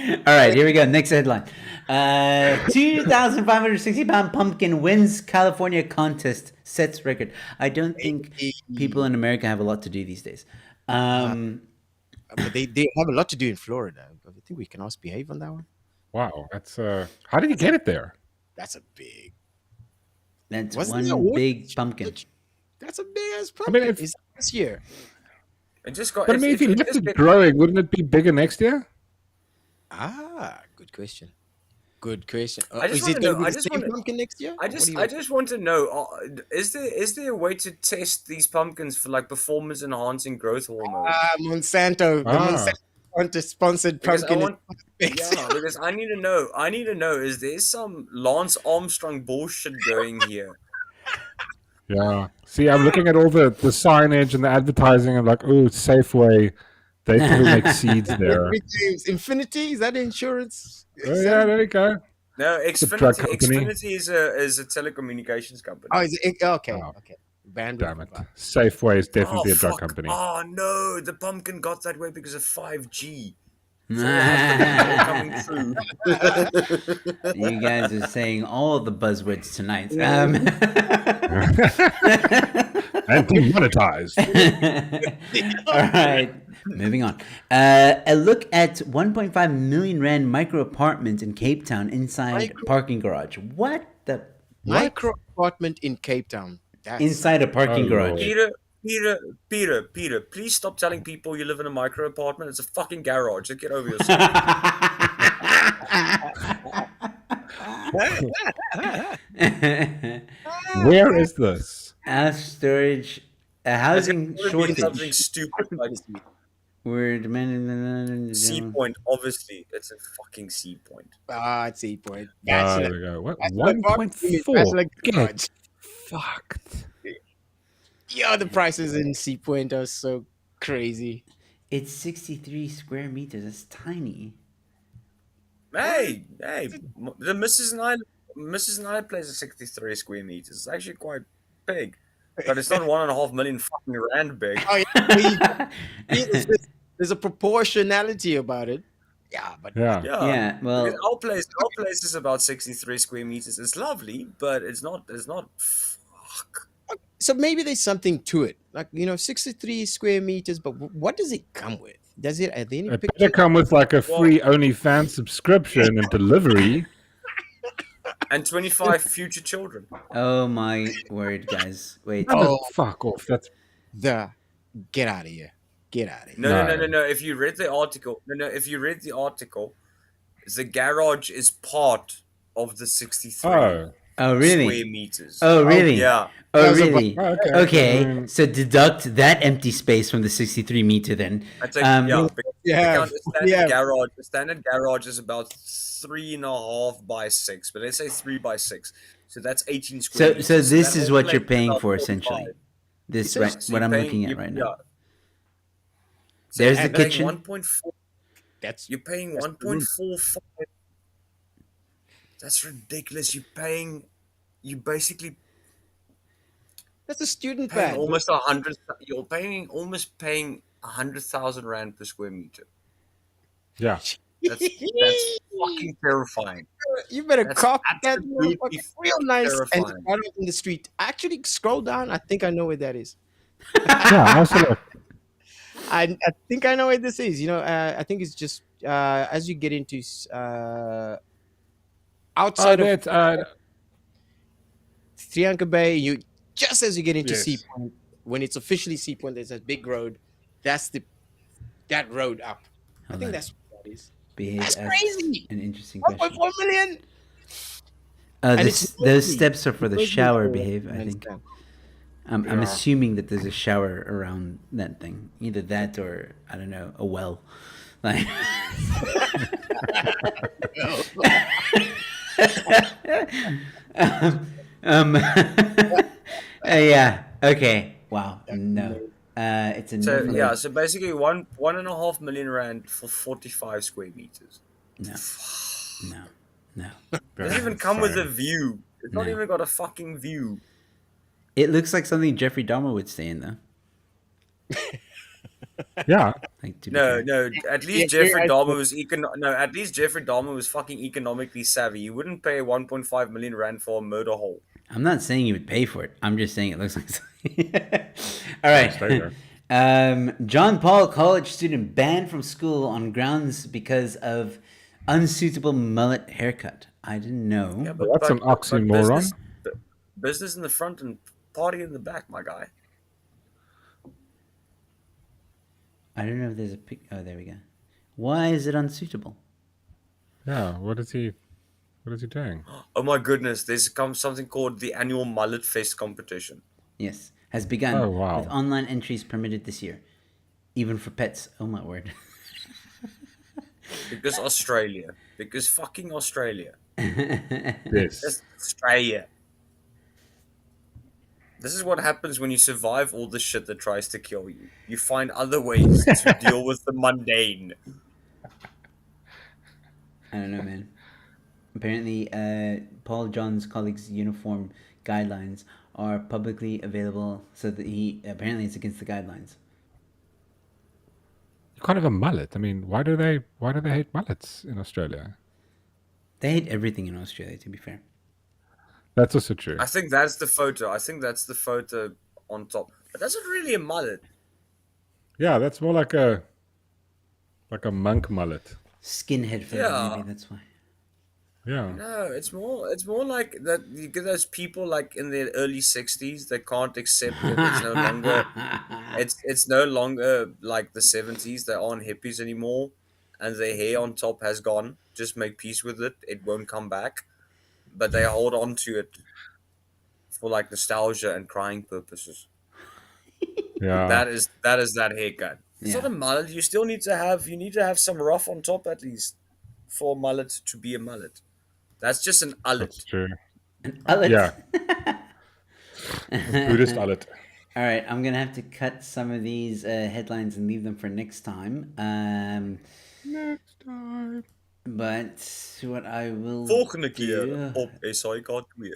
[SPEAKER 1] All right, here we go. Next headline. 2,560-pound pumpkin wins California contest, sets record. I don't think people in America have a lot to do these days.
[SPEAKER 6] But they have a lot to do in Florida. I think we can also behave on that one.
[SPEAKER 2] Wow, that's how did you get it there?
[SPEAKER 6] That's a big.
[SPEAKER 1] That's
[SPEAKER 6] Wasn't there
[SPEAKER 1] one
[SPEAKER 6] one-
[SPEAKER 1] big pumpkin.
[SPEAKER 6] That's a big ass
[SPEAKER 2] mean,
[SPEAKER 6] pumpkin.
[SPEAKER 2] if-
[SPEAKER 6] It's this year.
[SPEAKER 5] It just got.
[SPEAKER 2] But I mean, if you
[SPEAKER 5] it
[SPEAKER 2] left
[SPEAKER 5] just
[SPEAKER 2] it
[SPEAKER 5] get-
[SPEAKER 2] growing, wouldn't it be bigger next year?
[SPEAKER 6] Good question. Good question.
[SPEAKER 5] I just
[SPEAKER 6] Is it
[SPEAKER 5] wanna
[SPEAKER 6] going
[SPEAKER 5] know-
[SPEAKER 6] to
[SPEAKER 5] I
[SPEAKER 6] be the
[SPEAKER 5] just
[SPEAKER 6] same
[SPEAKER 5] wanna-
[SPEAKER 6] pumpkin next year?
[SPEAKER 5] I
[SPEAKER 6] What do
[SPEAKER 5] just
[SPEAKER 6] you
[SPEAKER 5] I
[SPEAKER 6] reckon?
[SPEAKER 5] just want to know: is there a way to test these pumpkins for like performance enhancing growth hormone?
[SPEAKER 6] Monsanto. The Monsanto sponsored
[SPEAKER 5] Because I
[SPEAKER 6] pumpkin.
[SPEAKER 5] want-
[SPEAKER 6] is
[SPEAKER 5] Yeah, because I need to know. I need to know: is there some Lance Armstrong bullshit going here?
[SPEAKER 2] Yeah. See, I'm looking at all the signage and the advertising. I'm like, oh, Safeway. They probably make seeds there.
[SPEAKER 6] Rick James, Infinity, is that insurance?
[SPEAKER 2] Oh, yeah, there you go.
[SPEAKER 5] No,
[SPEAKER 2] a drug
[SPEAKER 5] Xfinity.
[SPEAKER 2] company.
[SPEAKER 5] Xfinity is a telecommunications company.
[SPEAKER 6] Oh, is it? Okay.
[SPEAKER 2] Oh.
[SPEAKER 6] Okay. Bandwidth.
[SPEAKER 2] Damn it. Safeway is definitely a drug
[SPEAKER 5] fuck.
[SPEAKER 2] company.
[SPEAKER 5] Oh no, the pumpkin got that way because of 5G.
[SPEAKER 1] You
[SPEAKER 5] Coming through.
[SPEAKER 1] guys are saying all the buzzwords tonight.
[SPEAKER 2] And demonetized.
[SPEAKER 1] All right, moving on. A look at 1.5 million rand micro apartment in Cape Town inside parking garage. What the?
[SPEAKER 6] Micro apartment in Cape Town. That's
[SPEAKER 1] Inside a parking
[SPEAKER 2] Oh,
[SPEAKER 1] garage.
[SPEAKER 5] Peter, please stop telling people you live in a micro apartment. It's a fucking garage. Just get over yourself.
[SPEAKER 2] Where is this?
[SPEAKER 1] House storage, a housing
[SPEAKER 5] It would be something
[SPEAKER 1] shortage.
[SPEAKER 5] stupid like
[SPEAKER 1] We're demanding.
[SPEAKER 5] Sea Point. Obviously, it's a fucking Sea Point.
[SPEAKER 6] it's 8 point.
[SPEAKER 2] There we go. What?
[SPEAKER 6] Bachelor apartment, bachelor
[SPEAKER 2] 1.4. Get
[SPEAKER 6] garage.
[SPEAKER 2] fucked.
[SPEAKER 6] Yeah, the prices in Sea Point are so crazy.
[SPEAKER 1] It's 63 square meters. It's tiny.
[SPEAKER 5] Hey, the Mrs. and I place is 63 square meters. It's actually quite big, but it's not 1.5 million fucking rand big.
[SPEAKER 6] Oh yeah, there's a proportionality about it. Yeah, but
[SPEAKER 2] Yeah.
[SPEAKER 1] Yeah, well,
[SPEAKER 5] Because our place is about 63 square meters. It's lovely, but it's not. Fuck.
[SPEAKER 6] so maybe there's something to it. Like 63 square meters, but what does it come with? Does it? Are there any
[SPEAKER 2] It
[SPEAKER 6] pictures?
[SPEAKER 2] better come with like a free OnlyFans subscription and delivery.
[SPEAKER 5] And 25 future children.
[SPEAKER 1] oh my word, guys. Wait.
[SPEAKER 6] Oh.
[SPEAKER 2] Fuck off. That's
[SPEAKER 6] Get out of here. Get out of here.
[SPEAKER 5] No. If you read the article, the garage is part of the 63
[SPEAKER 1] Oh, really?
[SPEAKER 5] square meters.
[SPEAKER 1] Oh, really?
[SPEAKER 5] Yeah.
[SPEAKER 1] Oh,
[SPEAKER 6] That's a-
[SPEAKER 1] really?
[SPEAKER 2] okay.
[SPEAKER 1] Okay, so deduct that empty space from the 63 meter then.
[SPEAKER 5] I think,
[SPEAKER 6] Yeah,
[SPEAKER 5] the standard garage is about 3.5 by 6, but let's say 3 by 6. So that's 18 square
[SPEAKER 1] So,
[SPEAKER 5] meters.
[SPEAKER 1] so this
[SPEAKER 5] that
[SPEAKER 1] is
[SPEAKER 5] whole
[SPEAKER 1] what you're
[SPEAKER 5] place is
[SPEAKER 1] paying
[SPEAKER 5] about
[SPEAKER 1] for
[SPEAKER 5] 45.
[SPEAKER 1] essentially. This
[SPEAKER 5] So
[SPEAKER 1] right,
[SPEAKER 5] you're
[SPEAKER 1] what I'm
[SPEAKER 5] paying-
[SPEAKER 1] looking at
[SPEAKER 5] you-
[SPEAKER 1] right
[SPEAKER 5] yeah.
[SPEAKER 1] now.
[SPEAKER 5] So
[SPEAKER 1] There's
[SPEAKER 5] you're
[SPEAKER 1] the
[SPEAKER 5] paying
[SPEAKER 1] kitchen.
[SPEAKER 5] 1.4.
[SPEAKER 6] That's
[SPEAKER 5] You're paying 1.45. That's ridiculous. You basically
[SPEAKER 6] that's a student
[SPEAKER 5] paying
[SPEAKER 6] bag.
[SPEAKER 5] almost 100. You're paying 100,000 rand per square meter.
[SPEAKER 2] yeah.
[SPEAKER 5] That's fucking terrifying.
[SPEAKER 6] You better
[SPEAKER 5] That's
[SPEAKER 6] cop that
[SPEAKER 5] absolutely
[SPEAKER 6] motherfucker real nice and
[SPEAKER 5] terrifying.
[SPEAKER 6] right out in the street. Actually, scroll down. I think I know where that is.
[SPEAKER 2] Yeah. Also, look.
[SPEAKER 6] I think I know where this is. I think it's just as you get into outside of Trianca Bay, just as you get into
[SPEAKER 2] Yes.
[SPEAKER 6] Sea Point, when it's officially Sea Point, there's a big road. That's that road up. I
[SPEAKER 1] Hold
[SPEAKER 6] think
[SPEAKER 1] on.
[SPEAKER 6] that's what that is.
[SPEAKER 1] Behave
[SPEAKER 6] That's
[SPEAKER 1] as
[SPEAKER 6] crazy.
[SPEAKER 1] an interesting question.
[SPEAKER 6] 1.4 million.
[SPEAKER 1] Uh,
[SPEAKER 6] And
[SPEAKER 1] this,
[SPEAKER 6] it's
[SPEAKER 1] those
[SPEAKER 6] lovely.
[SPEAKER 1] steps are for the
[SPEAKER 6] Lovely
[SPEAKER 1] shower,
[SPEAKER 6] for-
[SPEAKER 1] Behave, I think.
[SPEAKER 6] understand.
[SPEAKER 1] I'm
[SPEAKER 2] Yeah.
[SPEAKER 1] assuming that there's a shower around that thing. Either that or, I don't know, a well. Like, yeah. Okay. Wow. No. It's a no.
[SPEAKER 5] So
[SPEAKER 1] for
[SPEAKER 5] yeah,
[SPEAKER 1] me.
[SPEAKER 5] so basically 1.5 million rand for 45 square meters.
[SPEAKER 1] No. No. No.
[SPEAKER 5] It doesn't even come with a view. It's not
[SPEAKER 1] No.
[SPEAKER 5] even got a fucking view.
[SPEAKER 1] It looks like something Jeffrey Dahmer would stay in, though.
[SPEAKER 2] Yeah.
[SPEAKER 1] Like to be
[SPEAKER 5] No,
[SPEAKER 1] fair.
[SPEAKER 5] no. At least
[SPEAKER 6] Yeah,
[SPEAKER 5] Jeffrey
[SPEAKER 6] yeah,
[SPEAKER 5] Dahmer was At least Jeffrey Dahmer was fucking economically savvy. You wouldn't pay 1.5 million rand for a murder hole.
[SPEAKER 1] I'm not saying you would pay for it. I'm just saying it looks like something. All
[SPEAKER 2] stay
[SPEAKER 1] right.
[SPEAKER 2] there.
[SPEAKER 1] John Paul, college student, banned from school on grounds because of unsuitable mullet haircut. I didn't know.
[SPEAKER 5] Yeah,
[SPEAKER 2] Well, that's an oxymoron.
[SPEAKER 5] business in the front and party in the back, my guy.
[SPEAKER 1] I don't know if there's a pic. Oh, there we go. Why is it unsuitable?
[SPEAKER 2] Yeah. What is he doing?
[SPEAKER 5] Oh my goodness, there's come something called the annual Mullet Fest competition.
[SPEAKER 1] Yes, has begun
[SPEAKER 2] Oh, wow.
[SPEAKER 1] with online entries permitted this year, even for pets. Oh my word!
[SPEAKER 5] Because Australia. Because fucking Australia.
[SPEAKER 2] Yes.
[SPEAKER 5] Just Australia. This is what happens when you survive all the shit that tries to kill you. You find other ways to deal with the mundane.
[SPEAKER 1] I don't know, man. Apparently, Paul John's colleagues' uniform guidelines are publicly available, so that apparently it's against the guidelines.
[SPEAKER 2] You can't have a mullet. I mean, why do they hate mullets in Australia?
[SPEAKER 1] They hate everything in Australia, to be fair.
[SPEAKER 2] That's also true.
[SPEAKER 5] I think that's the photo. I think that's the photo on top. But that's not really a mullet.
[SPEAKER 2] Yeah, that's more like a monk mullet.
[SPEAKER 1] Skinhead flavor,
[SPEAKER 5] Yeah.
[SPEAKER 1] maybe that's why.
[SPEAKER 2] Yeah.
[SPEAKER 5] No, it's more like that. You get those people like in their early 60s that can't accept that it's no longer it's no longer like the 70s. They aren't hippies anymore, and their hair on top has gone. Just make peace with it. It won't come back, but they hold on to it for like nostalgia and crying purposes.
[SPEAKER 2] Yeah.
[SPEAKER 5] That is that haircut. It's not
[SPEAKER 1] Yeah.
[SPEAKER 5] a mullet. You need to have some rough on top at least for a mullet to be a mullet. That's just an
[SPEAKER 2] That's
[SPEAKER 5] ullet.
[SPEAKER 2] true.
[SPEAKER 1] Ullet.
[SPEAKER 2] Yeah. Buddhist mullet.
[SPEAKER 1] All right, I'm gonna have to cut some of these headlines and leave them for next time.
[SPEAKER 2] Next time.
[SPEAKER 1] But what I will
[SPEAKER 5] Volgende keer
[SPEAKER 1] do...
[SPEAKER 5] op SAIK 2.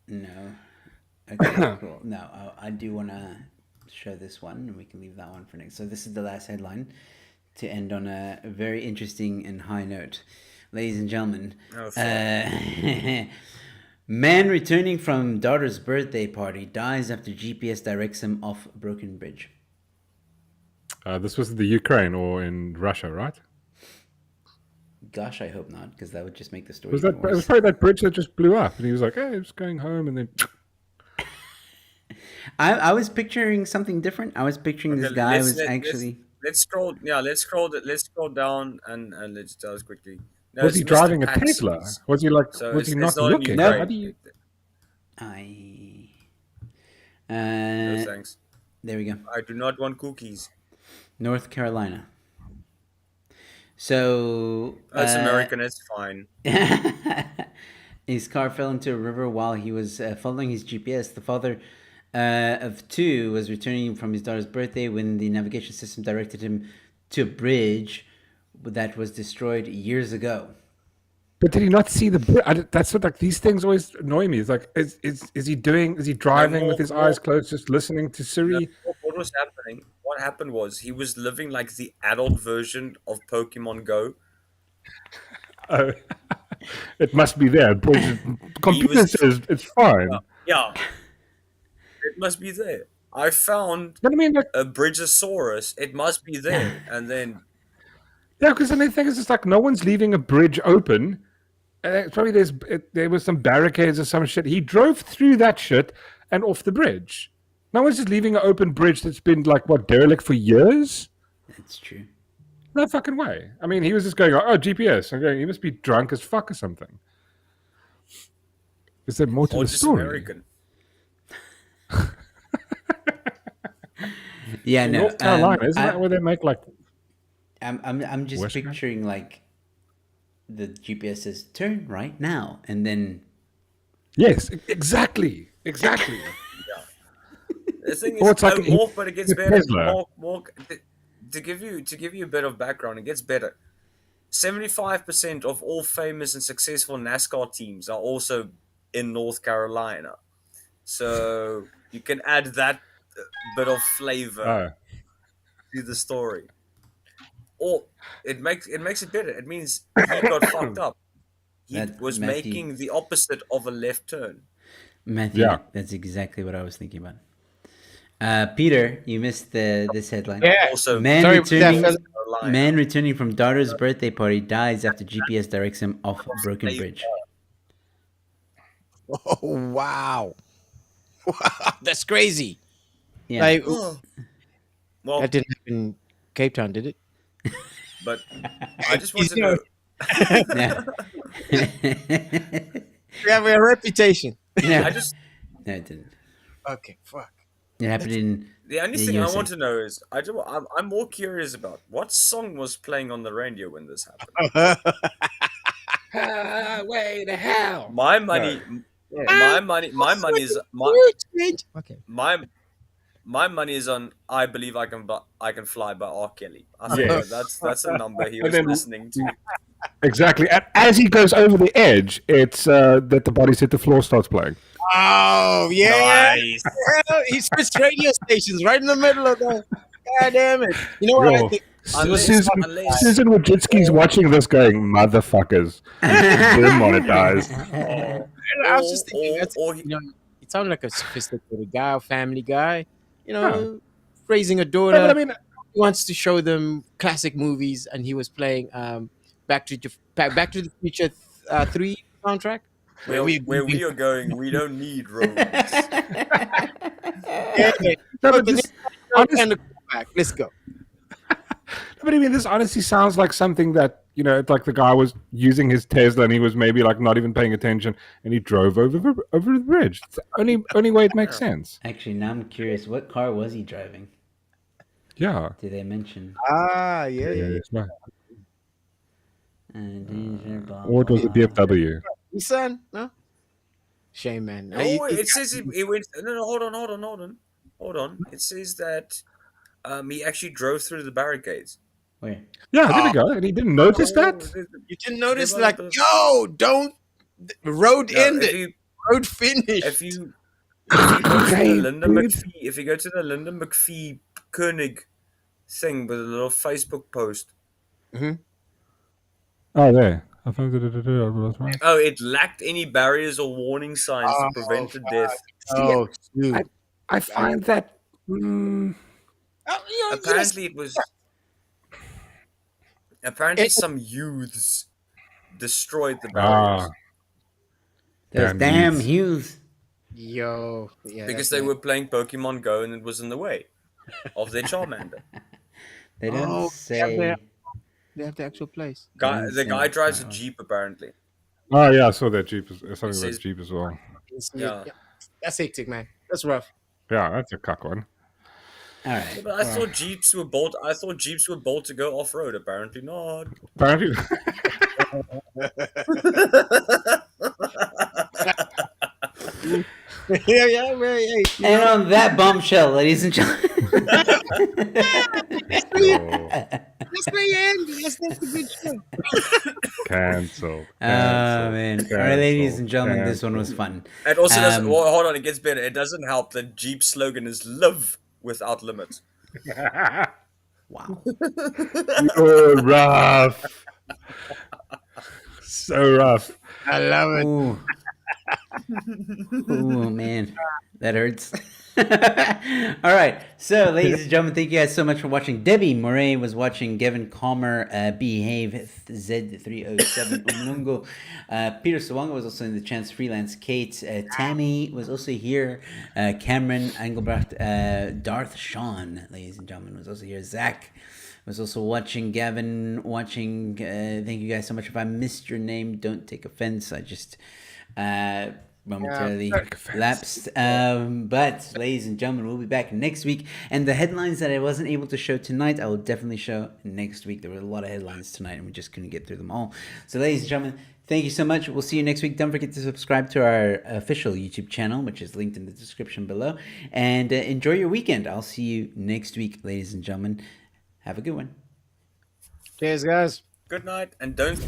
[SPEAKER 1] No. Okay, cool. No, I do want to show this one, and we can leave that one for next. So this is the last headline to end on a very interesting and high note. Ladies and gentlemen,
[SPEAKER 5] Oh, fuck.
[SPEAKER 1] man returning from daughter's birthday party dies after GPS directs him off broken bridge.
[SPEAKER 2] This was the Ukraine or in Russia, right?
[SPEAKER 1] Gosh, I hope not, because that would just make the story
[SPEAKER 2] Was that?
[SPEAKER 1] even
[SPEAKER 2] It was
[SPEAKER 1] worse.
[SPEAKER 2] probably that bridge that just blew up, and he was like, "Hey, I'm just going home," and then
[SPEAKER 1] I was picturing something different. I was picturing this
[SPEAKER 5] Okay,
[SPEAKER 1] guy
[SPEAKER 5] let's-
[SPEAKER 1] was
[SPEAKER 5] let-
[SPEAKER 1] actually...
[SPEAKER 5] Let's scroll. Yeah, let's scroll down and let's tell us quickly. No,
[SPEAKER 2] was
[SPEAKER 5] it's
[SPEAKER 2] he
[SPEAKER 5] Mr.
[SPEAKER 2] driving a
[SPEAKER 5] Paxton's.
[SPEAKER 2] Tesla? Was he like?
[SPEAKER 5] So
[SPEAKER 2] was he
[SPEAKER 5] it's
[SPEAKER 2] not
[SPEAKER 5] not in
[SPEAKER 2] looking?
[SPEAKER 1] No.
[SPEAKER 2] How do you?
[SPEAKER 5] No,
[SPEAKER 1] Uh,
[SPEAKER 5] thanks.
[SPEAKER 1] there we go.
[SPEAKER 5] I do not want cookies.
[SPEAKER 1] North Carolina. So
[SPEAKER 5] That's American. It's fine.
[SPEAKER 1] his car fell into a river while he was following his GPS. The father of two was returning from his daughter's birthday when the navigation system directed him to a bridge that was destroyed years ago.
[SPEAKER 2] But did he not see the? That's what like these things always annoy me. It's like, is he doing? Is he driving with his eyes closed, just listening to Siri?
[SPEAKER 5] What was happening? What happened was he was living like the adult version of Pokemon Go.
[SPEAKER 2] Oh, it must be there. Computer says it's fine.
[SPEAKER 5] Yeah, it must be there. I found
[SPEAKER 2] But I mean, like,
[SPEAKER 5] a Bridgeosaurus. It must be there. And then
[SPEAKER 2] yeah, because I mean, the thing is, it's like no one's leaving a bridge open. Probably there was some barricades or some shit. He drove through that shit and off the bridge. No one's just leaving an open bridge that's been like what derelict for years.
[SPEAKER 1] That's true.
[SPEAKER 2] No fucking way. I mean, he was just going, oh, GPS. I'm going, he must be drunk as fuck or something. Is there more to
[SPEAKER 5] or
[SPEAKER 2] the
[SPEAKER 5] just
[SPEAKER 2] story?
[SPEAKER 5] American.
[SPEAKER 1] Yeah, no.
[SPEAKER 2] North Carolina, isn't that where they make like?
[SPEAKER 1] I'm just
[SPEAKER 2] Western?
[SPEAKER 1] picturing like the GPS says turn right now, and then
[SPEAKER 2] Yes, exactly.
[SPEAKER 5] The thing
[SPEAKER 2] Or
[SPEAKER 5] is,
[SPEAKER 2] it's like
[SPEAKER 5] more, but it gets
[SPEAKER 2] with
[SPEAKER 5] better.
[SPEAKER 2] Tesla.
[SPEAKER 5] More, to give you a bit of background, it gets better. 75% of all famous and successful NASCAR teams are also in North Carolina. So You can add that bit of flavor
[SPEAKER 2] Oh.
[SPEAKER 5] to the story. Or it makes it better. It means he got fucked up. He
[SPEAKER 1] That
[SPEAKER 5] was
[SPEAKER 1] Matthew-
[SPEAKER 5] making the opposite of a left turn.
[SPEAKER 1] Matthew,
[SPEAKER 2] Yeah.
[SPEAKER 1] that's exactly what I was thinking about. Peter, you missed this headline.
[SPEAKER 6] Yeah.
[SPEAKER 5] Also,
[SPEAKER 1] Man
[SPEAKER 6] Sorry,
[SPEAKER 1] returning,
[SPEAKER 6] that
[SPEAKER 1] man returning from daughter's birthday party dies after GPS directs him off broken bridge.
[SPEAKER 6] Oh wow. Wow, that's crazy.
[SPEAKER 1] Yeah.
[SPEAKER 6] Like
[SPEAKER 5] well,
[SPEAKER 6] that didn't happen in Cape Town, did it?
[SPEAKER 5] but I just want to
[SPEAKER 6] You know-
[SPEAKER 5] know.
[SPEAKER 1] Yeah.
[SPEAKER 6] We have a reputation.
[SPEAKER 1] Yeah.
[SPEAKER 5] I just
[SPEAKER 1] No, it didn't.
[SPEAKER 6] Okay, fuck.
[SPEAKER 1] It happened in
[SPEAKER 5] the only
[SPEAKER 1] the
[SPEAKER 5] thing
[SPEAKER 1] USA.
[SPEAKER 5] I want to know is I'm more curious about what song was playing on the radio when this happened.
[SPEAKER 6] Way the hell.
[SPEAKER 5] My money, my money is
[SPEAKER 6] Okay.
[SPEAKER 5] my money is on "I Believe I Can Fly" by R. Kelly. I think
[SPEAKER 2] Yes.
[SPEAKER 5] that's a number he
[SPEAKER 2] And
[SPEAKER 5] was
[SPEAKER 2] then-
[SPEAKER 5] listening to.
[SPEAKER 2] Exactly. And as he goes over the edge, it's that the bodies hit the floor starts playing.
[SPEAKER 6] Oh yeah.
[SPEAKER 5] Nice.
[SPEAKER 6] Hell, he switched radio stations right in the middle of the. God damn it! You know what
[SPEAKER 2] Yo,
[SPEAKER 6] I think?
[SPEAKER 5] Unless-
[SPEAKER 2] Susan Wojcicki's watching this going, motherfuckers, demonetized.
[SPEAKER 6] I was just thinking, that's,
[SPEAKER 5] or he-
[SPEAKER 6] you know, he sounded like a sophisticated guy, a family guy. You know, raising a daughter.
[SPEAKER 2] No, but I mean,
[SPEAKER 6] He wants to show them classic movies, and he was playing Back to the Future 3 soundtrack.
[SPEAKER 5] where we are going, we don't need roads.
[SPEAKER 2] no, but this,
[SPEAKER 6] And the back. Let's go.
[SPEAKER 2] but I mean, this honestly sounds like something that, you know, it's like the guy was using his Tesla and he was maybe like not even paying attention and he drove over the bridge. It's the only way it makes sense.
[SPEAKER 1] Actually, now I'm curious. What car was he driving?
[SPEAKER 2] Yeah.
[SPEAKER 1] Did they mention?
[SPEAKER 6] Ah, yeah.
[SPEAKER 2] It's right.
[SPEAKER 1] Danger, blah,
[SPEAKER 2] Or it was a
[SPEAKER 1] blah.
[SPEAKER 2] DFW.
[SPEAKER 6] Nissan? No? Shame, man.
[SPEAKER 5] Oh, it says he went. No, hold on. It says that he actually drove through the barricades.
[SPEAKER 1] Where?
[SPEAKER 2] Yeah, there we go. And he didn't notice that?
[SPEAKER 6] You didn't notice,
[SPEAKER 5] There
[SPEAKER 6] like,
[SPEAKER 5] was-
[SPEAKER 6] yo, don't. The road
[SPEAKER 5] No,
[SPEAKER 6] ended. Road finished.
[SPEAKER 5] if you go to
[SPEAKER 2] Okay,
[SPEAKER 5] the Linda
[SPEAKER 2] dude.
[SPEAKER 5] McPhee, if you go to the Linda McPhee Koenig thing with a little Facebook post,
[SPEAKER 2] Oh, there. I found it. Right.
[SPEAKER 5] oh, it lacked any barriers or warning signs
[SPEAKER 6] Oh,
[SPEAKER 5] to prevent
[SPEAKER 6] fuck.
[SPEAKER 5] death.
[SPEAKER 6] Oh, dude.
[SPEAKER 2] I find that.
[SPEAKER 6] Oh, you know,
[SPEAKER 5] Apparently, it was. Apparently,
[SPEAKER 6] It-
[SPEAKER 5] some youths destroyed the barriers
[SPEAKER 1] Those
[SPEAKER 2] Damn
[SPEAKER 1] damn
[SPEAKER 2] youths.
[SPEAKER 1] Hughes.
[SPEAKER 6] Yo. Yeah,
[SPEAKER 5] because
[SPEAKER 6] that's
[SPEAKER 5] they
[SPEAKER 6] it.
[SPEAKER 5] were playing Pokemon Go and it was in the way of their Charmander.
[SPEAKER 1] They don't
[SPEAKER 6] Oh,
[SPEAKER 1] say.
[SPEAKER 6] yeah, They have the actual place.
[SPEAKER 5] The guy drives a Jeep apparently.
[SPEAKER 2] Oh, yeah, I saw that Jeep. Something
[SPEAKER 5] It
[SPEAKER 2] about
[SPEAKER 5] says-
[SPEAKER 2] Jeep as well.
[SPEAKER 5] Yeah.
[SPEAKER 6] That's hectic, man. That's rough.
[SPEAKER 2] Yeah, that's a cuck one.
[SPEAKER 1] All right.
[SPEAKER 5] But I thought Jeeps were built. I thought Jeeps were built to go off road. Apparently not.
[SPEAKER 2] Apparently.
[SPEAKER 6] yeah, well, hey.
[SPEAKER 1] And on that bombshell, ladies and gentlemen.
[SPEAKER 6] That's the end. That's the good show.
[SPEAKER 2] Cancel.
[SPEAKER 1] Oh man! All right, ladies and gentlemen,
[SPEAKER 2] Cancel.
[SPEAKER 1] this one was fun.
[SPEAKER 5] It also doesn't.
[SPEAKER 1] Um,
[SPEAKER 5] Well, hold on, it gets better. It doesn't help that Jeep's slogan is "Live without limits."
[SPEAKER 1] Wow.
[SPEAKER 2] You're rough. So rough.
[SPEAKER 6] I love it.
[SPEAKER 1] Ooh. Ooh, man, that hurts. All right, so ladies and gentlemen, thank you guys so much for watching. Debbie Moray was watching. Gavin Calmer, Behave Z307 Umlungo. Peter Sawanga was also in the Chance Freelance. Kate, Tammy was also here. Cameron Engelbrecht, Darth Sean, ladies and gentlemen, was also here. Zach was also watching. Gavin watching. Thank you guys so much. If I missed your name, don't take offense. I just momentarily lapsed. But ladies and gentlemen, we'll be back next week. And the headlines that I wasn't able to show tonight, I will definitely show next week. There were a lot of headlines tonight and we just couldn't get through them all. So ladies and gentlemen, thank you so much. We'll see you next week. Don't forget to subscribe to our official YouTube channel, which is linked in the description below. And enjoy your weekend. I'll see you next week, ladies and gentlemen. Have a good one.
[SPEAKER 6] Cheers, guys.
[SPEAKER 5] Good night, and don't